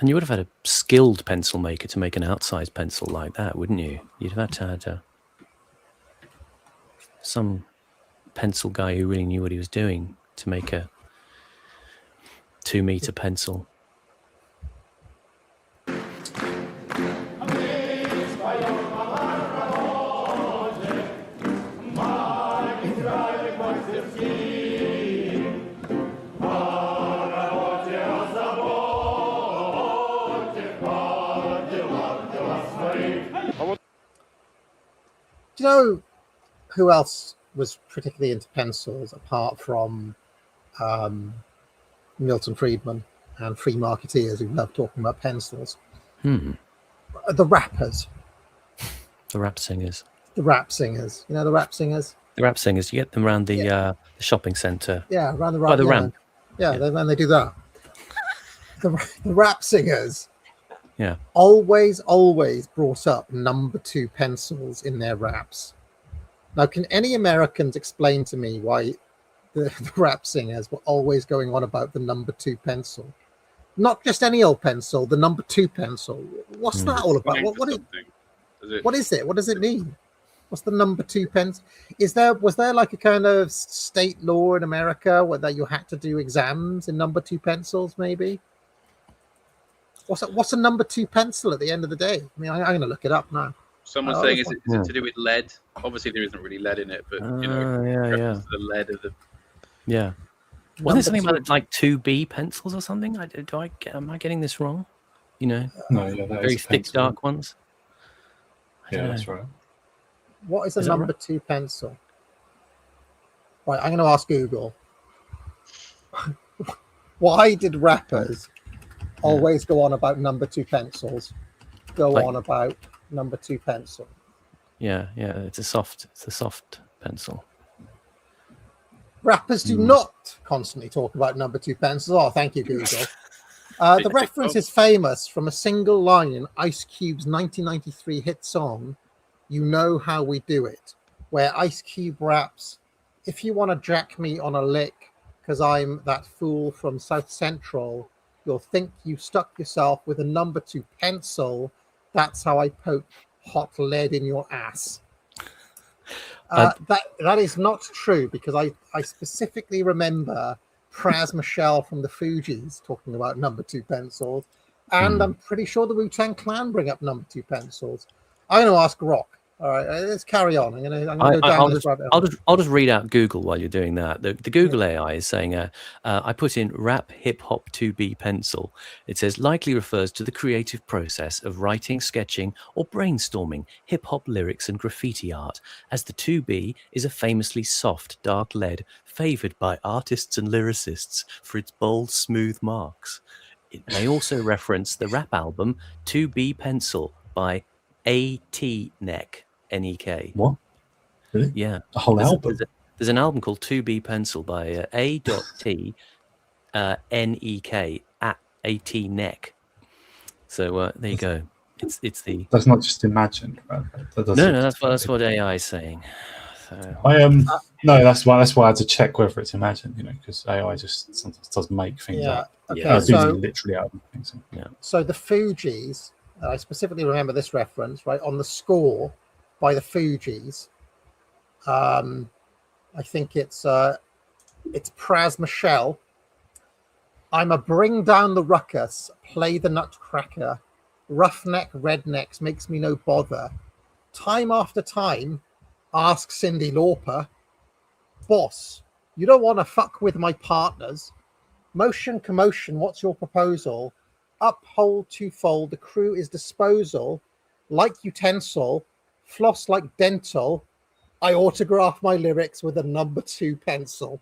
And you would have had a skilled pencil maker to make an outsized pencil like that, wouldn't you? You'd have had to have some pencil guy who really knew what he was doing to make a 2-meter pencil. Do you know who else was particularly into pencils apart from Milton Friedman and free marketeers who love talking about pencils? The rappers. The rap singers. The rap singers. You know the rap singers? The rap singers, you get them around the shopping centre. Yeah, around the by the yeah, ramp. Yeah, when they do that. The rap singers Yeah. always brought up number 2 pencils in their raps. Now, can any Americans explain to me why the rap singers were always going on about the number 2 pencil? Not just any old pencil, the number 2 pencil. What's that all about? What is it? What does it mean? What's the number 2 pencil? Was there like a kind of state law in America where that you had to do exams in number 2 pencils, maybe? What's a number 2 pencil at the end of the day? I mean, I'm going to look it up now. Someone's saying, is it to do with lead? Obviously, there isn't really lead in it, but the lead of the. Yeah. Wasn't there something about like 2B pencils or something? Am I getting this wrong? You know, no, yeah, that very is thick, pencil. dark ones. Yeah, that's right. What is a Is that number right? 2 pencil? Right, I'm going to ask Google. Why did rappers always go on about number 2 pencils? On about number 2 pencil. Yeah, it's a soft pencil. Rappers do not constantly talk about number 2 pencils. Oh, thank you, Google. The reference is famous from a single line in Ice Cube's 1993 hit song, "You Know How We Do It," where Ice Cube raps, "If you want to jack me on a lick, because I'm that fool from South Central, you'll think you stuck yourself with a number 2 pencil. That's how I poke hot lead in your ass." That is not true, because I specifically remember Pras Michelle from the Fugees talking about number 2 pencils, and I'm pretty sure the Wu-Tang Clan bring up number 2 pencils. I'm going to ask Rock. All right, let's carry on. I'm going to go down this rabbit hole. I'll just read out Google while you're doing that. The Google AI is saying, I put in rap hip hop 2B pencil. It says likely refers to the creative process of writing, sketching, or brainstorming hip hop lyrics and graffiti art, as the 2B is a famously soft, dark lead favored by artists and lyricists for its bold, smooth marks. It may also reference the rap album 2B Pencil by A.T. Neck. N-E-K. What? Really? Yeah. A whole album? There's an album called 2B Pencil by A.T. N-E-K at A.T. Neck. So there you go. It's the. That's not just imagined, right? No, that's what AI is saying. So. No, that's why I had to check whether it's imagined, because AI just sometimes does make things up. Okay, so literally out of things. Yeah. So the Fugees, I specifically remember this reference, right, on the score by the Fugees. I think it's Pras Michelle. "I'm a bring down the ruckus, play the nutcracker, roughneck rednecks makes me no bother. Time after time, ask Cyndi Lauper. Boss, you don't want to fuck with my partners. Motion commotion, what's your proposal? Uphold twofold, the crew is disposal. Like utensil, floss like dental. I autograph my lyrics with a number 2 pencil."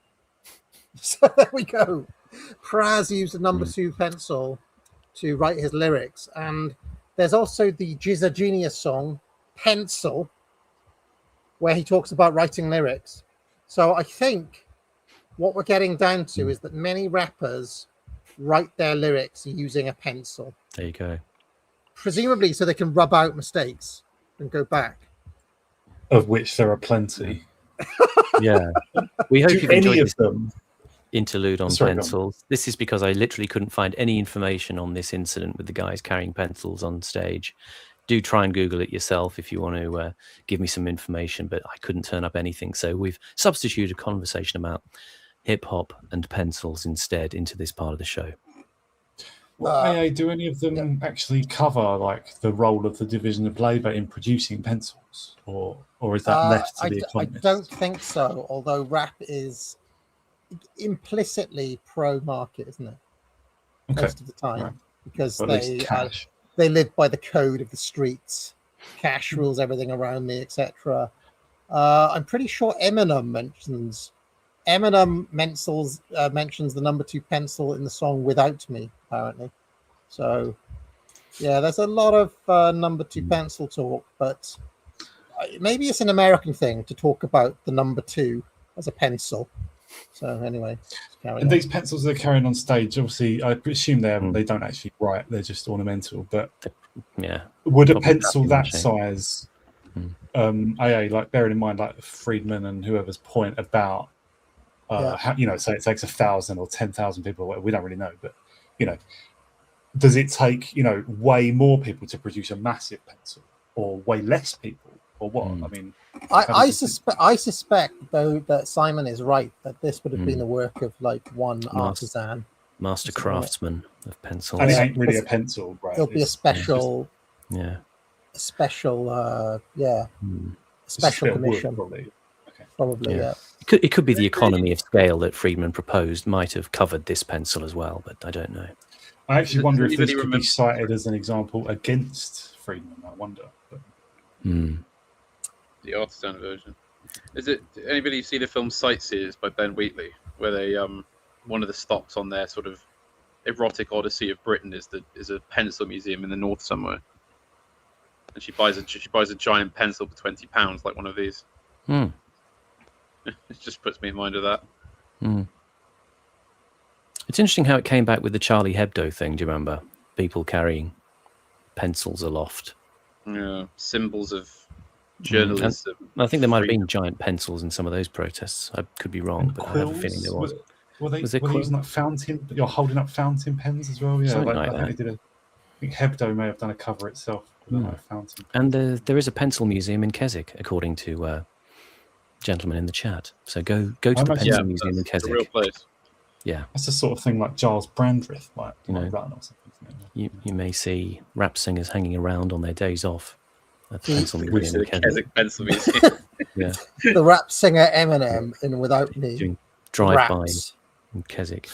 So there we go. Praz used a number 2 pencil to write his lyrics. And there's also the Jizza Genius song, Pencil, where he talks about writing lyrics. So I think what we're getting down to is that many rappers write their lyrics using a pencil. There you go. Presumably so they can rub out mistakes and go back. Of which there are plenty. Yeah. We hope you've enjoyed any of this. them interlude on Sorry, go on. pencils. This is because I literally couldn't find any information on this incident with the guys carrying pencils on stage. Do try and Google it yourself if you want to give me some information, but I couldn't turn up anything. So we've substituted a conversation about hip hop and pencils instead into this part of the show. Well, do any of them actually cover like the role of the division of labour in producing pencils, or is that left to the economists? I don't think so. Although rap is implicitly pro-market, isn't it? Okay. Most of the time, Right. because Well, at least cash. they live by the code of the streets. Cash rules everything around me, etc. I'm pretty sure Eminem mentions the number 2 pencil in the song "Without Me," apparently. So, yeah, there's a lot of number 2 pencil talk, but maybe it's an American thing to talk about the number 2 as a pencil. So anyway, and these pencils they're carrying on stage, obviously, I presume they don't actually write; they're just ornamental. But yeah, would a pencil that size, like bearing in mind like Friedman and whoever's point about, how, say it takes 1,000 or 10,000 people, or whatever, we don't really know, but does it take way more people to produce a massive pencil, or way less people, or what? I mean. I suspect though that Simon is right, that this would have been the work of like one artisan, master craftsman of pencils, and it ain't really a pencil, right? It'll be a special, special commission, probably. Yeah. It could be the economy of scale that Friedman proposed might have covered this pencil as well, but I don't know. I actually wonder if this could be cited as an example against Friedman. I wonder. But... The artisan version. Is it anybody see the film Sightseers by Ben Wheatley, where they one of the stops on their sort of erotic odyssey of Britain is a pencil museum in the north somewhere, and she buys a giant pencil for £20, like one of these. It just puts me in mind of that. It's interesting how it came back with the Charlie Hebdo thing. Do you remember people carrying pencils aloft? Yeah, symbols of journalism. I think there might have been giant pencils in some of those protests. I could be wrong, but I have a feeling there was. Were they using like fountain? You're holding up fountain pens as well, yeah. Something like that. I think Hebdo may have done a cover itself. Fountain. And there is a pencil museum in Keswick, according to gentlemen in the chat. So go to the pencil museum in Keswick. A real place. Yeah, that's the sort of thing like Giles Brandreth might run or something. You may see rap singers hanging around on their days off at the pencil museum in Keswick Pencil Museum. Yeah, the rap singer Eminem in "Without Me" doing drive-bys in Keswick,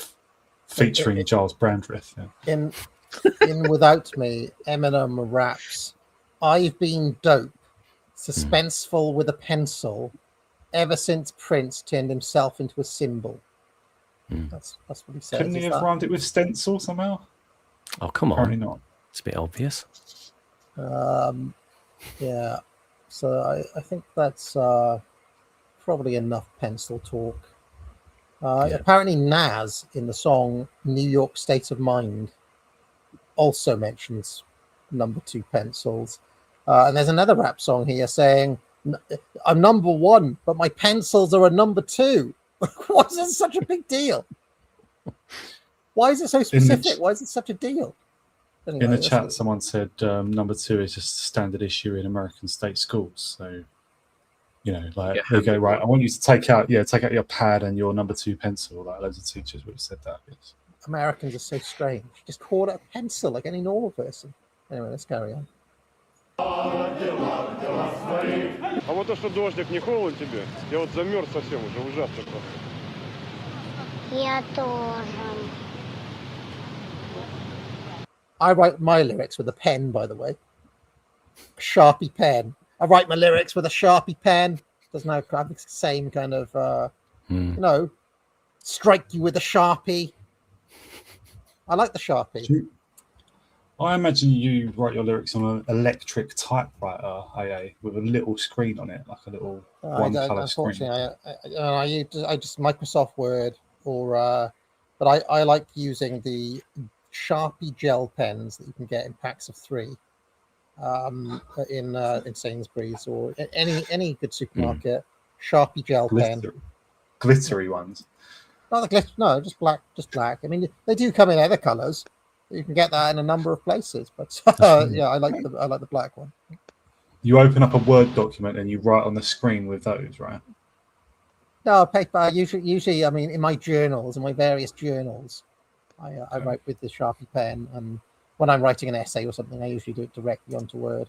featuring Giles Brandreth. In "Without Me," Eminem raps, "I've been dope, suspenseful with a pencil, ever since Prince turned himself into a symbol." That's what he says. Couldn't he have rhymed it with stencil somehow? Oh, come on. Apparently not. It's a bit obvious. Yeah. So I think that's probably enough pencil talk. Apparently Nas in the song "New York State of Mind" also mentions number 2 pencils. And there's another rap song here saying, "I'm number 1, but my pencils are a number 2. Why is this such a big deal? Why is it so specific? Why is it such a deal? Anyway, in the chat, someone said number 2 is just a standard issue in American state schools. So, they go, right, I want you to take out your pad and your number 2 pencil. Like loads of teachers would have said that. Yes. Americans are so strange. Just call it a pencil like any normal person. Anyway, let's carry on. А вот то, что дождик, не холодно тебе? Я вот замерз совсем уже, ужасно просто. Я тоже. I write my lyrics with a pen, by the way. A Sharpie pen. I write my lyrics with a Sharpie pen. Doesn't have the same kind of, strike you with a Sharpie. I like the Sharpie. I imagine you write your lyrics on an electric typewriter, AA, with a little screen on it, like a little one-color screen. Unfortunately, I just Microsoft Word, but I like using the Sharpie gel pens that you can get in packs of 3 in Sainsbury's or any good supermarket. Sharpie gel pen, glittery ones. Not the glitter. No, just black. Just black. I mean, they do come in other colours. You can get that in a number of places, but yeah, I like the black one. You open up a Word document and you write on the screen with those, right? No, paper. Usually, I mean, in my journals, in my various journals, I write with the Sharpie pen, and when I'm writing an essay or something, I usually do it directly onto Word.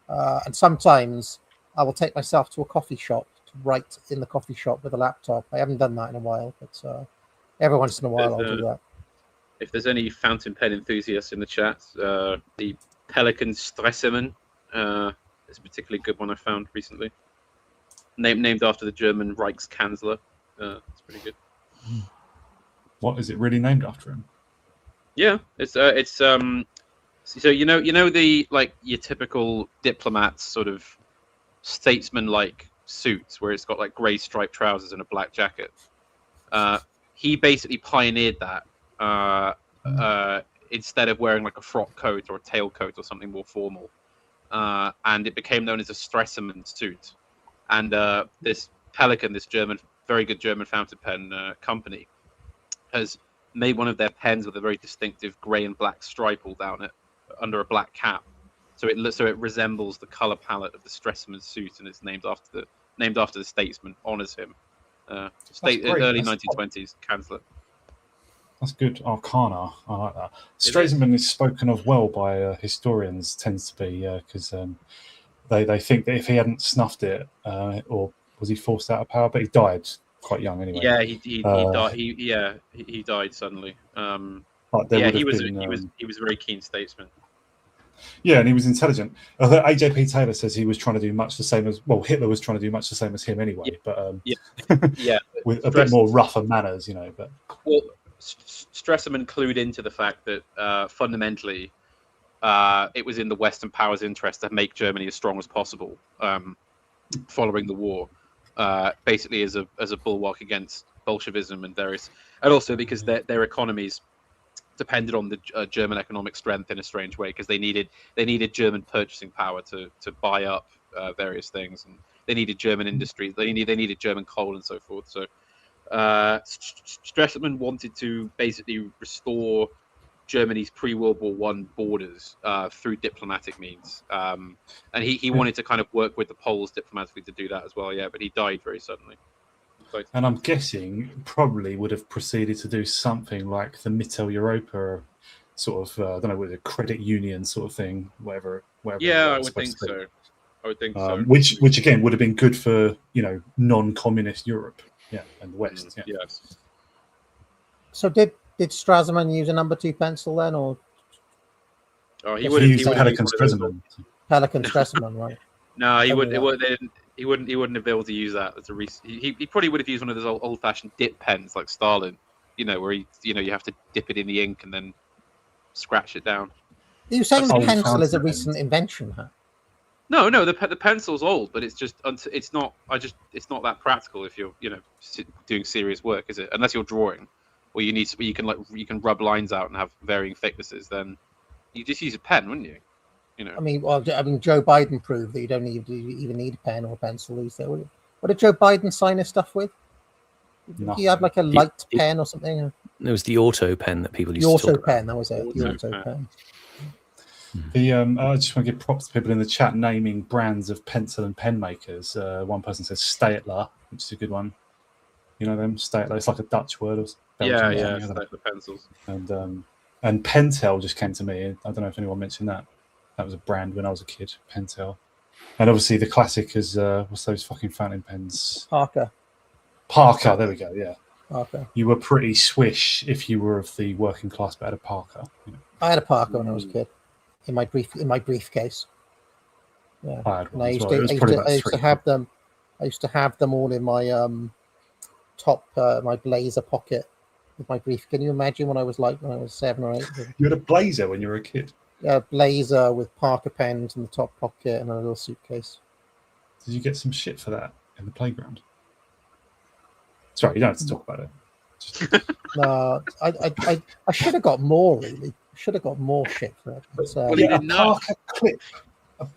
And sometimes I will take myself to a coffee shop to write in the coffee shop with a laptop. I haven't done that in a while, but every once in a while I'll do that. If there's any fountain pen enthusiasts in the chat, the Pelikan Stresemann is a particularly good one I found recently. Named after the German Reichskanzler. It's pretty good. What is it really named after him? Yeah, it's so you know the like your typical diplomat's sort of statesman-like suits where it's got like grey striped trousers and a black jacket. He basically pioneered that instead of wearing like a frock coat or a tailcoat or something more formal, and it became known as a Stresemann suit. And this Pelikan, this very good German fountain pen company, has made one of their pens with a very distinctive grey and black stripe all down it under a black cap. So it resembles the color palette of the Stresemann suit, and it's named after the statesman, honors him. Early 1920s Chancellor. That's good arcana. I like that. Stresemann is spoken of well by historians. Tends to be because they think that if he hadn't snuffed it, or was he forced out of power? But he died quite young anyway. Yeah, he died. He died suddenly. He was a very keen statesman. Yeah, and he was intelligent. Although AJP Taylor says he was trying to do much the same as Hitler was trying to do much the same as him anyway. But with a bit more rougher manners, you know. But Stresemann clued into the fact that fundamentally it was in the Western powers' interest to make Germany as strong as possible following the war, basically as a bulwark against Bolshevism and also because their economies depended on the German economic strength in a strange way, because they needed German purchasing power to buy up various things, and they needed German industries. They needed German coal and so forth. So Stresemann wanted to basically restore Germany's pre-World War I borders through diplomatic means, and he wanted to kind of work with the Poles diplomatically to do that as well. Yeah, but he died very suddenly. And I'm guessing probably would have proceeded to do something like the Mittel Europa sort of, I don't know, with a credit union sort of thing, whatever. Yeah, I would think so. Which again would have been good for, non-communist Europe, and the West. Yeah. Yes. So did Stresemann use a number 2 pencil then, or? Oh, he would have used Pelikan Stresemann. Pelikan Stresemann, right? No, he wouldn't. He wouldn't have been able to use that as a he probably would have used one of those old-fashioned dip pens like Stalin, where you have to dip it in the ink and then scratch it down. Are you saying the pencil is a recent invention, huh? No, the pencil's old, but it's not that practical if you're doing serious work, is it? Unless you're drawing, or you can rub lines out and have varying thicknesses, then you just use a pen, wouldn't you? I mean, Joe Biden proved that you don't even need a pen or a pencil these days. What did Joe Biden sign his stuff with? He had like a light pen or something. It was the auto pen that people used to talk auto about. pen, that was it. The auto pen. I just want to give props to people in the chat naming brands of pencil and pen makers. One person says Staedtler, which is a good one. You know them, Staedtler. It's like a Dutch word. Staedtler pencils. And Pentel just came to me. I don't know if anyone mentioned that. That was a brand when I was a kid, Pentel. And obviously the classic is what's those fucking fountain pens? Parker, there we go. Yeah. Parker. You were pretty swish if you were of the working class, but had a Parker. I had a Parker when I was a kid. In my briefcase. Yeah. I had one. I used to have them. I used to have them all in my top my blazer pocket with my brief. Can you imagine what I was like when I was 7 or 8? You had a blazer when you were a kid? A blazer with Parker pens in the top pocket and a little suitcase. Did you get some shit for that in the playground? Sorry, you don't have to talk about it. No, I should have got more, really. Should have got more shit for it. But,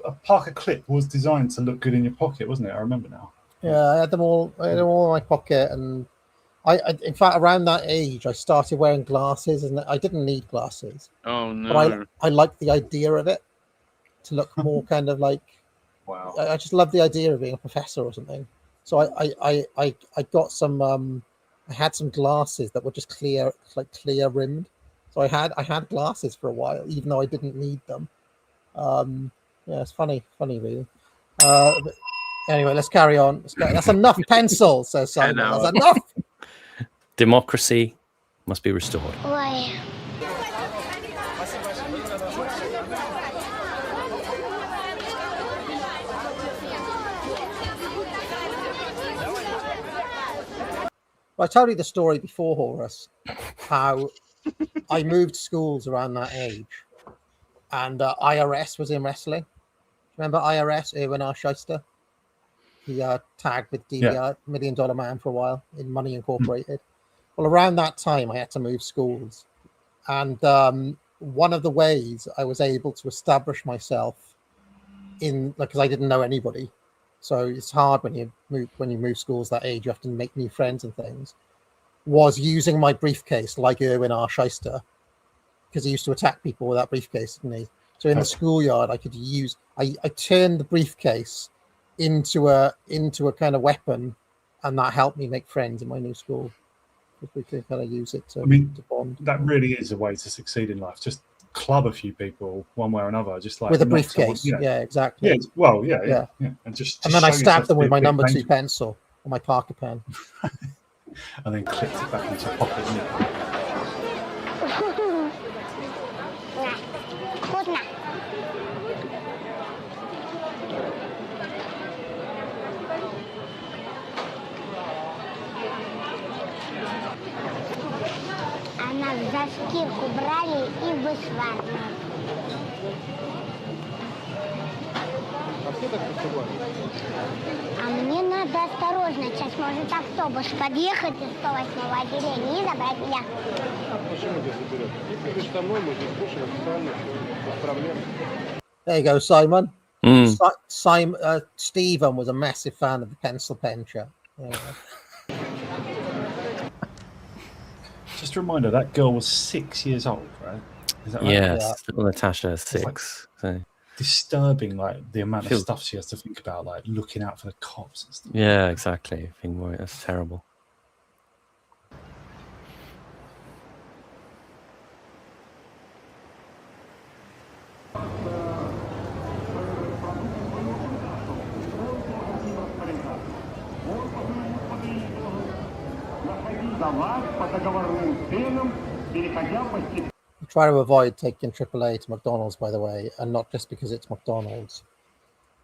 a Parker clip was designed to look good in your pocket, wasn't it? I remember now. Yeah, I had them all in my pocket, and In fact, around that age, I started wearing glasses, and I didn't need glasses. Oh no! But I liked the idea of it, to look more kind of like. Wow. I just love the idea of being a professor or something. So I got some. I had some glasses that were just clear, like clear rimmed. So I had glasses for a while, even though I didn't need them. Yeah, it's funny, really. But anyway, let's carry on. That's enough pencils, says Simon. That's enough. Democracy must be restored. Ой. I told you the story before, Horace, how I moved schools around that age, and IRS was in wrestling. Remember IRS, Erwin R. Shyster? He tagged with DDR, $1 Million Man, for a while in Money Incorporated. Well, around that time, I had to move schools, and one of the ways I was able to establish myself because I didn't know anybody. So it's hard when you move schools that age. You have to make new friends and things. Was using my briefcase like Erwin R. Shyster, because he used to attack people with that briefcase, didn't he? So in the schoolyard, I could use. I turned the briefcase into a kind of weapon, and that helped me make friends in my new school. Because we could kind of use it to bond. That really is a way to succeed in life. Just club a few people one way or another, just like with a briefcase. Yeah, exactly. Yeah, well, yeah. And then I stabbed them with my number 2 pencil or my Parker pen, and then clipped it back into your pocket. Вкусно. А нас за скидку брали и вышвырнули. А мне надо осторожно. Сейчас может автобус подъехать из 108-го отделения и забрать меня. Почему тебя заберет? Ты придешь домой, мы здесь кушаем официально, без проблем. There you go, Simon. Stephen was a massive fan of the pencil pen chat. Just a reminder, that girl was 6 years old, right? Is that right? Yes, little Natasha, 6. So. Disturbing, like the amount of stuff she has to think about, like looking out for the cops and stuff. Yeah, exactly. That's terrible. Try to avoid taking AAA to McDonald's, by the way, and not just because it's McDonald's,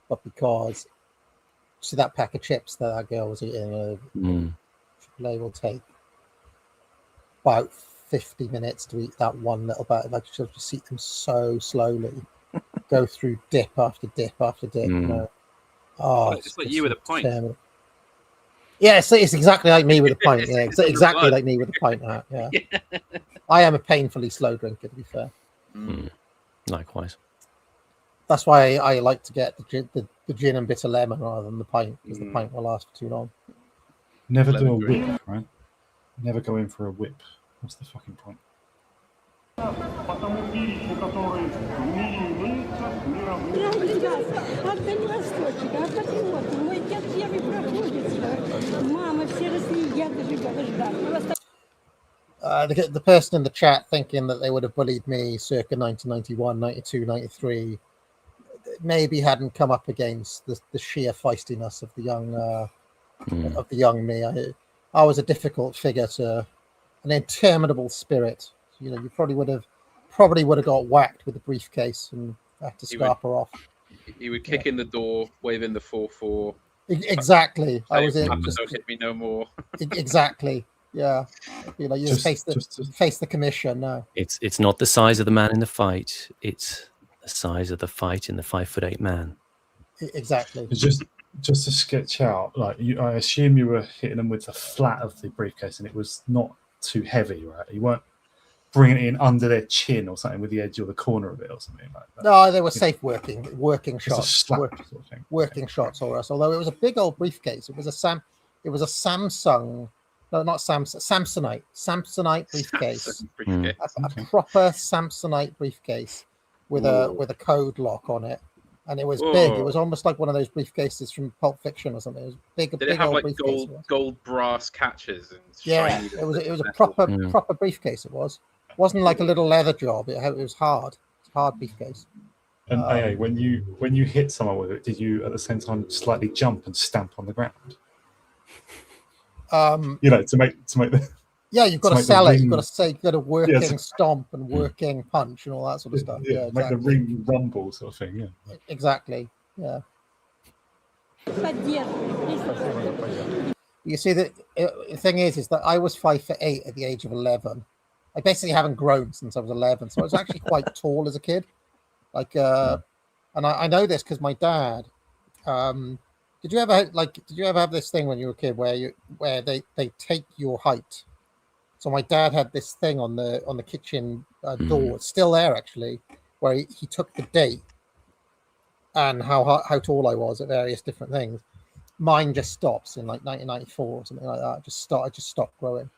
but because see that pack of chips that girl was eating. AAA will take about 50 minutes to eat that one little bit. Like she'll just eat them so slowly, go through dip after dip after dip. You know? Oh, it's like you with a pint. Yeah, it's exactly like me with a pint. Yeah, exactly like me with a pint. Yeah. I am a painfully slow drinker, to be fair. Likewise. That's why I like to get the gin and bitter lemon rather than the pint, because the pint will last for too long. Never do a whip, right? Never go in for a whip. What's the fucking point? The person in the chat thinking that they would have bullied me circa 1991, 92, 93 maybe hadn't come up against the sheer feistiness of the young me. I was a difficult figure to an interminable spirit. You know, you probably would have got whacked with the briefcase and had to scarp her off. He would kick in the door, waving the 4-4. Exactly. I was in. Don't hit me no more. Exactly. Yeah. You know, you face the commission. No. It's not the size of the man in the fight. It's the size of the fight in the 5'8" man. Exactly. Just to sketch out, like I assume you were hitting them with the flat of the briefcase, and it was not too heavy, right? You weren't bringing it in under their chin or something with the edge or the corner of it or something like that. No, they were safe working shots. Sort of thing. Working shots, or else. Although it was a big old briefcase. It was a Samsung No, not Samsonite briefcase. Briefcase. A proper Samsonite briefcase with a code lock on it, and it was big. It was almost like one of those briefcases from Pulp Fiction or something. It was big. Did big it have old like briefcase. gold brass catches and Yeah, shiny? it was a proper briefcase. It wasn't like a little leather job. It was hard. It's a hard briefcase. And AA, when you hit someone with it, did you at the same time slightly jump and stamp on the ground? To make the yeah, you've got to sell it. You've got to say you've got a working stomp and working punch and all that sort of stuff. Yeah, make exactly. the ring rumble sort of thing. Yeah, exactly. Yeah. You see, the thing is that I was 5'8" at the age of 11. I basically haven't grown since I was 11, so I was actually quite tall as a kid. Like, and I know this because my dad. Did you ever have this thing when you were a kid where they take your height? So my dad had this thing on the kitchen door. It's still there actually, where he took the date and how tall I was at various different things. Mine just stops in like 1994 or something like that. I just stopped growing.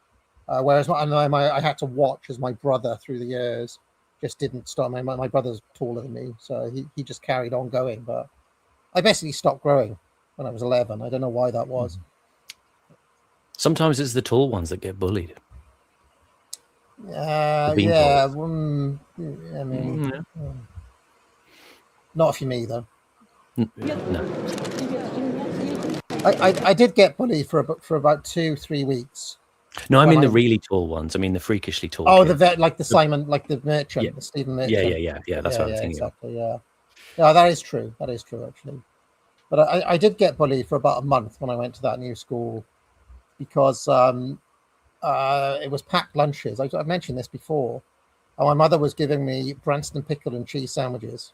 Whereas I had to watch as my brother through the years just didn't stop. My brother's taller than me, so he just carried on going. But I basically stopped growing when I was 11. I don't know why that was. Sometimes it's the tall ones that get bullied. Yeah. I mean, not for me though. No. I did get bullied for about 2-3 weeks. No, I mean the really tall ones. I mean the freakishly tall. Oh, kids. the Simon, like the merchant, the Stephen Merchant. Yeah. That's what I'm thinking. Exactly. Yeah, that is true. That is true actually. But I did get bullied for about a month when I went to that new school because it was packed lunches. I've mentioned this before. My mother was giving me Branston pickle and cheese sandwiches,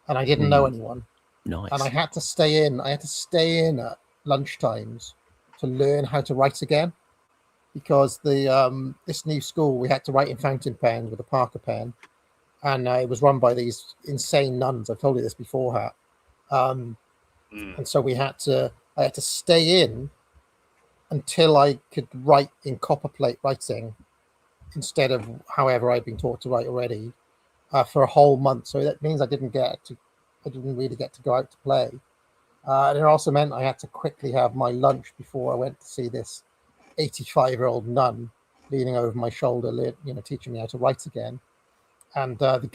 and I didn't know anyone. Nice. And I had to stay in. I had to stay in at lunchtimes to learn how to write again, because this new school we had to write in fountain pens with a Parker pen, and it was run by these insane nuns. I've told you this before, and so I had to stay in until I could write in copperplate writing instead of however I'd been taught to write already for a whole month. So that means I didn't really get to go out to play. And it also meant I had to quickly have my lunch before I went to see this 85-year-old nun leaning over my shoulder, teaching me how to write again. And the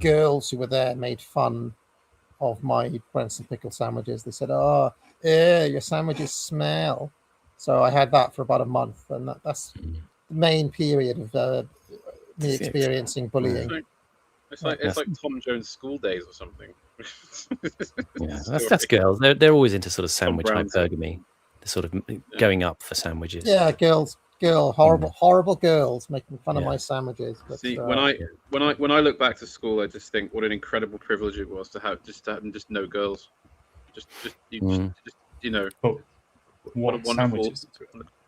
girls who were there made fun of my Branston pickle sandwiches. They said, "Oh, your sandwiches smell." So I had that for about a month, and that's the main period of me experiencing bullying. It's like Tom Jones' School Days or something. Yeah, that's girls. They're always into sort of sandwich hypergamy. They're sort of going up for sandwiches. Yeah, horrible girls making fun of my sandwiches. But, see, when I look back to school, I just think what an incredible privilege it was to have just no girls, just what a wonderful. Sandwiches?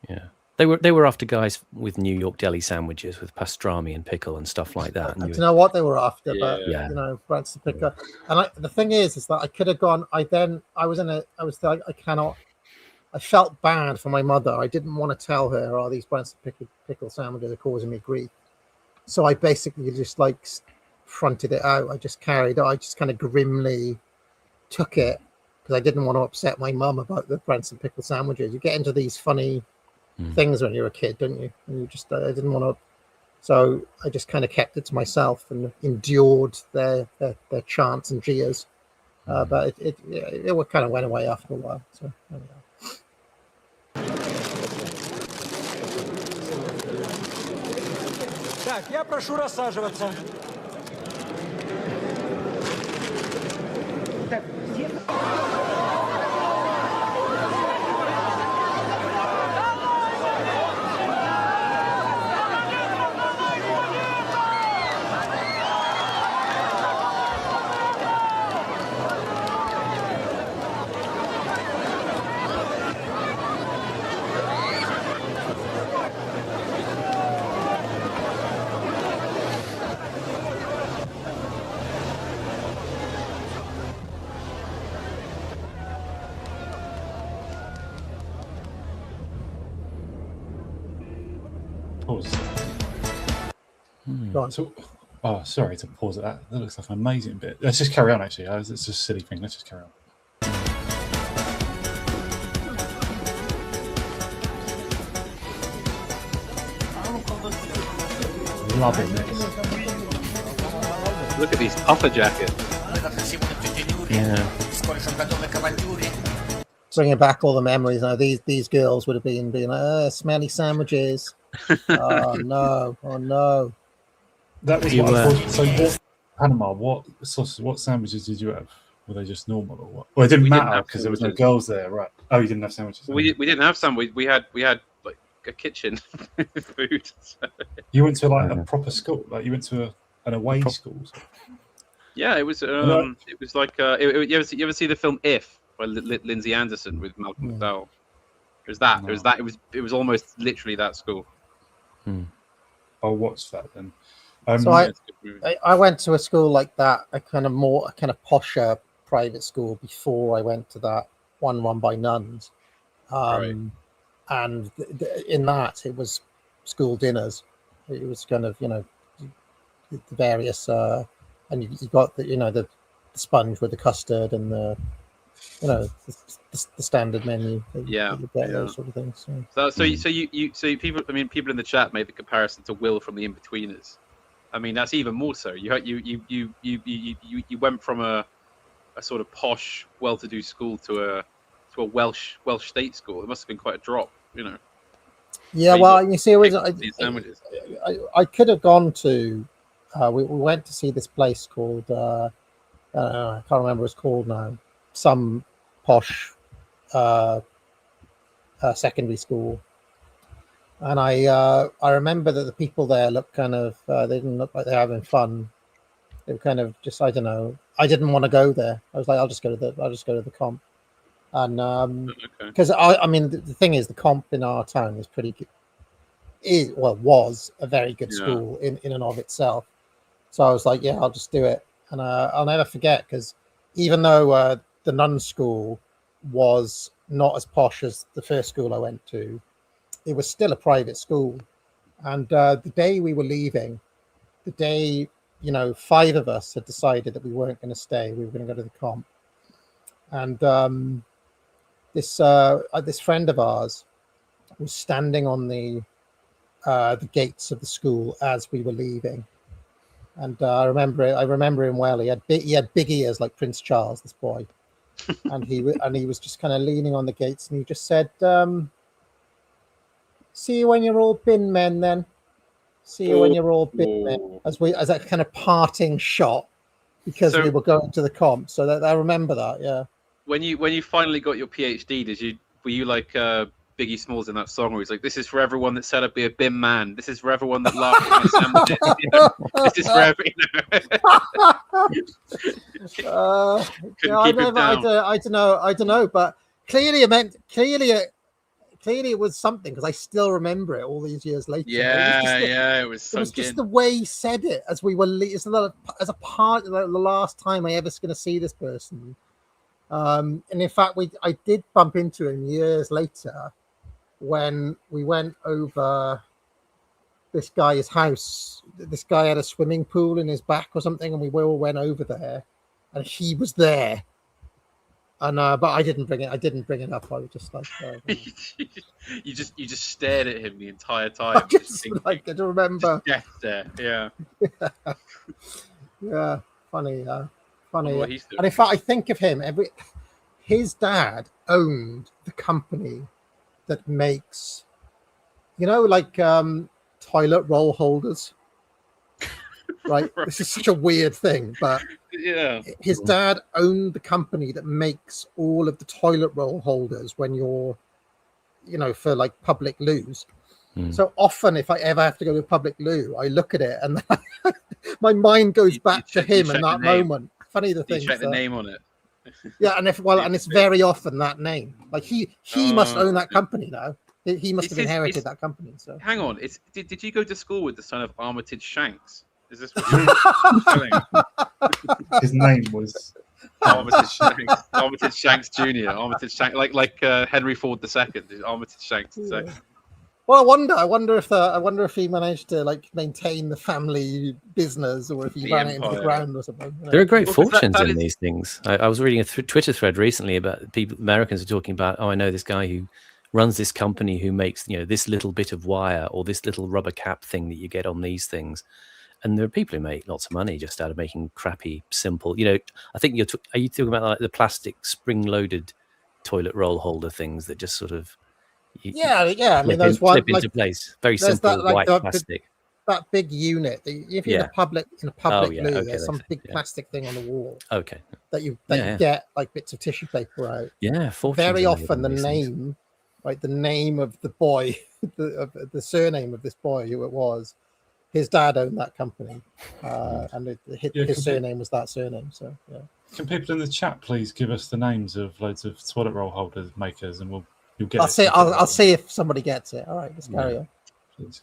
Yeah. They were after guys with New York deli sandwiches with pastrami and pickle and stuff like that. And you know what they were after, but Branston pickle. And the thing is that I could have gone. I felt bad for my mother. I didn't want to tell her, "Oh, these Branston pickle sandwiches are causing me grief." So I basically just fronted it out. I just carried on. I just kind of grimly took it because I didn't want to upset my mum about the Branston pickle sandwiches. You get into these funny things when you're a kid, don't you? And I didn't want to, so I just kind of kept it to myself and endured their chants and jeers. But it kind of went away after a while. So there we go. Так, я прошу рассаживаться. pause. Go on. So, oh, sorry to pause at that. That looks like an amazing bit. Let's just carry on. Actually, it's just a silly thing. Let's just carry on. Loving this. Look at these puffer jackets. Yeah. Bringing back all the memories. Now these girls would have been being like, smelly sandwiches. Oh no! Oh no! That was what I thought. So, what Panama? What sauces? What sandwiches did you have? Were they just normal or what? Well, it didn't matter because there was no girls there, right? Oh, you didn't have sandwiches. We didn't have some. We had like a kitchen food. So. You went to like a proper school. Like you went to an away school. Yeah, it was. It was like. You ever see the film If by Lindsay Anderson with Malcolm McDowell? It was that. No. It was that. It was almost literally that school. I'll watch that then. So I went to a school like that, a kind of posher private school before I went to that one run by nuns. Right. And in that it was school dinners. It was kind of, the various and you got the sponge with the custard and the standard menu. Those sort of things. So people in the chat made the comparison to Will from The Inbetweeners. I mean, that's even more so. You went from a sort of posh, well-to-do school to a Welsh state school. It must have been quite a drop, Yeah, well, you see, I could have gone to. We went to see this place called. I can't remember what it's called now. Some posh secondary school. And I remember that the people there looked kind of they didn't look like they're having fun. They were kind of just, I don't know. I didn't want to go there. I was like, I'll just go to the comp. And because I mean the thing is, the comp in our town is pretty good. Was a very good school in and of itself. So I was like, yeah, I'll just do it. And I'll never forget, because even though the nun school was not as posh as the first school I went to, it was still a private school. And the day we were leaving, the day, 5 of us had decided that we weren't going to stay, we were going to go to the comp. And this friend of ours was standing on the gates of the school as we were leaving. And I remember him well. He had big ears like Prince Charles, this boy. And he was just kind of leaning on the gates, and he just said, see you when you're all bin men then. See you when you're all bin men. As a kind of parting shot, because we were going to the comp. So that I remember that, yeah. When you finally got your PhD, were you like Biggie Smalls in that song where he's like, this is for everyone that said I'd be a bin man. This is for everyone that laughed at my sandwiches. This is for I don't know, but clearly it was something, because I still remember it all these years later. It was just the way he said it as we were as a part of the last time I ever going to see this person. And in fact, I did bump into him years later when we went over this guy's house. This guy had a swimming pool in his back or something, and we all went over there, and he was there. And but I didn't bring it up. I was just like, you just stared at him the entire time. I don't remember. Death there, yeah. Yeah, funny. What he's doing. And in fact, I think of him his dad owned the company that makes, toilet roll holders. Right? This is such a weird thing, but yeah, his dad owned the company that makes all of the toilet roll holders when you're, for like public loos. So often, if I ever have to go to a public loo, I look at it and my mind goes back to him in that moment. Funny the thing. Check the name on it. Yeah, and it's very often that name. Like he must own that company now. He must have inherited that company. So hang on, did you go to school with the son of Armitage Shanks? Is this what you're telling? His name was Armitage Shanks. Armitage Shanks Jr. Armitage Shanks, like Henry Ford II. Armitage Shanks. So. Well, I wonder if he managed to like maintain the family business, or if he ran it into the ground or something. There are great fortunes in these things. I was reading a Twitter thread recently about Americans are talking about. Oh, I know this guy who runs this company who makes this little bit of wire or this little rubber cap thing that you get on these things. And there are people who make lots of money just out of making crappy, simple. I think are you talking about like the plastic spring-loaded toilet roll holder things that just sort of I mean, those slip like, into place. Very simple that, like, white plastic. That big unit. If you're in a public loo, there's some big plastic thing on the wall. Okay. That you get like bits of tissue paper out. Yeah, very often the name, like the name of the boy, the surname of this boy, who it was. His dad owned that company, and his surname was that surname. So yeah. Can people in the chat please give us the names of loads of toilet roll holders makers, and you'll get. I'll see if somebody gets it. All right, let's carry on. Please.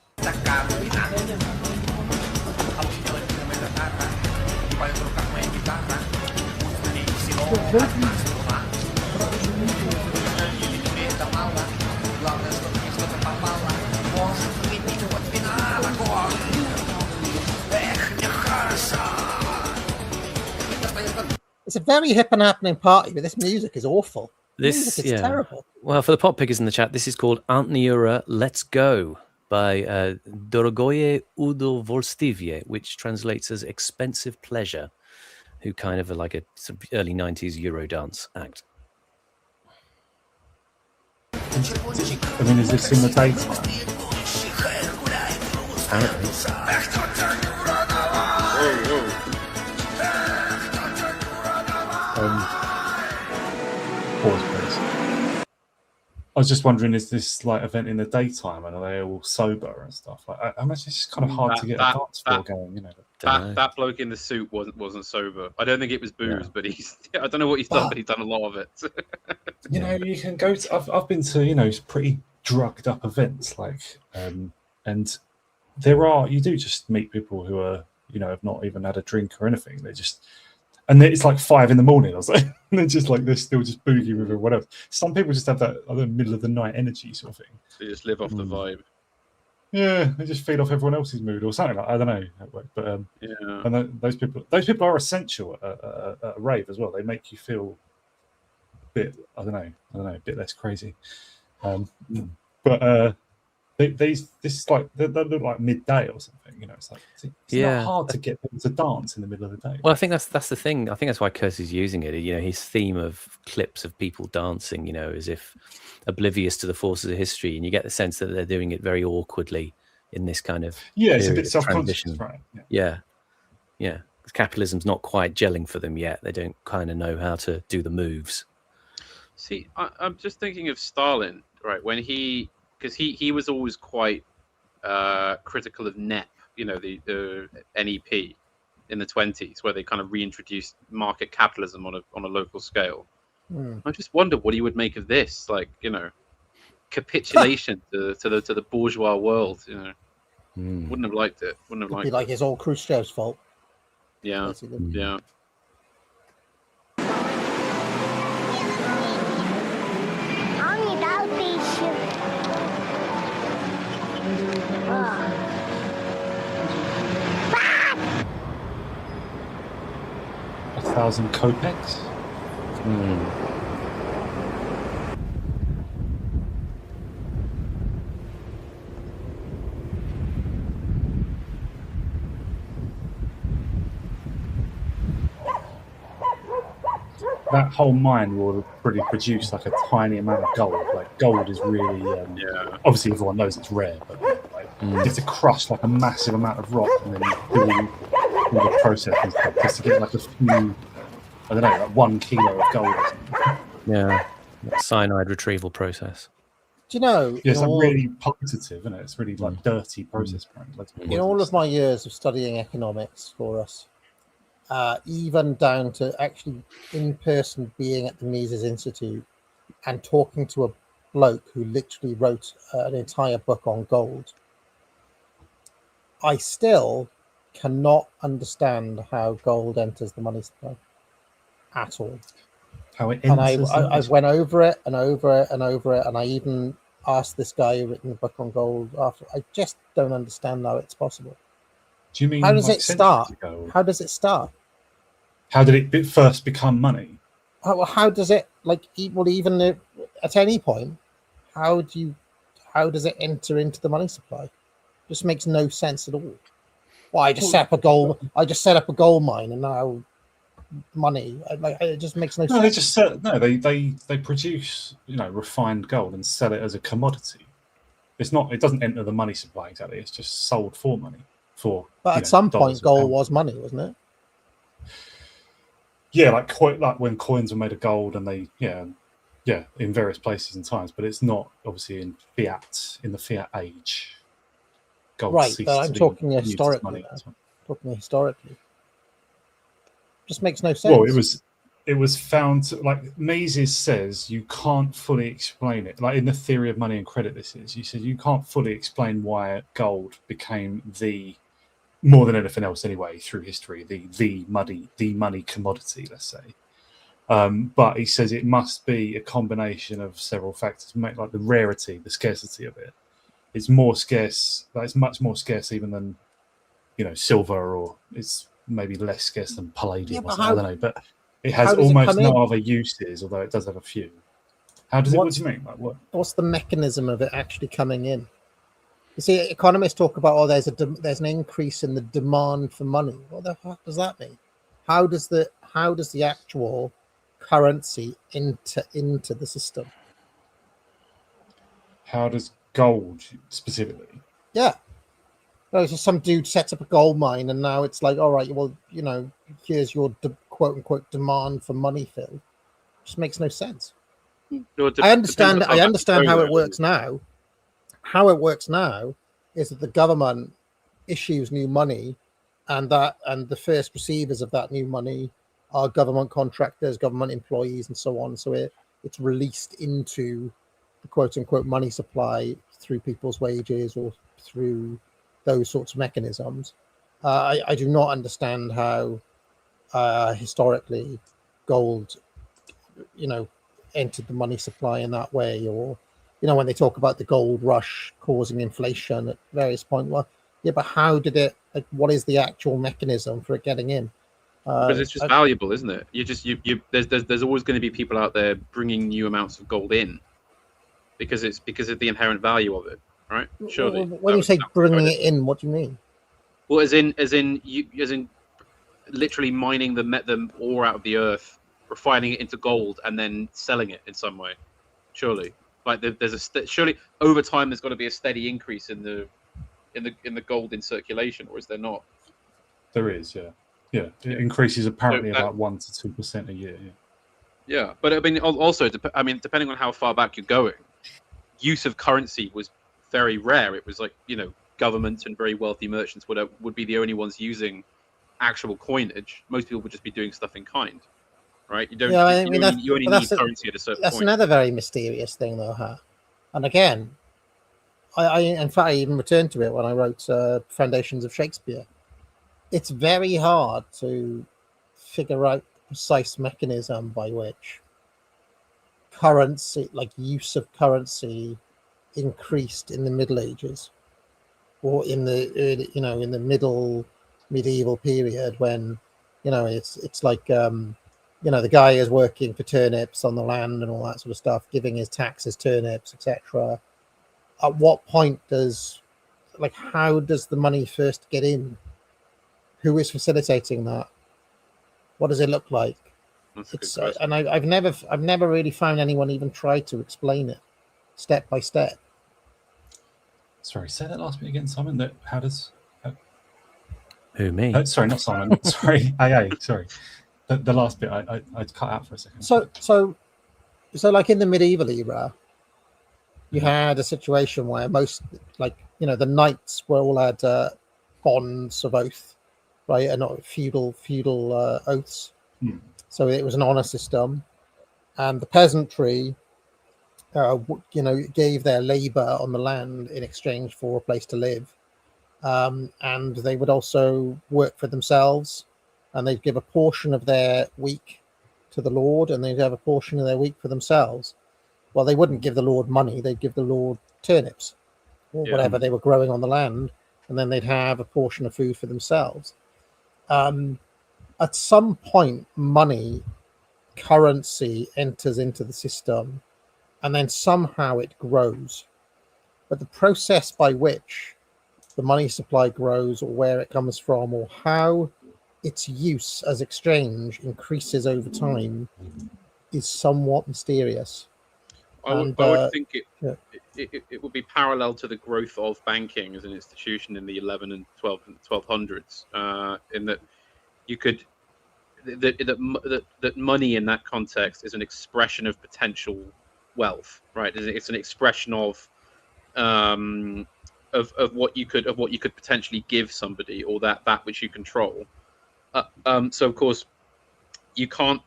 It's a very hip and happening party, but this music is awful. This is terrible. Well, for the pop pickers in the chat, this is called Antniura Let's Go by Dorogoye Udowolstwie, which translates as expensive pleasure, who kind of are like a sort of early 90s Eurodance act. I mean, is this in the daytime? Apparently. Pause, please. I was just wondering, is this like event in the daytime, and are they all sober and stuff? Like, I imagine it's just kind of hard to get a dance floor going, That bloke in the suit wasn't sober. I don't think it was booze, but I don't know what he's done, but he's done a lot of it. You can go to. I've been to pretty drugged up events, and you do just meet people who are have not even had a drink or anything. And it's like 5 a.m. I was like, they're still just boogieing with everyone else. Some people just have that other middle of the night energy sort of thing. They just live off the vibe. Yeah, they just feed off everyone else's mood or something like. I don't know how it works, but and those people are essential at a rave as well. They make you feel a bit, a bit less crazy. But this is like they look like midday or something. It's like it's not hard to get them to dance in the middle of the day. Well, I think that's the thing. I think that's why Curtis is using it. His theme of clips of people dancing, as if oblivious to the forces of history, and you get the sense that they're doing it very awkwardly in this kind of it's a bit self-conscious, right? Yeah. Capitalism's not quite gelling for them yet. They don't kind of know how to do the moves. See, I'm just thinking of Stalin, right? Because he was always quite critical of NEP, the NEP in the 1920s, where they kind of reintroduced market capitalism on a local scale. I just wonder what he would make of this, capitulation to the bourgeois world. Wouldn't have liked it. Wouldn't have liked it. Like it's all Khrushchev's fault. Yeah, yeah. $1,000 kopecks. That whole mine will probably produce like a tiny amount of gold. Like gold is really, obviously everyone knows it's rare, but you have to crush like a massive amount of rock and then do all the process and stuff just to get like a few, I don't know, like 1 kilo of gold or something. Yeah, cyanide retrieval process. Do you know? Yeah, it's like really pulsative, isn't it? It's really like dirty process. In all of my years of studying economics for us, even down to actually in person being at the Mises Institute and talking to a bloke who literally wrote an entire book on gold, I still cannot understand how gold enters the money supply at all. How it and enters I went over it and over it and over it, and asked this guy who written the book on gold after. I just don't understand how it's possible. Do you mean how does like it start? Ago? How does it start? How did it first become money? How does it even at any point? How does it enter into the money supply? Just makes no sense at all. Well, I just set up a gold mine, and now money. It just makes no sense. They produce refined gold and sell it as a commodity. It doesn't enter the money supply exactly. It's just sold for money. But at some point, gold was money, wasn't it? Yeah, like when coins were made of gold, and they in various places and times. But it's not obviously in the fiat age. Gold right, but I'm talking historically. Just makes no sense. Well, it was found like Mises says you can't fully explain it. Like in the theory of money and credit, he said you can't fully explain why gold became more than anything else anyway through history the money commodity, let's say. But he says it must be a combination of several factors to make like the rarity, the scarcity of it. It's more scarce. Like it's much more scarce even than silver, or it's maybe less scarce than palladium. I don't know, but it has almost no other uses, although it does have a few. How does it? What do you mean? Like what? What's the mechanism of it actually coming in? You see, economists talk about there's an increase in the demand for money. What the fuck does that mean? How does the actual currency enter into the system? How does gold specifically? Yeah. No, so some dude sets up a gold mine, and now it's like, all right, well, here's your quote unquote demand for money, Phil. It just makes no sense. I understand how it works now. How it works now is that the government issues new money, and the first receivers of that new money are government contractors, government employees, and so on. So it's released into the quote unquote money supply through people's wages or through those sorts of mechanisms. I do not understand how historically gold, entered the money supply in that way, or when they talk about the gold rush causing inflation at various points. Well, yeah, but how did it? Like, what is the actual mechanism for it getting in? Because it's just valuable, isn't it? There's always going to be people out there bringing new amounts of gold in, because of the inherent value of it, right? Surely. When you say bringing it in, what do you mean? Well, as in literally mining the ore out of the earth, refining it into gold, and then selling it in some way. Surely, like surely over time there's got to be a steady increase in the gold in circulation, or is there not? There is, yeah. Yeah, it increases apparently about 1 to 2% a year. Yeah, but I mean, also, depending on how far back you're going, use of currency was very rare. It was like governments and very wealthy merchants would be the only ones using actual coinage. Most people would just be doing stuff in kind, right? You don't. Yeah, you only need currency at a certain point. That's another very mysterious thing, though, huh? And again, I in fact I even returned to it when I wrote Foundations of Shakespeare. It's very hard to figure out the precise mechanism by which currency, like use of currency, increased in the Middle Ages, or in the early, in the medieval period, when it's like the guy is working for turnips on the land and all that sort of stuff, giving his taxes, turnips, etc. At what point how does the money first get in? Who is facilitating that? What does it look like? And I've never really found anyone even try to explain it step by step. Sorry, say that last bit again, Simon. How does? Who, me? Sorry, not Simon. Sorry, AA. Sorry, the last bit I cut out for a second. So like in the medieval era, you had a situation where most, the knights all had bonds of oath. Right, and not feudal oaths. So it was an honor system, and the peasantry, gave their labor on the land in exchange for a place to live, and they would also work for themselves, and they'd give a portion of their week to the Lord, and they'd have a portion of their week for themselves. Well, they wouldn't give the Lord money; they'd give the Lord turnips or whatever they were growing on the land, and then they'd have a portion of food for themselves. At some point, money, currency enters into the system, and then somehow it grows. But the process by which the money supply grows, or where it comes from, or how its use as exchange increases over time, is somewhat mysterious. I would think it would be parallel to the growth of banking as an institution in the 11 and 1200s, in that you could that money in that context is an expression of potential wealth, right? It's an expression of what you could potentially give somebody, or that which you control. So of course you can't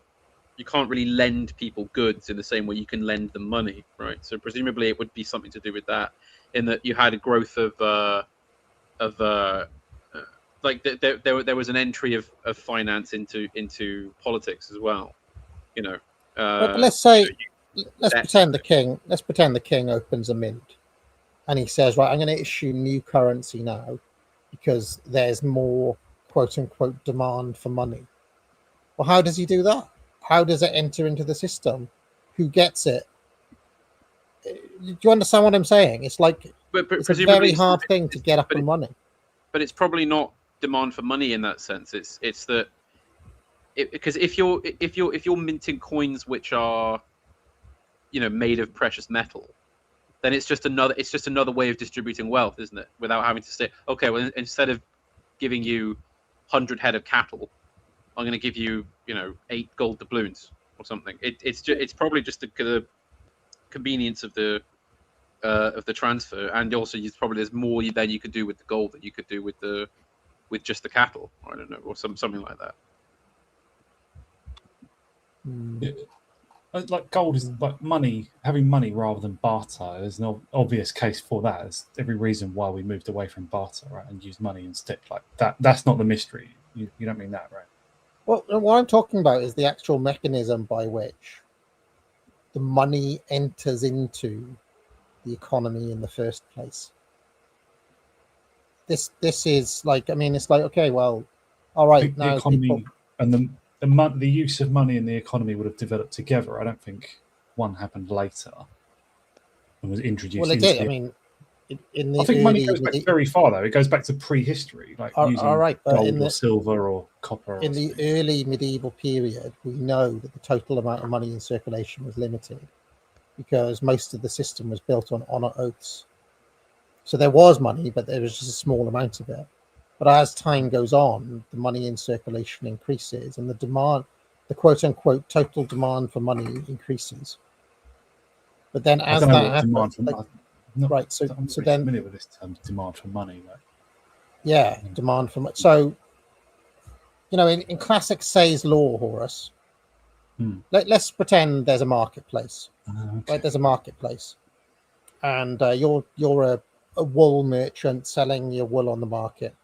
really lend people goods in the same way you can lend them money, right? So presumably it would be something to do with that, in that you had a growth of like there was an entry of finance into politics as well, you know. But let's say, let's pretend the king opens a mint, and he says, right, I'm going to issue new currency now because there's more quote unquote demand for money. Well, how does he do that? How does it enter into the system? Who gets it? Do you understand what I'm saying? It's like it's a very hard thing to get up and running. But it's probably not demand for money in that sense. It's that because if you're minting coins which are, you know, made of precious metal, then it's just another way of distributing wealth, isn't it? Without having to say, okay, well, instead of giving you 100 head of cattle, I'm going to give you, 8 gold doubloons or something. It's probably just the convenience of the transfer, and also there's more than you could do with the gold that you could do with just the cattle. I don't know, or something like that. Yeah. Like gold is like money, having money rather than barter. There's no obvious case for that. There's every reason why we moved away from barter, right, and use money instead. Like that. That's not the mystery. You don't mean that, right? Well, what I'm talking about is the actual mechanism by which the money enters into the economy in the first place. This is like, I mean, it's like, okay, well, all right, the now economy people... and the use of money in the economy would have developed together. I don't think one happened later and was introduced. Well, it did. I mean, in the I think money goes back very far, though. It goes back to prehistory, like using gold or silver or copper. In the early medieval period, we know that the total amount of money in circulation was limited because most of the system was built on honor oaths. So there was money, but there was just a small amount of it. But as time goes on, the money in circulation increases, and the demand, the quote-unquote total demand for money increases. But then, as that happens, right? So then, familiar with this term, demand for money, right? Yeah, demand for money. So, in classic Say's law, Horace, let's pretend there's a marketplace. Okay. Right? There's a marketplace, and you're a wool merchant selling your wool on the market.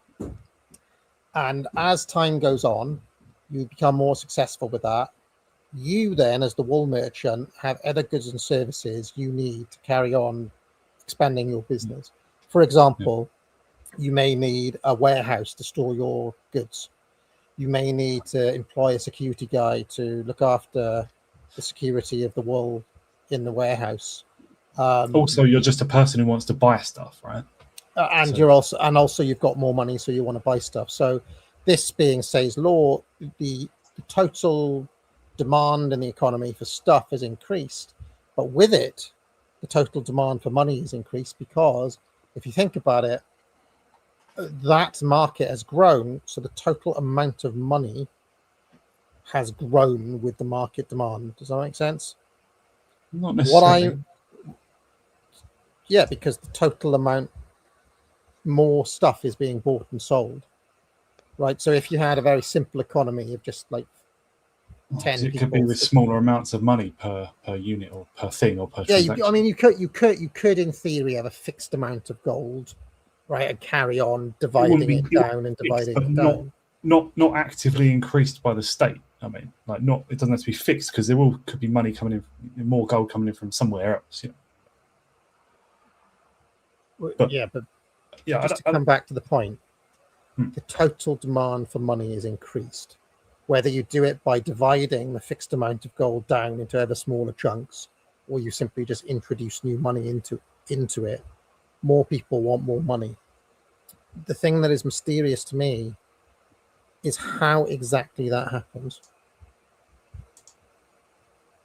And as time goes on, you become more successful with that. You then, as the wool merchant, have other goods and services you need to carry on expanding your business. For example, you may need a warehouse to store your goods. You may need to employ a security guy to look after the security of the wool in the warehouse. Also, you're just a person who wants to buy stuff, right? And you've got more money, so you want to buy stuff. So this being Say's law, the total demand in the economy for stuff has increased, but with it, the total demand for money has increased because, if you think about it, that market has grown, so the total amount of money has grown with the market demand. Does that make sense? Not necessarily. Yeah, because the total amount, more stuff is being bought and sold, right? So if you had a very simple economy of just like 10 people, it could be with smaller amounts of money per unit or per thing or per transaction. I mean, you could in theory have a fixed amount of gold, right, and carry on dividing it down and dividing it down. Not actively increased by the state. I mean, like not it doesn't have to be fixed because there could be money coming in, more gold coming in from somewhere else. You know? But just to come back to the point, the total demand for money is increased. Whether you do it by dividing the fixed amount of gold down into ever smaller chunks, or you simply just introduce new money into it, more people want more money. The thing that is mysterious to me is how exactly that happens.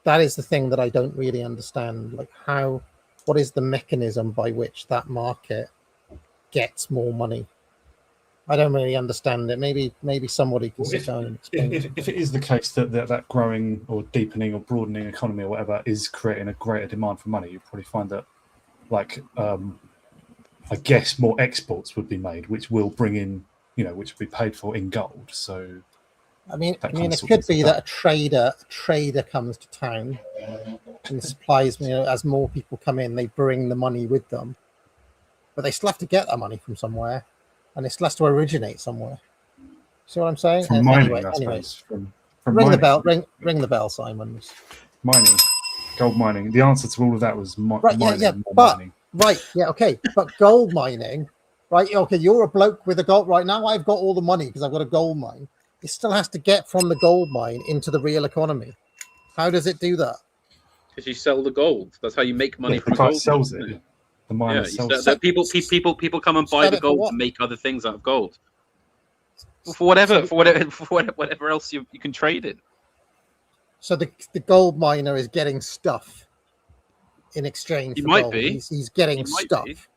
That is the thing that I don't really understand. Like what is the mechanism by which that market gets more money? I don't really understand it. Maybe somebody can sit down and explain it. If it is the case that growing or deepening or broadening economy or whatever is creating a greater demand for money, you probably find that, like, I guess more exports would be made, which will bring in, which will be paid for in gold. So, I mean, it could be that a trader comes to town and supplies. As more people come in, they bring the money with them, but they still have to get that money from somewhere, and it still has to originate somewhere. See what I'm saying? From mining, I suppose. From ring mining. the bell. Ring the bell, Simon. Mining, gold mining. The answer to all of that was mining. Mining. Right, yeah, okay. But gold mining, right? Okay, you're a bloke with a gold. Right now, I've got all the money because I've got a gold mine. It still has to get from the gold mine into the real economy. How does it do that? Because you sell the gold. That's how you make money from the guy gold. Sells it. The miner sells it. People come and buy the gold to make other things out of gold. For whatever else you can trade it. So the gold miner is getting stuff in exchange for gold. He's getting stuff.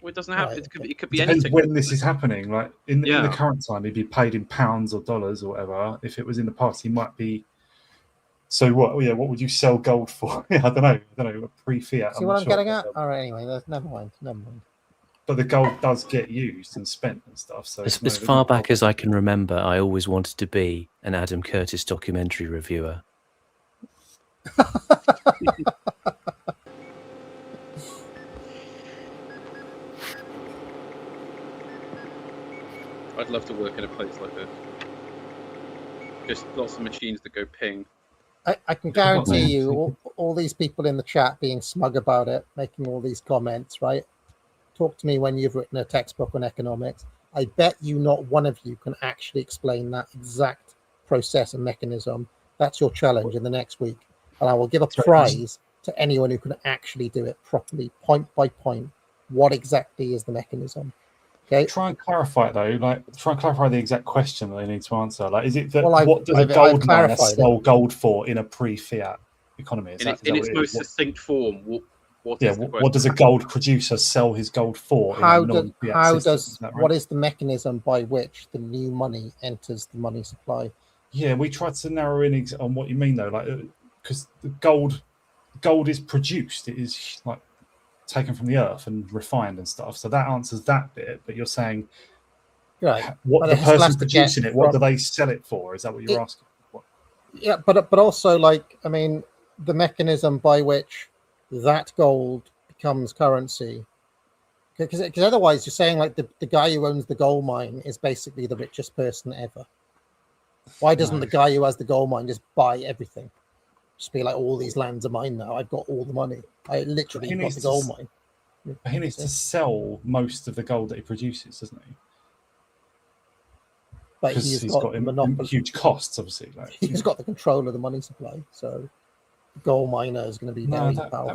Well, it doesn't have. Right. It could be Depends anything. when this is happening. Like in the current time, he'd be paid in pounds or dollars or whatever. If it was in the past, he might be. So what? Yeah, what would you sell gold for? I don't know. A pre-fiat. See what I'm getting at? All right. Anyway, never mind. But the gold does get used and spent and stuff. So as far back as I can remember, I always wanted to be an Adam Curtis documentary reviewer. I'd love to work in a place like this. Just lots of machines that go ping. I can guarantee you, all these people in the chat being smug about it, making all these comments, right? Talk to me when you've written a textbook on economics. I bet you not one of you can actually explain that exact process and mechanism. That's your challenge in the next week. And I will give a prize to anyone who can actually do it properly, point by point. What exactly is the mechanism? Okay. Try and clarify it though. Try and clarify the exact question that they need to answer. Is it that what does a gold miner sell gold for in a pre-fiat economy? In its most succinct form, what does a gold producer sell his gold for? What is the mechanism by which the new money enters the money supply? Yeah, we tried to narrow in on what you mean though, because the gold is produced. It is taken from the earth and refined and stuff. So that answers that bit. But you're saying, what the person producing it, what do they sell it for? Is that what you're asking? Yeah, but also the mechanism by which that gold becomes currency. Because otherwise you're saying the guy who owns the gold mine is basically the richest person ever. Why doesn't the guy who has the gold mine just buy everything? Just be like, all these lands are mine now. I've got all the money. I literally got the gold mine. He needs to sell most of the gold that he produces, doesn't he? But he's got huge costs, obviously. He's got the control of the money supply, so the gold miner is going to be very powerful.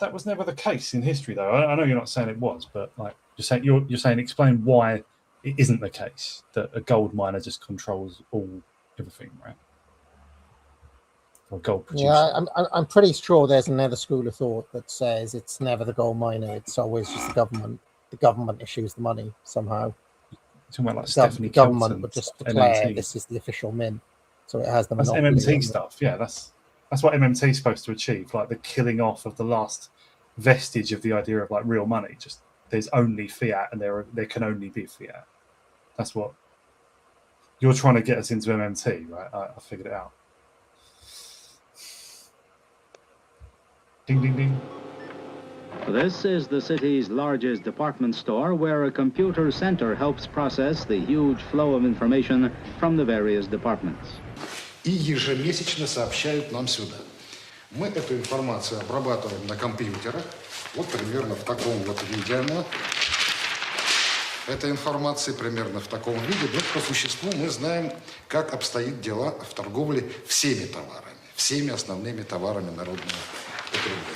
That was never the case in history, though. I know you're not saying it was, but you're saying explain why it isn't the case that a gold miner just controls everything, right? Or gold producer. Yeah, I'm pretty sure there's another school of thought that says it's never the gold miner; it's always just the government. The government issues the money somehow. Talking about Stephanie the government would just declare this is the official mint, so it has the monopoly. That's MMT stuff. Yeah, that's what MMT is supposed to achieve, the killing off of the last vestige of the idea of real money. Just there's only fiat, and there can only be fiat. That's what you're trying to get us into MMT, right? I figured it out. Ding ding ding. This is the city's largest department store, where a computer center helps process the huge flow of information from the various departments. И ежемесячно сообщают нам сюда. Мы эту информацию обрабатываем на компьютерах. Вот примерно в таком вот виде она. Эта информация примерно в таком виде. Но по существу мы знаем, как обстоят дела в торговле всеми товарами, всеми основными товарами народного потребления.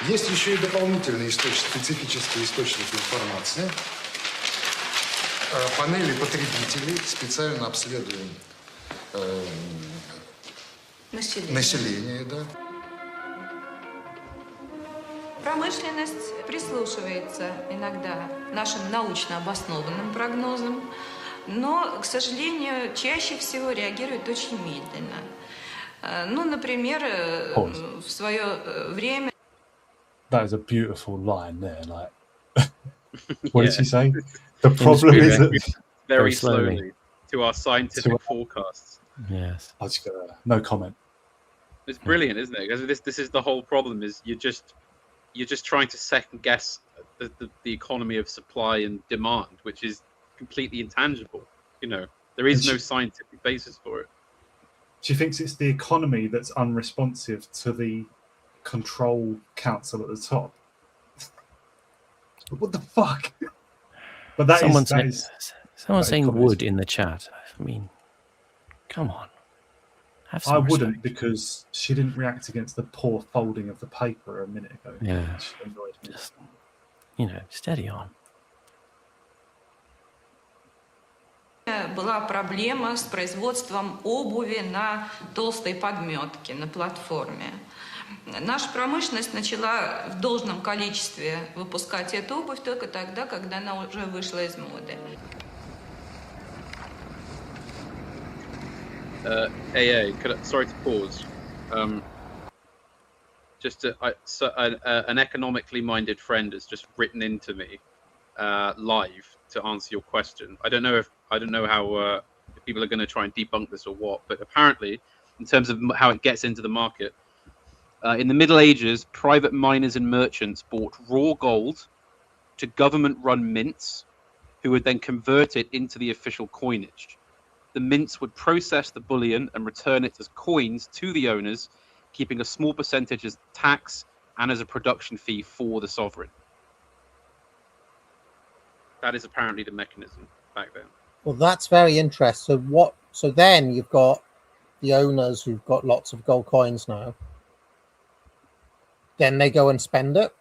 Есть еще и дополнительные специфические источники информации. Панели потребителей специально обследуем население, да. Промышленность прислушивается иногда нашим научно обоснованным прогнозам, но, к сожалению, чаще всего реагирует очень медленно. Ну, например, в свое время... That is a beautiful line there. Like, what did she say? The problem is that very slowly to our scientific forecasts. Yes, I just got no comment. It's brilliant, isn't it? Because this is the whole problem. Is you're just trying to second guess the economy of supply and demand, which is completely intangible. You know, there is no scientific basis for it. She thinks it's the economy that's unresponsive to the control council at the top. What the fuck? But that someone saying would in the chat. I mean, come on. Have some I wouldn't, respect. because she didn't react against the poor folding of the paper a minute ago. Yeah. Which annoyed me. Just, you know, steady on. Была проблема с производством обуви на толстой подметке на платформе. Наша промышленность начала в должном количестве выпускать эту обувь только тогда, когда она уже вышла из моды. AA, sorry to pause. An economically minded friend has just written into me live to answer your question. I don't know how if people are going to try and debunk this or what, but apparently, in terms of how it gets into the market, in the Middle Ages, private miners and merchants bought raw gold to government-run mints, who would then convert it into the official coinage. The mints would process the bullion and return it as coins to the owners, keeping a small percentage as tax and as a production fee for the sovereign. That is apparently the mechanism back then. Well, that's very interesting. So then you've got the owners who've got lots of gold coins now. Then they go and spend it.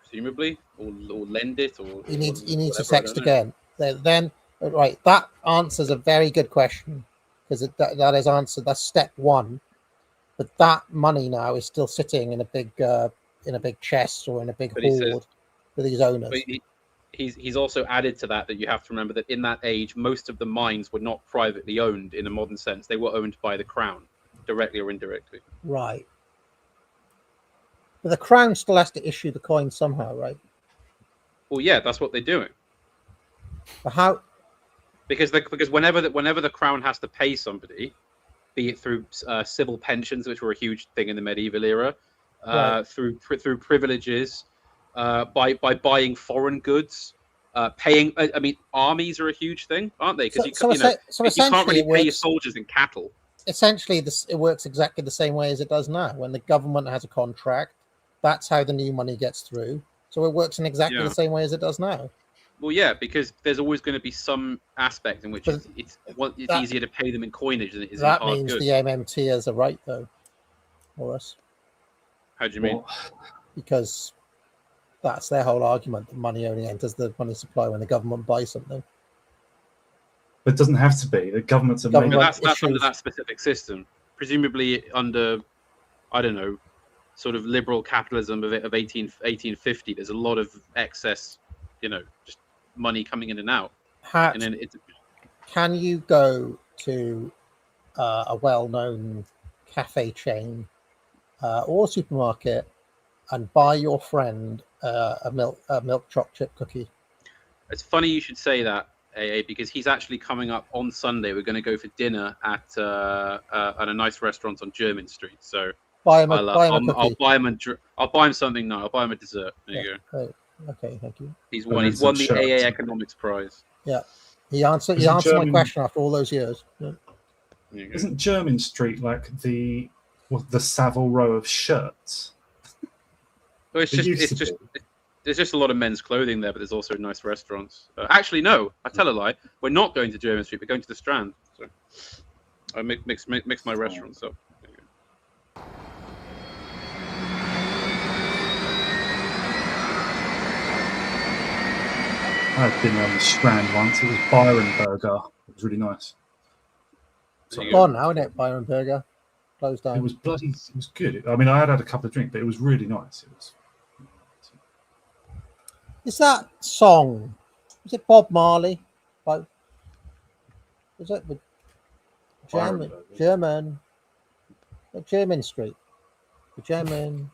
Presumably, or lend it, or he needs to text again. Then right, that answers a very good question, because that is answered. That's step one. But that money now is still sitting in a big chest or in a big hoard for these owners. But he's also added to that you have to remember that in that age, most of the mines were not privately owned in a modern sense. They were owned by the crown, directly or indirectly. Right. But the crown still has to issue the coin somehow, right? Well, yeah, that's what they're doing. But how? Because whenever the crown has to pay somebody, be it through civil pensions, which were a huge thing in the medieval era, Right. through privileges, by buying foreign goods, paying. I mean, armies are a huge thing, aren't they? Because you can't really pay your soldiers in cattle. Essentially, it works exactly the same way as it does now. When the government has a contract, that's how the new money gets through. So it works in exactly the same way as it does now. Well, yeah, because there's always going to be some aspect in which it's easier to pay them in coinage than it is in hard goods. That means the MMT has a right, though, Morris. How do you mean? Because that's their whole argument. The money only enters the money supply when the government buys something. But it doesn't have to be. The government's a But that's under that specific system. Presumably under, I don't know, sort of liberal capitalism of 1850. There's a lot of excess, just money coming in and out. And then Can you go to a well-known cafe chain or supermarket and buy your friend a milk chocolate chip cookie? It's funny you should say that, AA, because he's actually coming up on Sunday. We're going to go for dinner at a nice restaurant on Jermyn Street. So Buy him a I'll cookie. buy him I'll buy him something. No, I'll buy him a dessert. There you go. Oh, okay, thank you. He's won the AA Economics Prize. Yeah, he answered my question after all those years. Yeah. Isn't Jermyn Street like the Savile Row of shirts? Well, there's just a lot of men's clothing there, but there's also nice restaurants. Actually, no, I tell a lie. We're not going to Jermyn Street. We're going to the Strand. So I mix my restaurants up. I had dinner on the Strand once. It was Byron Burger. It was really nice. It's gone now, isn't it? Byron Burger closed down. It was good. I mean, I had a couple of drinks, but it was really nice. It was. Is that song? Is it Bob Marley? Is it the Jermyn Street? The Jermyn.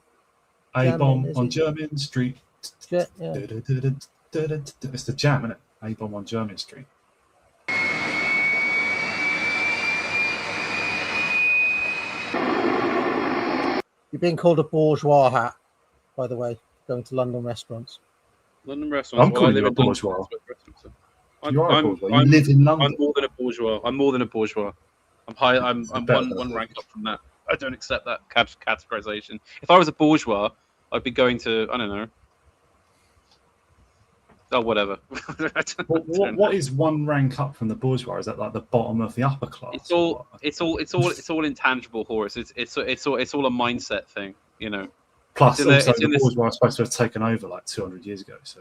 A-bomb on Jermyn Street. Yeah. It's the Jam, isn't it? A-bomb on Jermyn Street. You're being called a bourgeois hat, by the way, going to London restaurants. London restaurants. I'm calling you a bourgeois. You are a bourgeois. You live in London. I'm more than a bourgeois. I'm one rank up from that. I don't accept that categorization. If I was a bourgeois, I'd be going to, I don't know. Oh, whatever. What is one rank up from the bourgeois? Is that like the bottom of the upper class? It's all intangible, Horace. It's all a mindset thing, you know. Plus, the bourgeois are supposed to have taken over like 200 years ago. So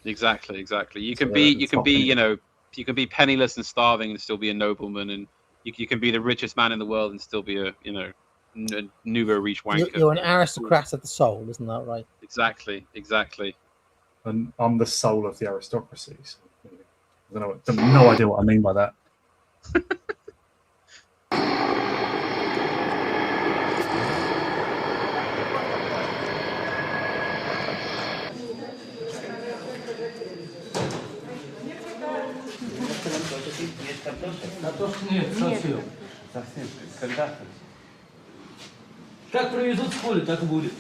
exactly. You can be penniless and starving and still be a nobleman, and you can be the richest man in the world and still be a nouveau riche wanker. You're an aristocrat of the soul, isn't that right? Exactly. And I'm the soul of the aristocracy. So, I have no idea what I mean by that. Нет, совсем. Когда-то. Как привезут в поле, так и будет.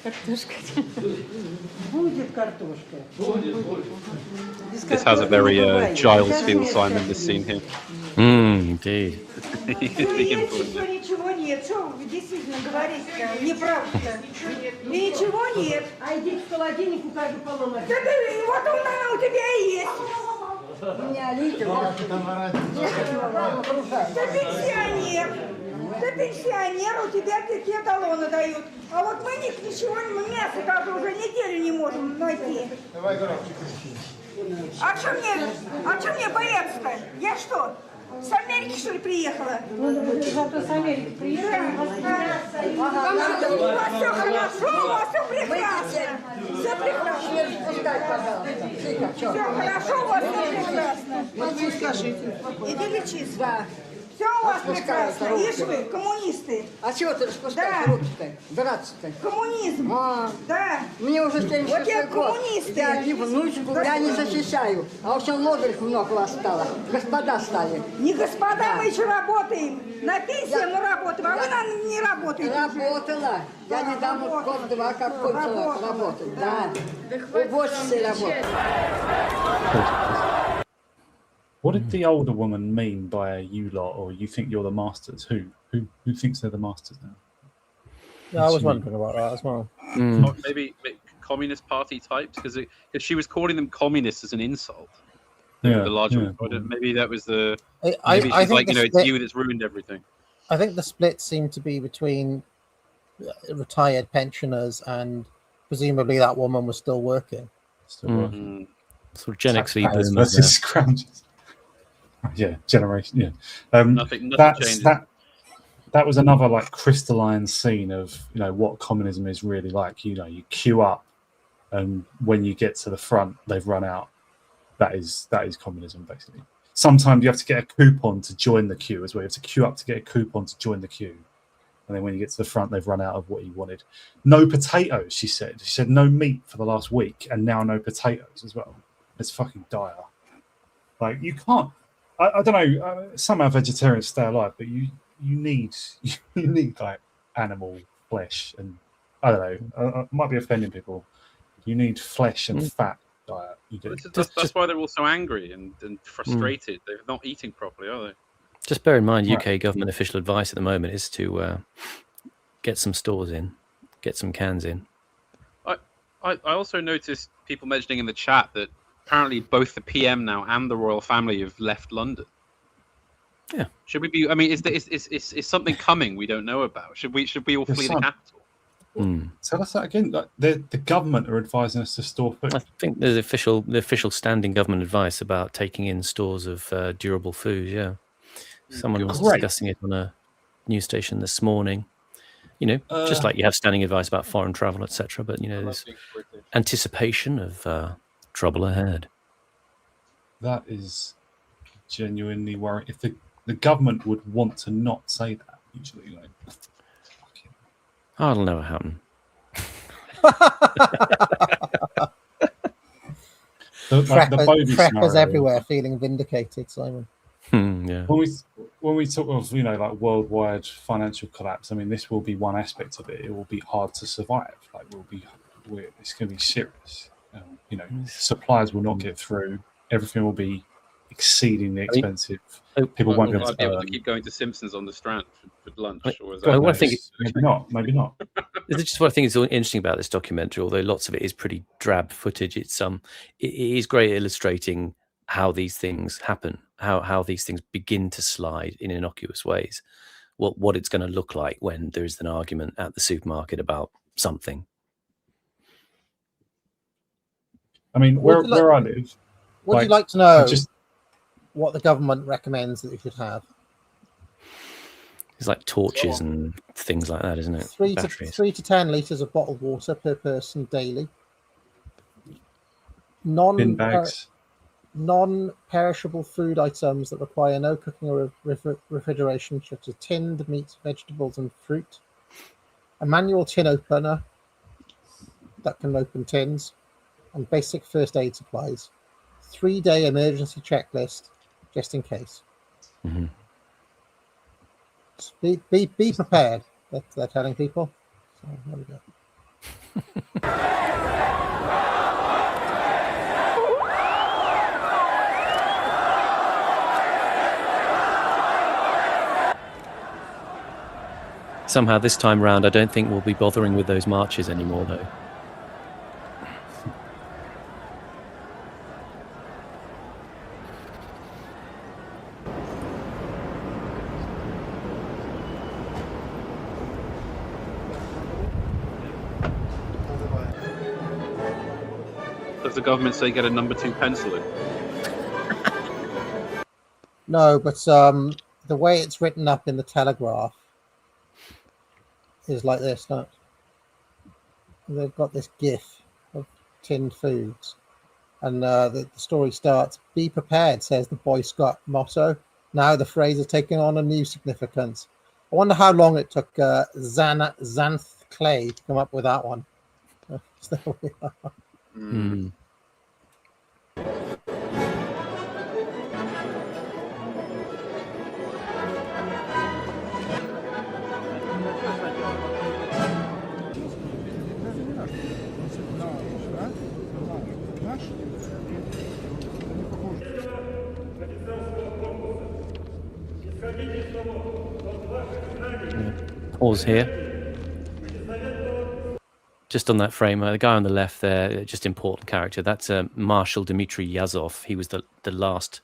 Картошка. Будет картошка. This has a very Giles feel, Simon, this scene here. Indeed. Что ничего нет, что вы действительно говорите-то? Неправда. Ничего нет. А иди в холодильник, укажи поломать. Да вот она у тебя и есть. У меня литр. Ты пенсионер, у тебя какие талоны дают. А вот мы ничего, мясо даже уже неделю не можем найти. Давай, громче. А что мне бояться-то? Я что, с Америки, что ли, приехала? Зато с Америки приехала. У вас все хорошо, у вас все прекрасно. Все прекрасно. Пускай, пожалуйста. Все хорошо, у вас все прекрасно. Скажите. Иди лечись. Да. Все у вас прекрасно. Видишь вы, коммунисты. А чего ты распускаешь руки-то? Драться-то? Коммунизм. Да. Мне уже 76 вот я коммунисты. Я не внучку, я не защищаю. А уж лодырь много вас стало. Господа стали. Не господа, мы еще работаем. На пенсии мы работаем, а вы не работаете. Работала. Я недавно год-два как кончила работать. Да. В офисе работала. What did the older woman mean by you lot, or you think you're the masters? Who thinks they're the masters now? Yeah, I was wondering about that as well. Maybe Communist Party types, because she was calling them communists as an insult. Yeah, the larger maybe that was the. Maybe she's like, it's you that's ruined everything. I think the split seemed to be between retired pensioners and presumably that woman was still working. Still working. Sort of Gen X v boomers versus scroungers. Yeah, generation. Yeah, nothing changes. That was another like crystalline scene of what communism is really like. You queue up, and when you get to the front, they've run out. That is communism basically. Sometimes you have to get a coupon to join the queue as well. You have to queue up to get a coupon to join the queue, and then when you get to the front, they've run out of what you wanted. No potatoes, she said. She said no meat for the last week, and now no potatoes as well. It's fucking dire. Like, you can't I don't know. Somehow vegetarians stay alive, but you need like animal flesh, and I don't know. I might be offending people. You need flesh and fat diet. You do. That's why they're all so angry and frustrated. They're not eating properly, are they? Just bear in mind, UK government official advice at the moment is to get some stores in, get some cans in. I also noticed people mentioning in the chat that apparently both the PM now and the royal family have left London. Yeah. Should we be? I mean, is something coming we don't know about? Should we all flee the capital? So that's that again. Like the government are advising us to store food. I think there's the official standing government advice about taking in stores of durable food. Yeah, someone was discussing it on a news station this morning. You know, just like you have standing advice about foreign travel, etc. But you know, there's anticipation of trouble ahead. That is genuinely worrying. If the government would want to not say that, usually, like, oh, it'll never happen. Preppers everywhere feeling vindicated, Simon. Yeah. When we talk of like worldwide financial collapse, I mean this will be one aspect of it. It will be hard to survive. Like it's going to be serious. Supplies will not get through. Everything will be exceedingly expensive. People won't be able to keep going to Simpsons on the Strand for lunch. Maybe not. This is just what I think is interesting about this documentary. Although lots of it is pretty drab footage, it is great illustrating how these things happen, how these things begin to slide in innocuous ways. What it's going to look like when there is an argument at the supermarket about something. I mean, where I live. Would you like to know what the government recommends that you should have? It's like torches and things like that, isn't it? 3 to 10 litres of bottled water per person daily. Bin bags. Non-perishable food items that require no cooking or refrigeration, such as tinned meats, vegetables, and fruit. A manual tin opener that can open tins, and basic first aid supplies. 3-day emergency checklist, just in case. Mm-hmm. Be prepared. They're telling people. So there we go. Somehow this time round, I don't think we'll be bothering with those marches anymore, though. Does the government say get a number 2 pencil in? No, but the way it's written up in the Telegraph is like this. Look. They've got this GIF of tinned foods, and the story starts, "Be prepared," says the Boy Scout motto. Now the phrase is taking on a new significance. I wonder how long it took Xanth Clay to come up with that one. So there we are. Mm. Pause here. Just on that frame, the guy on the left there, just important character. That's Marshal Dmitry Yazov. He was the last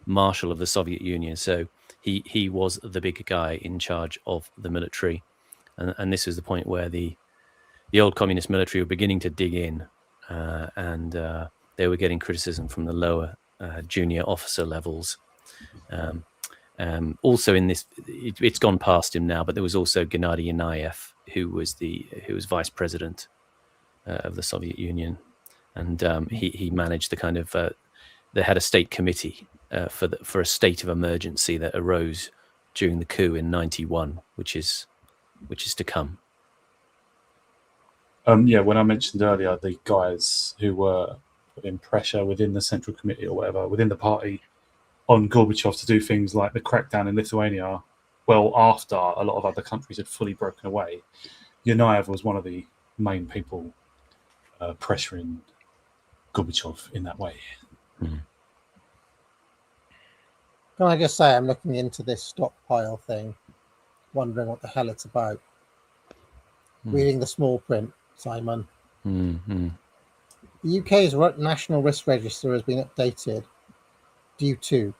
marshal of the Soviet Union. So he was the big guy in charge of the military. And this was the point where the old communist military were beginning to dig in. And they were getting criticism from the lower junior officer levels. Also in this, it's gone past him now, but there was also Gennady Yanayev, who was vice president of the Soviet Union, and he managed the kind of they had a state committee for a state of emergency that arose during the coup in '91, which is to come. When I mentioned earlier the guys who were putting pressure within the central committee or whatever within the party on Gorbachev to do things like the crackdown in Lithuania, well after a lot of other countries had fully broken away. Yanayev was one of the main people pressuring Gorbachev in that way. Mm. Can I just say, I'm looking into this stockpile thing, wondering what the hell it's about. Reading the small print, Simon. Mm-hmm. The UK's National Risk Register has been updated due to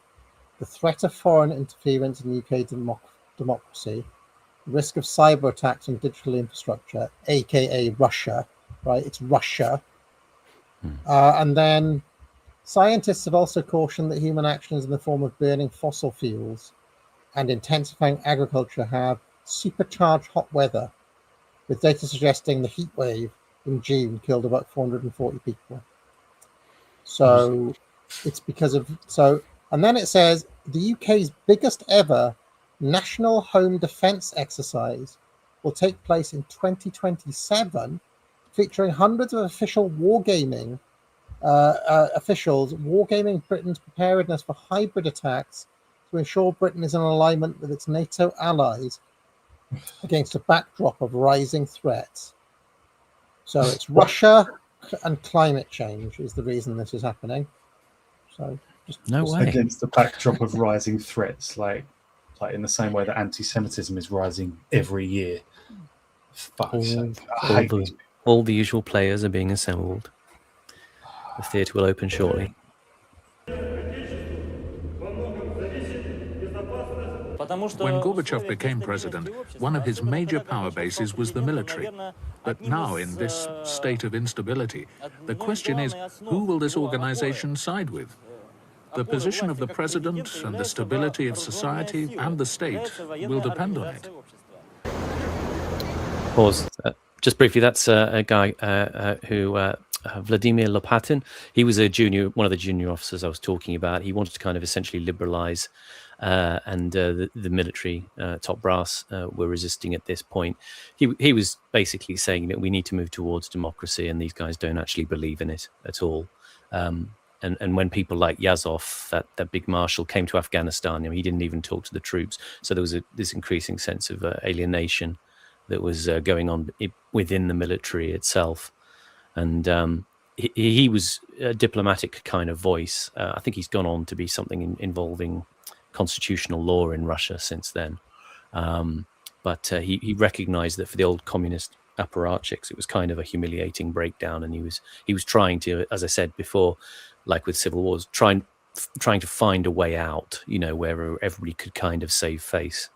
the threat of foreign interference in UK democracy, the risk of cyber attacks on digital infrastructure, aka Russia, right? It's Russia. And then scientists have also cautioned that human actions in the form of burning fossil fuels and intensifying agriculture have supercharged hot weather, with data suggesting the heat wave in June killed about 440 people. So it's because of and then it says the UK's biggest ever national home defence exercise will take place in 2027, featuring hundreds of official wargaming officials wargaming Britain's preparedness for hybrid attacks to ensure Britain is in alignment with its NATO allies against a backdrop of rising threats. So it's Russia and climate change is the reason this is happening. So just way. Against the backdrop of rising threats, like in the same way that anti-Semitism is rising every year. Fuck's sake. All the usual players are being assembled. The theatre will open shortly. When Gorbachev became president, one of his major power bases was the military. But now, in this state of instability, the question is, who will this organization side with? The position of the president and the stability of society and the state will depend on it. Pause. Just briefly, that's a guy who... Vladimir Lopatin. He was one of the junior officers I was talking about. He wanted to kind of essentially liberalize, and the military top brass were resisting at this point. He was basically saying that we need to move towards democracy, and these guys don't actually believe in it at all. And when people like Yazov, that big marshal, came to Afghanistan, he didn't even talk to the troops. So there was this increasing sense of alienation that was going on within the military itself. And he was a diplomatic kind of voice. I think he's gone on to be something involving constitutional law in Russia since then. But he recognized that for the old communist apparatchiks, it was kind of a humiliating breakdown. And he was trying to, as I said before, like with civil wars, trying to find a way out, where everybody could kind of save face.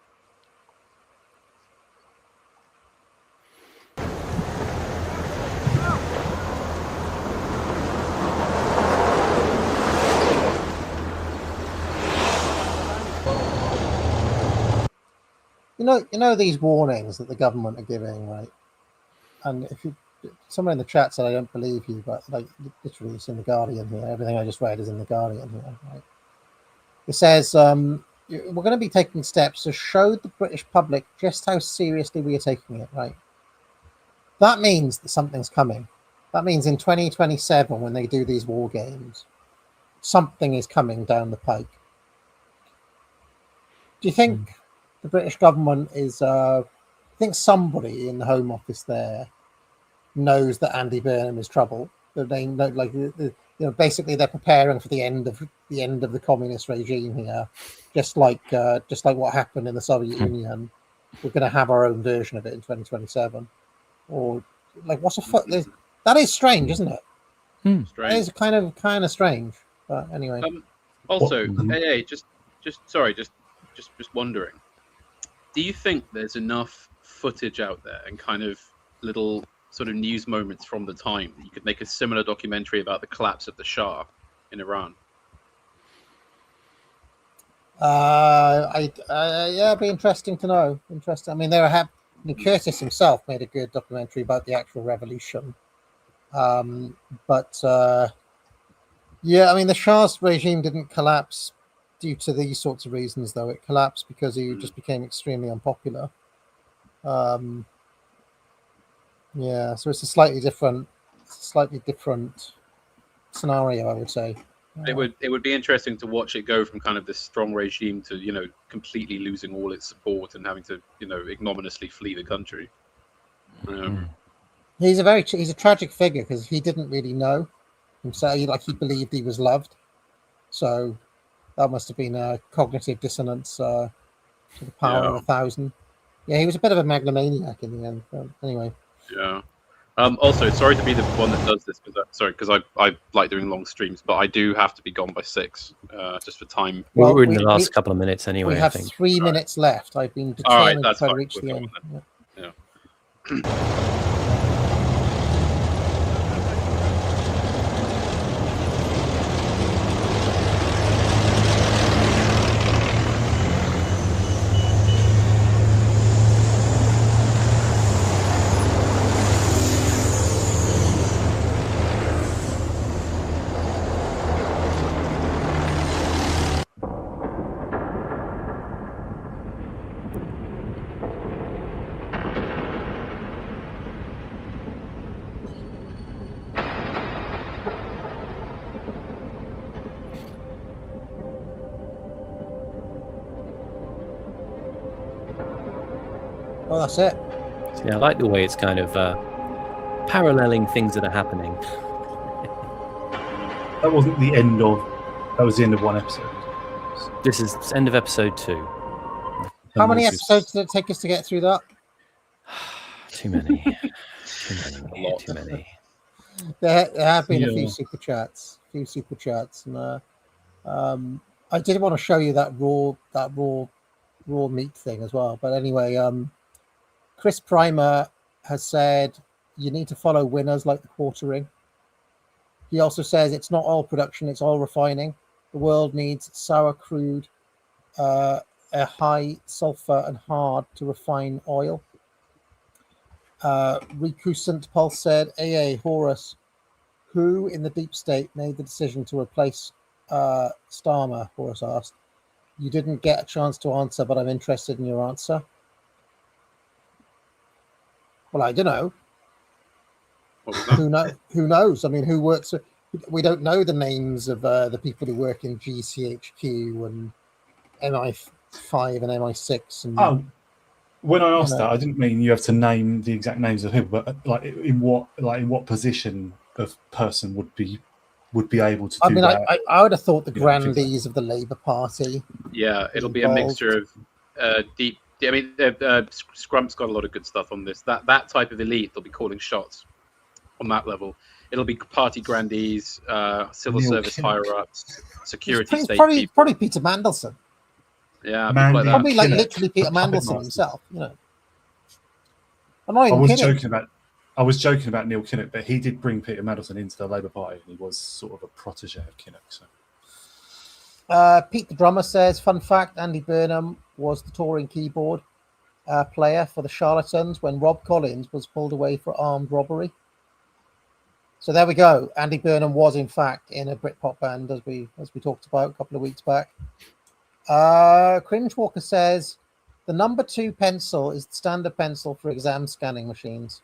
You know these warnings that the government are giving, right? And if someone in the chat said I don't believe you, but like literally it's in the Guardian here. Everything I just read is in the Guardian here, right? It says we're going to be taking steps to show the British public just how seriously we are taking it, right? That means that something's coming. That means in 2027, when they do these war games, something is coming down the pike. Do you think the British government is? I think somebody in the Home Office there knows that Andy Burnham is trouble. That they know, basically they're preparing for the end of the communist regime here, just like what happened in the Soviet Union. We're going to have our own version of it in 2027, or what's a foot? That is strange, isn't it? Strange. That is kind of strange. But anyway. Also, just wondering. Do you think there's enough footage out there and kind of little sort of news moments from the time that you could make a similar documentary about the collapse of the Shah in Iran? It'd be interesting to know. Interesting. I mean, Curtis himself made a good documentary about the actual revolution. I mean, the Shah's regime didn't collapse due to these sorts of reasons, though. It collapsed because he just became extremely unpopular. So it's a slightly different scenario, I would say. It would be interesting to watch it go from kind of this strong regime to completely losing all its support and having to ignominiously flee the country. He's a tragic figure because he didn't really know himself. He believed he was loved, so that must have been a cognitive dissonance to the power of 1,000. Yeah, he was a bit of a megalomaniac in the end. But anyway. Yeah. Also, sorry to be the one that does this, because I like doing long streams, but I do have to be gone by 6, just for time. Well, we're in the last couple of minutes anyway. We have I think 3 minutes left. I've been determined to try to reach the end. Yeah. Oh, that's it. So, yeah, I like the way it's kind of paralleling things that are happening. That wasn't the end of. That was the end of one episode. This is the end of episode 2. How many episodes did it take us to get through that? Too many. Too many. There have been a few super chats, and I did want to show you that raw meat thing as well. But anyway, Chris Primer has said you need to follow winners like the quartering. He also says it's not oil production, it's oil refining. The world needs sour crude, a high sulfur and hard to refine oil. Recusant Pulse said, AA Horus, who in the deep state made the decision to replace Starmer? Horus asked. You didn't get a chance to answer, but I'm interested in your answer. Well, I don't know. Who knows? I mean, who works? We don't know the names of the people who work in GCHQ and MI5 and MI6. And, when I asked that, I didn't mean you have to name the exact names of people, but like in what position a person would be able to do that. I would have thought the grandees of the Labour Party. Yeah, it'll be a mixture of deep. I mean, Scrump's got a lot of good stuff on this. That type of elite, they'll be calling shots on that level. It'll be party grandees, civil service higher-ups, security state people. Probably Peter Mandelson. Yeah, like probably like literally Peter Mandelson himself. I'm not even kidding. I was joking about Neil Kinnock, but he did bring Peter Mandelson into the Labour Party, and he was sort of a protege of Kinnock. So. Pete the drummer says, fun fact, Andy Burnham was the touring keyboard player for the Charlatans when Rob Collins was pulled away for armed robbery. So there we go. Andy Burnham was in fact in a Britpop band, as we talked about a couple of weeks back. Cringe Walker says the number 2 pencil is the standard pencil for exam scanning machines.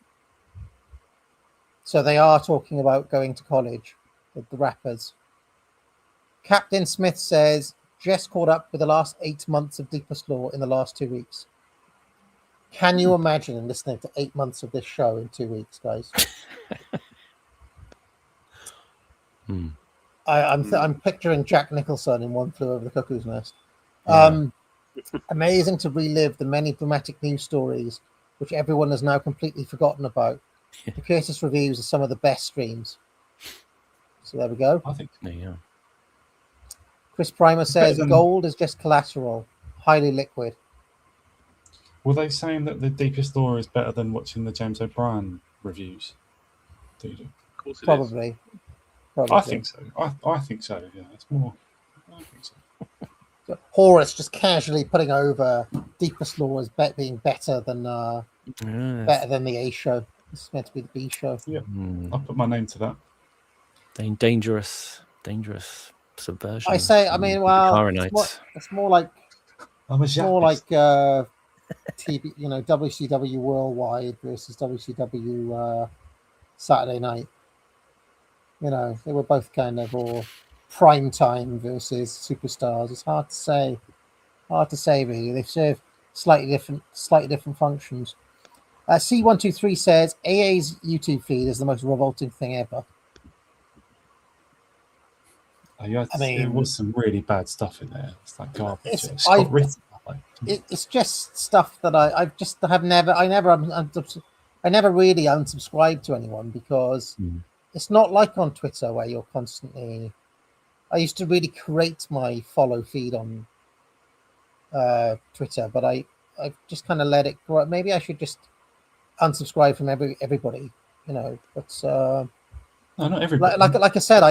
So they are talking about going to college with the rappers. Captain Smith says Jess caught up with the last 8 months of Deepest Law in the last 2 weeks. Can you imagine listening to 8 months of this show in 2 weeks, guys? I'm picturing Jack Nicholson in One Flew Over the Cuckoo's Nest. Amazing to relive the many dramatic news stories which everyone has now completely forgotten about. The Curtis reviews are some of the best streams. So there we go. I think Chris Primer says gold is just collateral, highly liquid. Were they saying that the Deepest Law is better than watching the James O'Brien reviews? Of course it Probably. I think so. I think so. Yeah, it's more. I think so. Horace just casually putting over Deepest Law as being better than the A show. This is meant to be the B show. Yeah, I'll put my name to that. Dangerous subversion. I say. I mean, well, it's more like TV. WCW Worldwide versus WCW Saturday Night. They were both kind of, or prime time versus superstars. It's hard to say. Hard to say, really. They serve slightly different functions. C123 says AA's YouTube feed is the most revolting thing ever. It was some really bad stuff in there. It's like garbage. It's just stuff that I never really unsubscribed to anyone, because it's not like on Twitter where you're constantly. I used to really create my follow feed on Twitter, but I've just kind of let it grow. Maybe I should just unsubscribe from everybody, But no, not everybody. Like I said,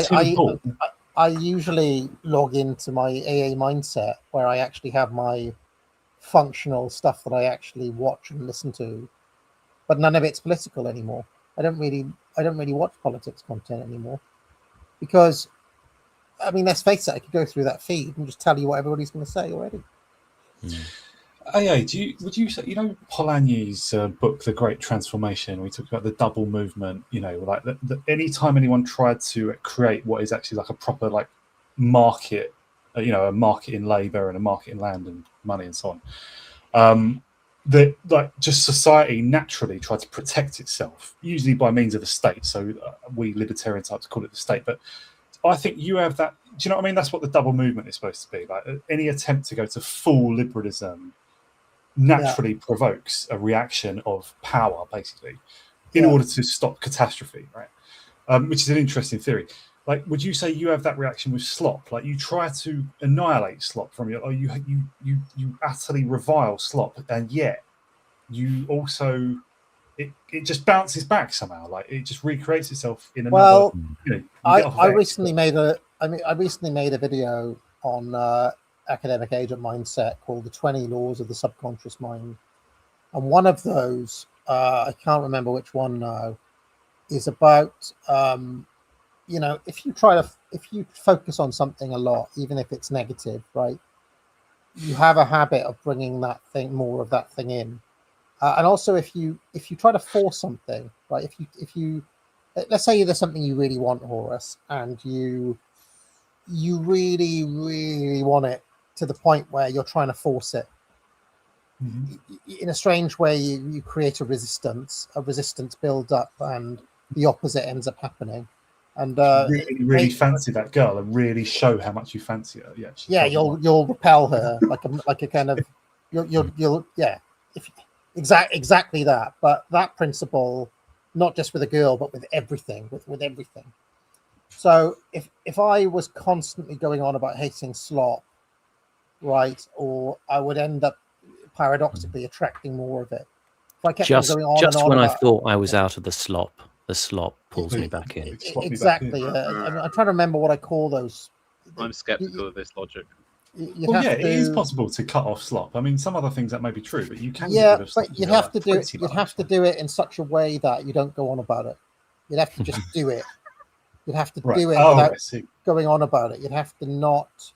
I usually log into my AA mindset where I actually have my functional stuff that I actually watch and listen to, but none of it's political anymore. I don't really watch politics content anymore, because I mean, let's face it, I could go through that feed and just tell you what everybody's going to say already. AA, would you say, Polanyi's book, The Great Transformation, we talked about the double movement, like any time anyone tried to create what is actually like a proper like market, a market in labour and a market in land and money and so on, that like just society naturally tried to protect itself, usually by means of the state. So we libertarian types call it the state, but I think you have that. Do you know what I mean? That's what the double movement is supposed to be. Like any attempt to go to full liberalism naturally provokes a reaction of power, basically, in order to stop catastrophe, right? Which is an interesting theory. Like, would you say you have that reaction with slop? Like, you try to annihilate slop from your, or you utterly revile slop, and yet you also it just bounces back somehow. Like, it just recreates itself in another. I recently made a video on academic agent mindset called the 20 Laws of the Subconscious Mind, and one of those, I can't remember which one now, is about if you focus on something a lot, even if it's negative, right, you have a habit of bringing more of that thing in, and also if you try to force something, right, if you let's say there's something you really want, Horus, and you really, really want it to the point where you're trying to force it. In a strange way, you create a resistance builds up, and the opposite ends up happening. And really fancy that girl and really show how much you fancy her. You'll repel her like a kind of you'll exactly that. But that principle, not just with a girl, but with everything, with everything. So if I was constantly going on about hating slop, right, or I would end up paradoxically attracting more of it. If I kept going on just and on when about, I thought I was out of the slop pulls me back in. Exactly. I'm trying to remember what I call those. I'm skeptical of this logic. It is possible to cut off slop. I mean, some other things that may be true, but you can. Yeah, but you'd have to do it. You'd have to do it in such a way that you don't go on about it. You'd have to just do it. You'd have to do it without going on about it. You'd have to not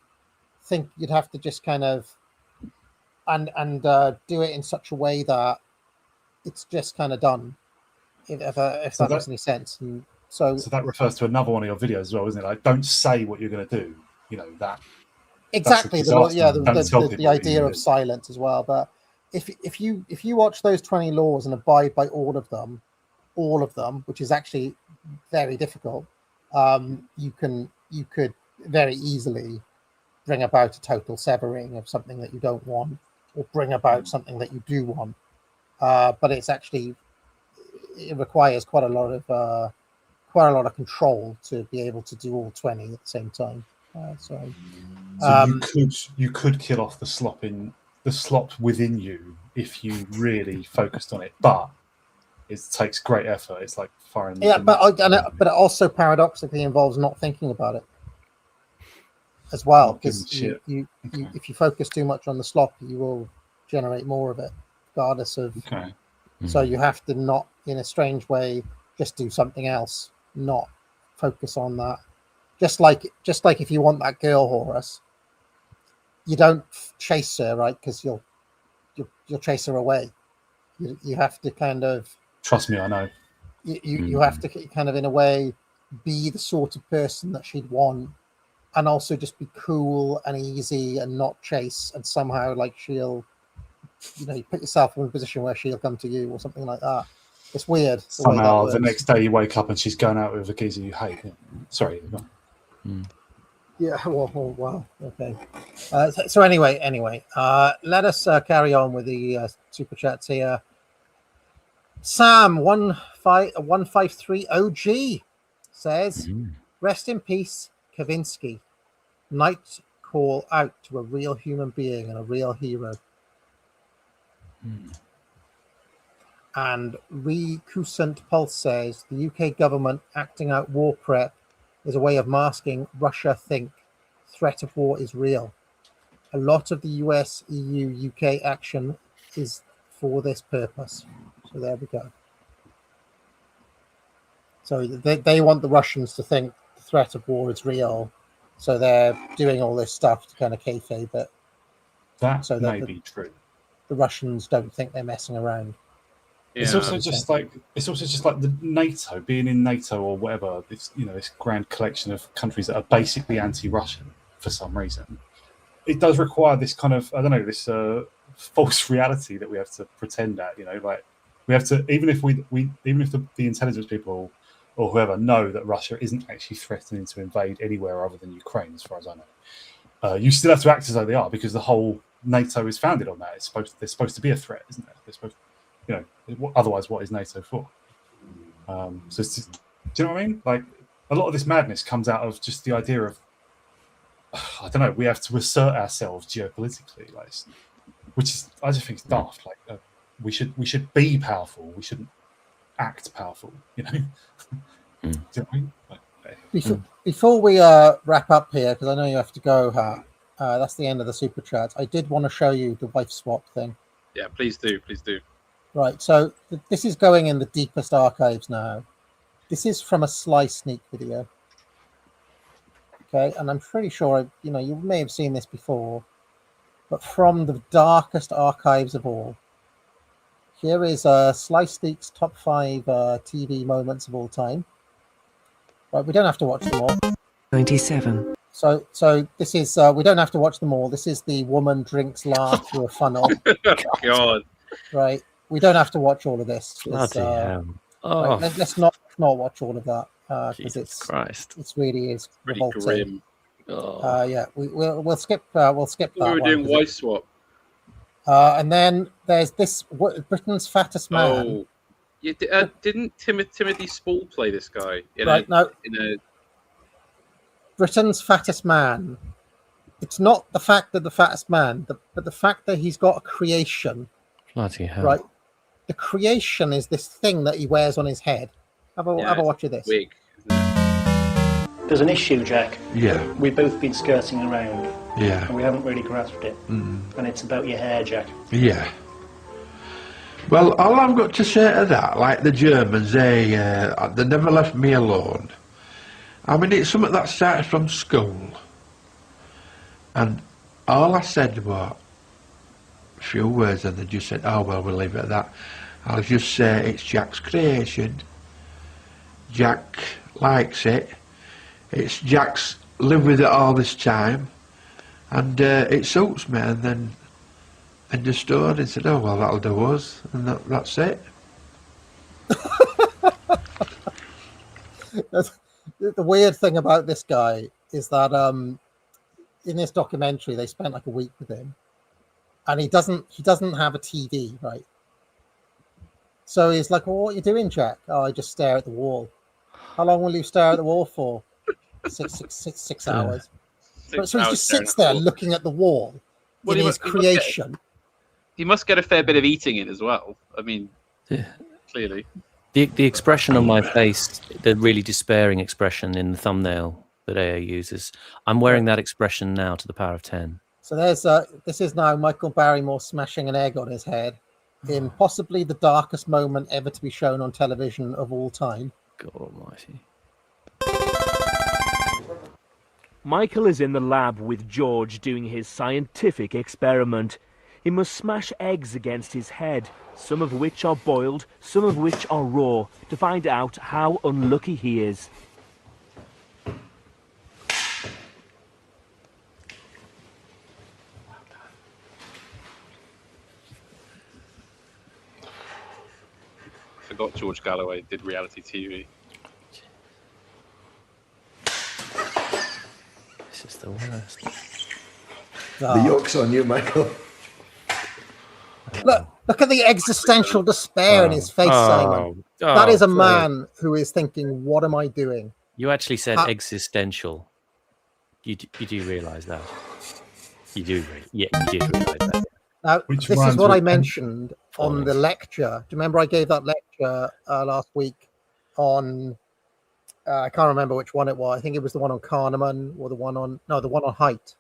think. You'd have to just kind of and do it in such a way that it's just kind of done. If that makes any sense. And so that refers to another one of your videos as well, isn't it? Like, don't say what you're going to do. that. Exactly. The idea of silence as well. But if you watch those 20 laws and abide by all of them, which is actually very difficult, you could very easily bring about a total severing of something that you don't want, or bring about something that you do want. But it requires quite a lot of control to be able to do all 20 at the same time. So you could kill off the slop within you if you really focused on it, but it takes great effort. It's like firing. But it also paradoxically involves not thinking about it as well, because if you focus too much on the slop, you will generate more of it, regardless of. Okay. So you have to not, in a strange way, just do something else, not focus on that. Just like if you want that girl, Horus, you don't chase her, right? Because you'll chase her away. You have to kind of. Trust me, I know. You have to kind of, in a way, be the sort of person that she'd want and also just be cool and easy and not chase, and somehow like she'll, you know, you put yourself in a position where she'll come to you or something like that. It's weird. Somehow the next day you wake up and she's going out with a geezer you hate. Yeah. Sorry. Yeah. Well, wow. Okay. So anyway, let us carry on with the super chats here. Sam 153 OG says, "Rest in peace, Kavinsky. Night call out to a real human being and a real hero." And Recusant Pulse says, "The UK government acting out war prep is a way of masking Russia think threat of war is real. A lot of the US, EU, UK action is for this purpose." So there we go. So they want the Russians to think the threat of war is real. So they're doing all this stuff to kind of kayfabe it. That may be true. The Russians don't think they're messing around. Yeah. It's also just like the NATO, being in NATO or whatever. This, you know, this grand collection of countries that are basically anti-Russian for some reason. It does require this kind of, I don't know, this false reality that we have to pretend at. You know, like we have to, even if the intelligence people or whoever know that Russia isn't actually threatening to invade anywhere other than Ukraine, as far as I know, you still have to act as though they are, because the whole NATO is founded on that. They're supposed to be a threat, isn't it? They're supposed, you know, otherwise what is NATO for? So it's just, do you know what I mean? Like a lot of this madness comes out of just the idea of, I don't know, we have to assert ourselves geopolitically, like, which is, I just think it's daft. Like we should be powerful. We shouldn't act powerful. You know. Do you know what I mean? Like, Before we wrap up here, because I know you have to go, that's the end of the super chat. I did want to show you the wife swap thing. Yeah, please do. Right, so this is going in the deepest archives now. This is from a Sly Sneak video. Okay, and I'm pretty sure, you know, you may have seen this before, but from the darkest archives of all, here is Sly Sneak's top 5 TV moments of all time. Right, we don't have to watch them all. 97. So this is, we don't have to watch them all. This is the woman drinks laugh through a funnel. God. Right, we don't have to watch all of this. Bloody hell. Oh. Right, let's not watch all of that, because it really is revolting. Grim. Oh. Yeah, we'll skip that. We were doing wife swap. And then there's this Britain's fattest man. Oh, yeah, didn't Timothy Spall play this guy? Britain's fattest man. It's not the fact that the fattest man, but the fact that he's got a creation. Bloody hell! Right, the creation is this thing that he wears on his head. Have a watch of this. Wig. There's an issue, Jack. Yeah. We've both been skirting around. Yeah. And we haven't really grasped it. And it's about your hair, Jack. Yeah. Well, all I've got to say to that, like the Germans, they never left me alone. I mean, it's something that started from school. And all I said was a few words, and they just said, "Oh, well, we'll leave it at that." I'll just say it's Jack's creation. Jack likes it. It's Jack's lived with it all this time. And it suits me, and then understood and said, "Oh, well, that'll do us," and that's it. The weird thing about this guy is that in this documentary they spent like a week with him, and he doesn't have a TV, right? So he's like, "Well, what are you doing, Jack?" "Oh, I just stare at the wall." "How long will you stare at the wall for?" Six hours. So he just sits there looking at the wall in his creation. He must get a fair bit of eating in as well. I mean, clearly. The expression on my face, the really despairing expression in the thumbnail that AA uses, I'm wearing that expression now to the power of 10. So there's this is now Michael Barrymore smashing an egg on his head in possibly the darkest moment ever to be shown on television of all time. God almighty. Michael is in the lab with George doing his scientific experiment. He must smash eggs against his head, some of which are boiled, some of which are raw, to find out how unlucky he is. forgot George Galloway did reality TV. This is the worst. The yoke's on you, Michael. Look at the existential despair in his face, Simon. That is a man who is thinking, "What am I doing?" You actually said existential. You do realise that? You do, you did realise that. Now, this is what I mentioned on the lecture. Do you remember I gave that lecture last week on? I can't remember which one it was. I think it was the one on Kahneman or the one on Haidt,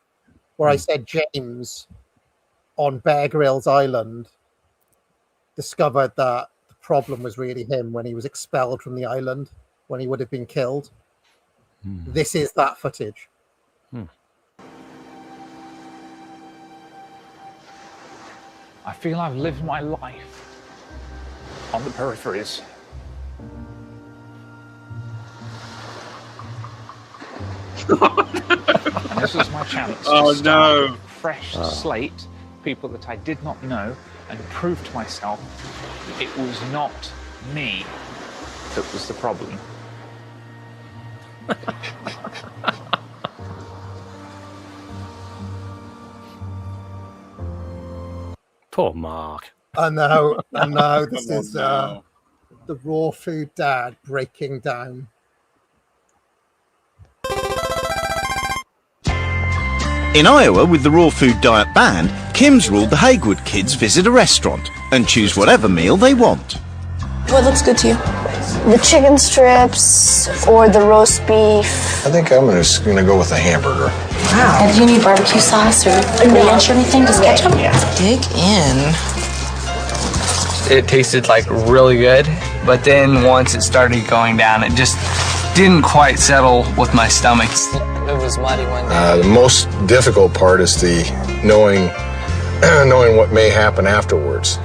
where I said James on Bear Grylls Island discovered that the problem was really him when he was expelled from the island, when he would have been killed. This is that footage. I feel I've lived my life on the peripheries. And this was my chance to start with a fresh slate, people that I did not know, and prove to myself that it was not me that was the problem. Poor Mark. I know. This is the raw food dad breaking down. In Iowa, with the raw food diet banned, Kim's ruled the Hagewood kids visit a restaurant and choose whatever meal they want. What looks good to you? The chicken strips or the roast beef. I think I'm just gonna go with a hamburger. Wow. And do you need barbecue sauce or ranch or anything? Just ketchup? Dig in. It tasted like really good, but then once it started going down, it just didn't quite settle with my stomach. It was mighty one day. The most difficult part is the knowing what may happen afterwards.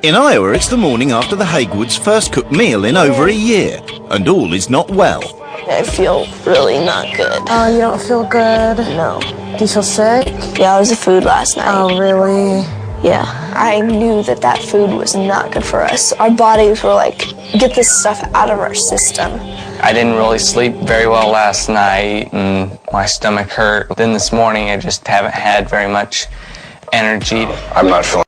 In Iowa, it's the morning after the Hagewoods' first cooked meal in over a year, and all is not well. I feel really not good. Oh, you don't feel good? No. Do you feel sick? Yeah, I was the food last night. Oh, really? Yeah, I knew that food was not good for us. Our bodies were like, get this stuff out of our system. I didn't really sleep very well last night, and my stomach hurt. Then this morning, I just haven't had very much energy. I'm not feeling.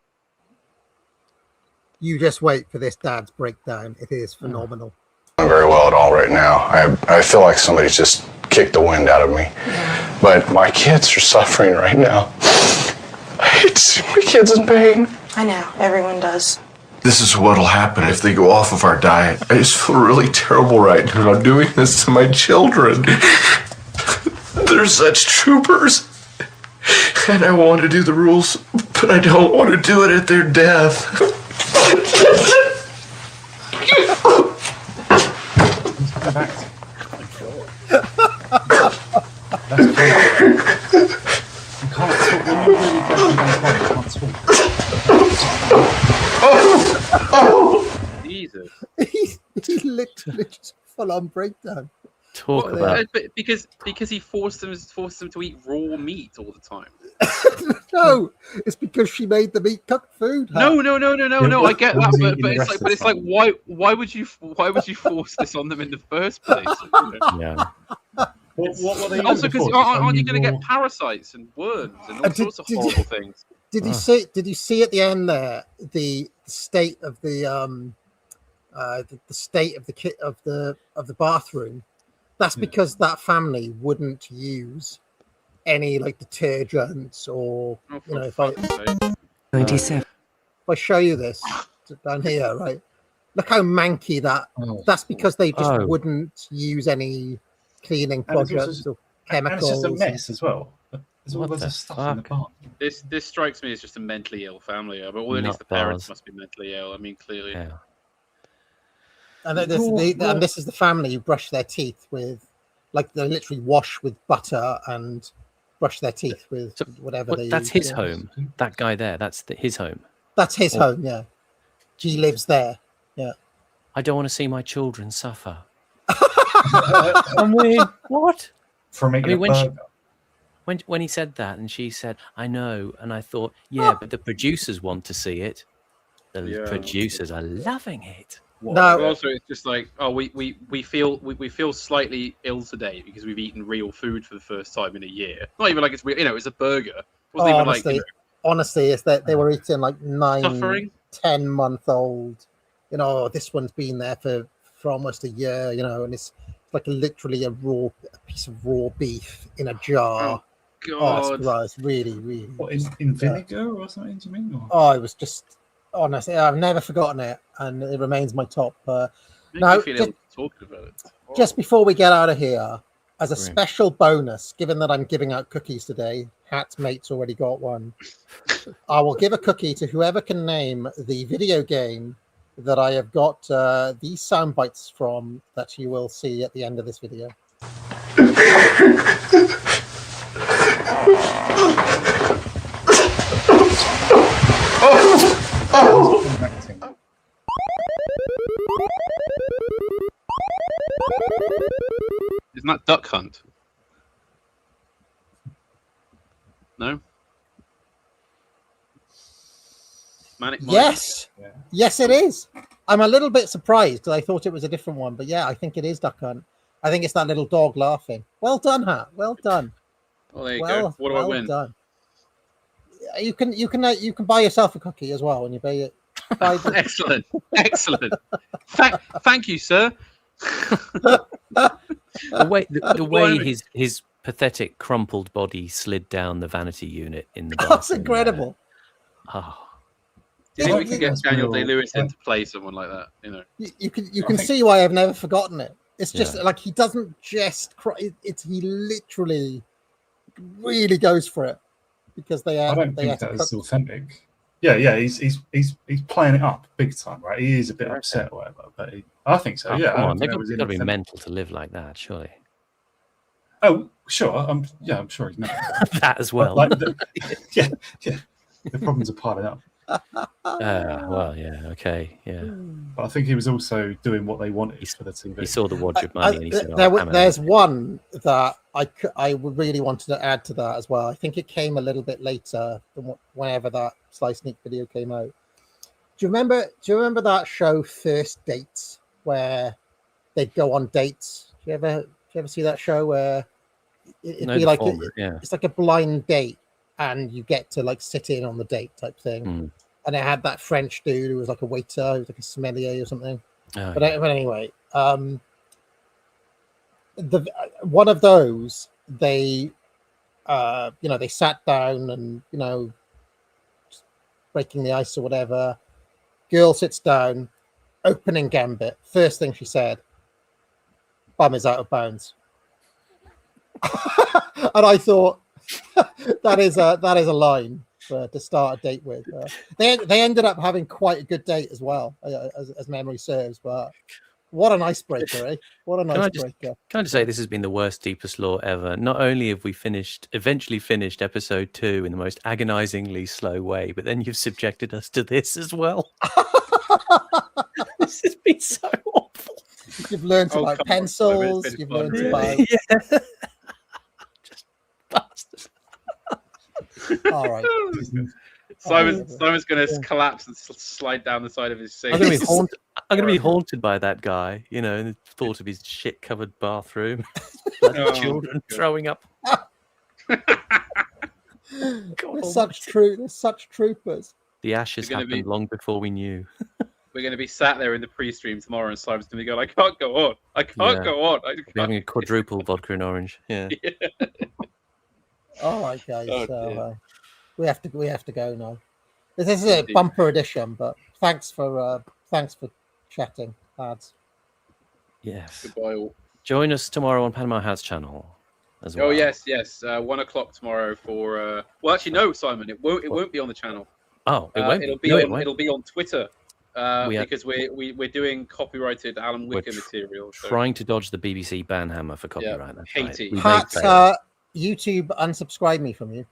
You just wait for this dad's breakdown. It is phenomenal. Very well at all right now. I feel like somebody's just kicked the wind out of me. But my kids are suffering right now. I hate to see my kids in pain. I know, everyone does. This is what'll happen if they go off of our diet. I just feel really terrible right now. I'm doing this to my children. They're such troopers. And I want to do the rules, but I don't want to do it at their death. Jesus. He literally just full on breakdown. Talk about because he forced them to eat raw meat all the time. No, it's because she made them eat cooked food. No. I get that, but it's like why would you force this on them in the first place? Yeah. What were they also, because aren't you going to get parasites and worms and all sorts of horrible things? Did you see at the end there the state of the state of the kit of the bathroom? That's because that family wouldn't use any like detergents or if I 97. If I show you this down here, right? Look how manky that. That's because they just wouldn't use any cleaning products or chemicals. And it's just a mess as well. There's all loads of stuff in the bath. This strikes me as just a mentally ill family, but at least the parents must be mentally ill. I mean, clearly. Yeah. And this is the family who brush their teeth with, like they literally wash with butter and brush their teeth with whatever they That's use. his home. That guy there, that's his home. That's his home, yeah. He lives there, yeah. I don't want to see my children suffer. I mean, what? When he said that and she said, I know, and I thought, yeah, but the producers want to see it. The producers are loving it. No. Also, it's just like, oh, we feel slightly ill today because we've eaten real food for the first time in a year. Not even like it's real, it's a burger. It wasn't even Honestly, like, honestly, it's that they were eating like 9, Suffering? 10-month-old. This one's been there for almost a year. And it's like literally a piece of raw beef in a jar. God. It's gross. Really, really. What, in vinegar or something? Do you mean? It was just honestly, I've never forgotten it, and it remains my top. Now, talking about it. Just before we get out of here, as a special bonus, given that I'm giving out cookies today, Hat's mate's already got one. I will give a cookie to whoever can name the video game that I have got these sound bites from that you will see at the end of this video. Isn't that Duck Hunt? No? Manic Mike? Yes. Yeah. Yes, it is. I'm a little bit surprised because I thought it was a different one, but yeah, I think it is Duck Hunt. I think it's that little dog laughing. Well done, Hat. Well done. Well, there you go. What do I win? Done. You can buy yourself a cookie as well when you pay it. Excellent. Thank you, sir. The way his pathetic crumpled body slid down the vanity unit in the that's incredible. Do you think we can get Daniel Day-Lewis in to play someone like that? You can see why I've never forgotten it. It's just like he doesn't just cry. He literally really goes for it because they are. I don't think that is authentic. Yeah, he's playing it up big time, right? He is a bit upset or whatever, but I think so. Yeah, come on, they've got to be mental to live like that, surely. Oh, sure. I'm sure he's not. That as well. Yeah. The problems are piling up. Well, yeah, okay, yeah. But I think he was also doing what they wanted for the TV. He saw the wad of money and he said, there's one that I would really wanted to add to that as well. I think it came a little bit later than whenever that Sly Sneak video came out. Do you remember that show First Dates where they'd go on dates? Do you ever see that show where it'd be like it's like a blind date and you get to like sit in on the date type thing. And it had that French dude who was like a waiter, who was like a sommelier or something. But anyway, one of those, they sat down and breaking the ice or whatever. Girl sits down, opening gambit. First thing she said, "Bum is out of bounds." And I thought that is a line to start a date with. They ended up having quite a good date as well, as memory serves. But what an icebreaker, eh? What an icebreaker! Can I just say this has been the worst Deepest Law ever? Not only have we eventually finished episode 2 in the most agonizingly slow way, but then you've subjected us to this as well. This has been so awful. You've learned about pencils. You've learned about. Just bastard. All right. Simon's going to collapse and slide down the side of his sink. I'm going to be haunted by that guy, and the thought of his shit-covered bathroom, children throwing up. They're such troopers. The ashes happened long before we knew. We're going to be sat there in the pre-stream tomorrow, and Simon's going to go, "I can't go on. I can't go on." We're having a quadruple vodka and orange. Yeah. All right, guys. We have to go now. This is a bumper edition, but thanks for chatting, lads. Yes. Goodbye all. Join us tomorrow on Panama House channel as well. Oh yes. 1 o'clock tomorrow for. Well, actually, no, Simon. It won't be on the channel. Oh, it won't. It'll be on Twitter. Because we're doing copyrighted Alan Wicker material. Trying to dodge the BBC ban hammer for copyright. Katie. YouTube unsubscribed me from you.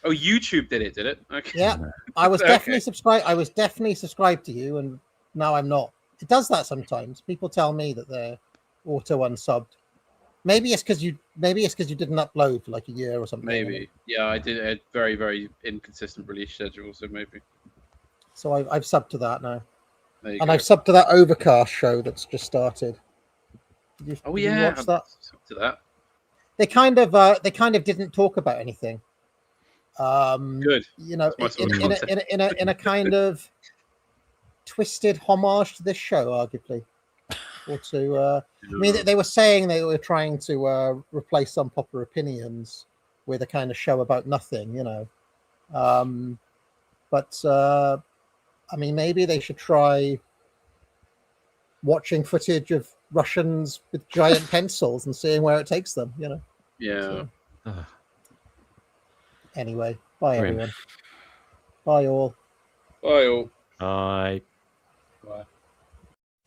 Oh, YouTube did it? Okay. Yeah, I was definitely subscribed. I was definitely subscribed to you, and now I'm not. It does that sometimes. People tell me that they're auto unsubbed. Maybe it's because you didn't upload for like a year or something. Maybe. Yeah, I did a very, very inconsistent release schedule, so maybe. So I've subbed to that now. There you And go. I've subbed to that Overcast show that's just started. Did you yeah, watch that? To that. They kind of didn't talk about anything. Good. You know, That's my sort of in a kind of twisted homage to this show, arguably, or to. I mean, they were saying they were trying to replace Unpopular Opinions with a kind of show about nothing, you know. But I mean, maybe they should try watching footage of Russians with giant pencils and seeing where it takes them, you know. Yeah. So, anyway, bye Grim. everyone. Bye all. Bye all. Bye. Bye.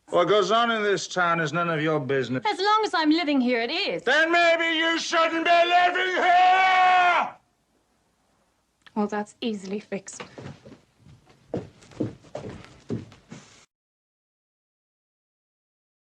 What goes on in this town is none of your business. As long as I'm living here, it is. Then maybe you shouldn't be living here! Well, that's easily fixed.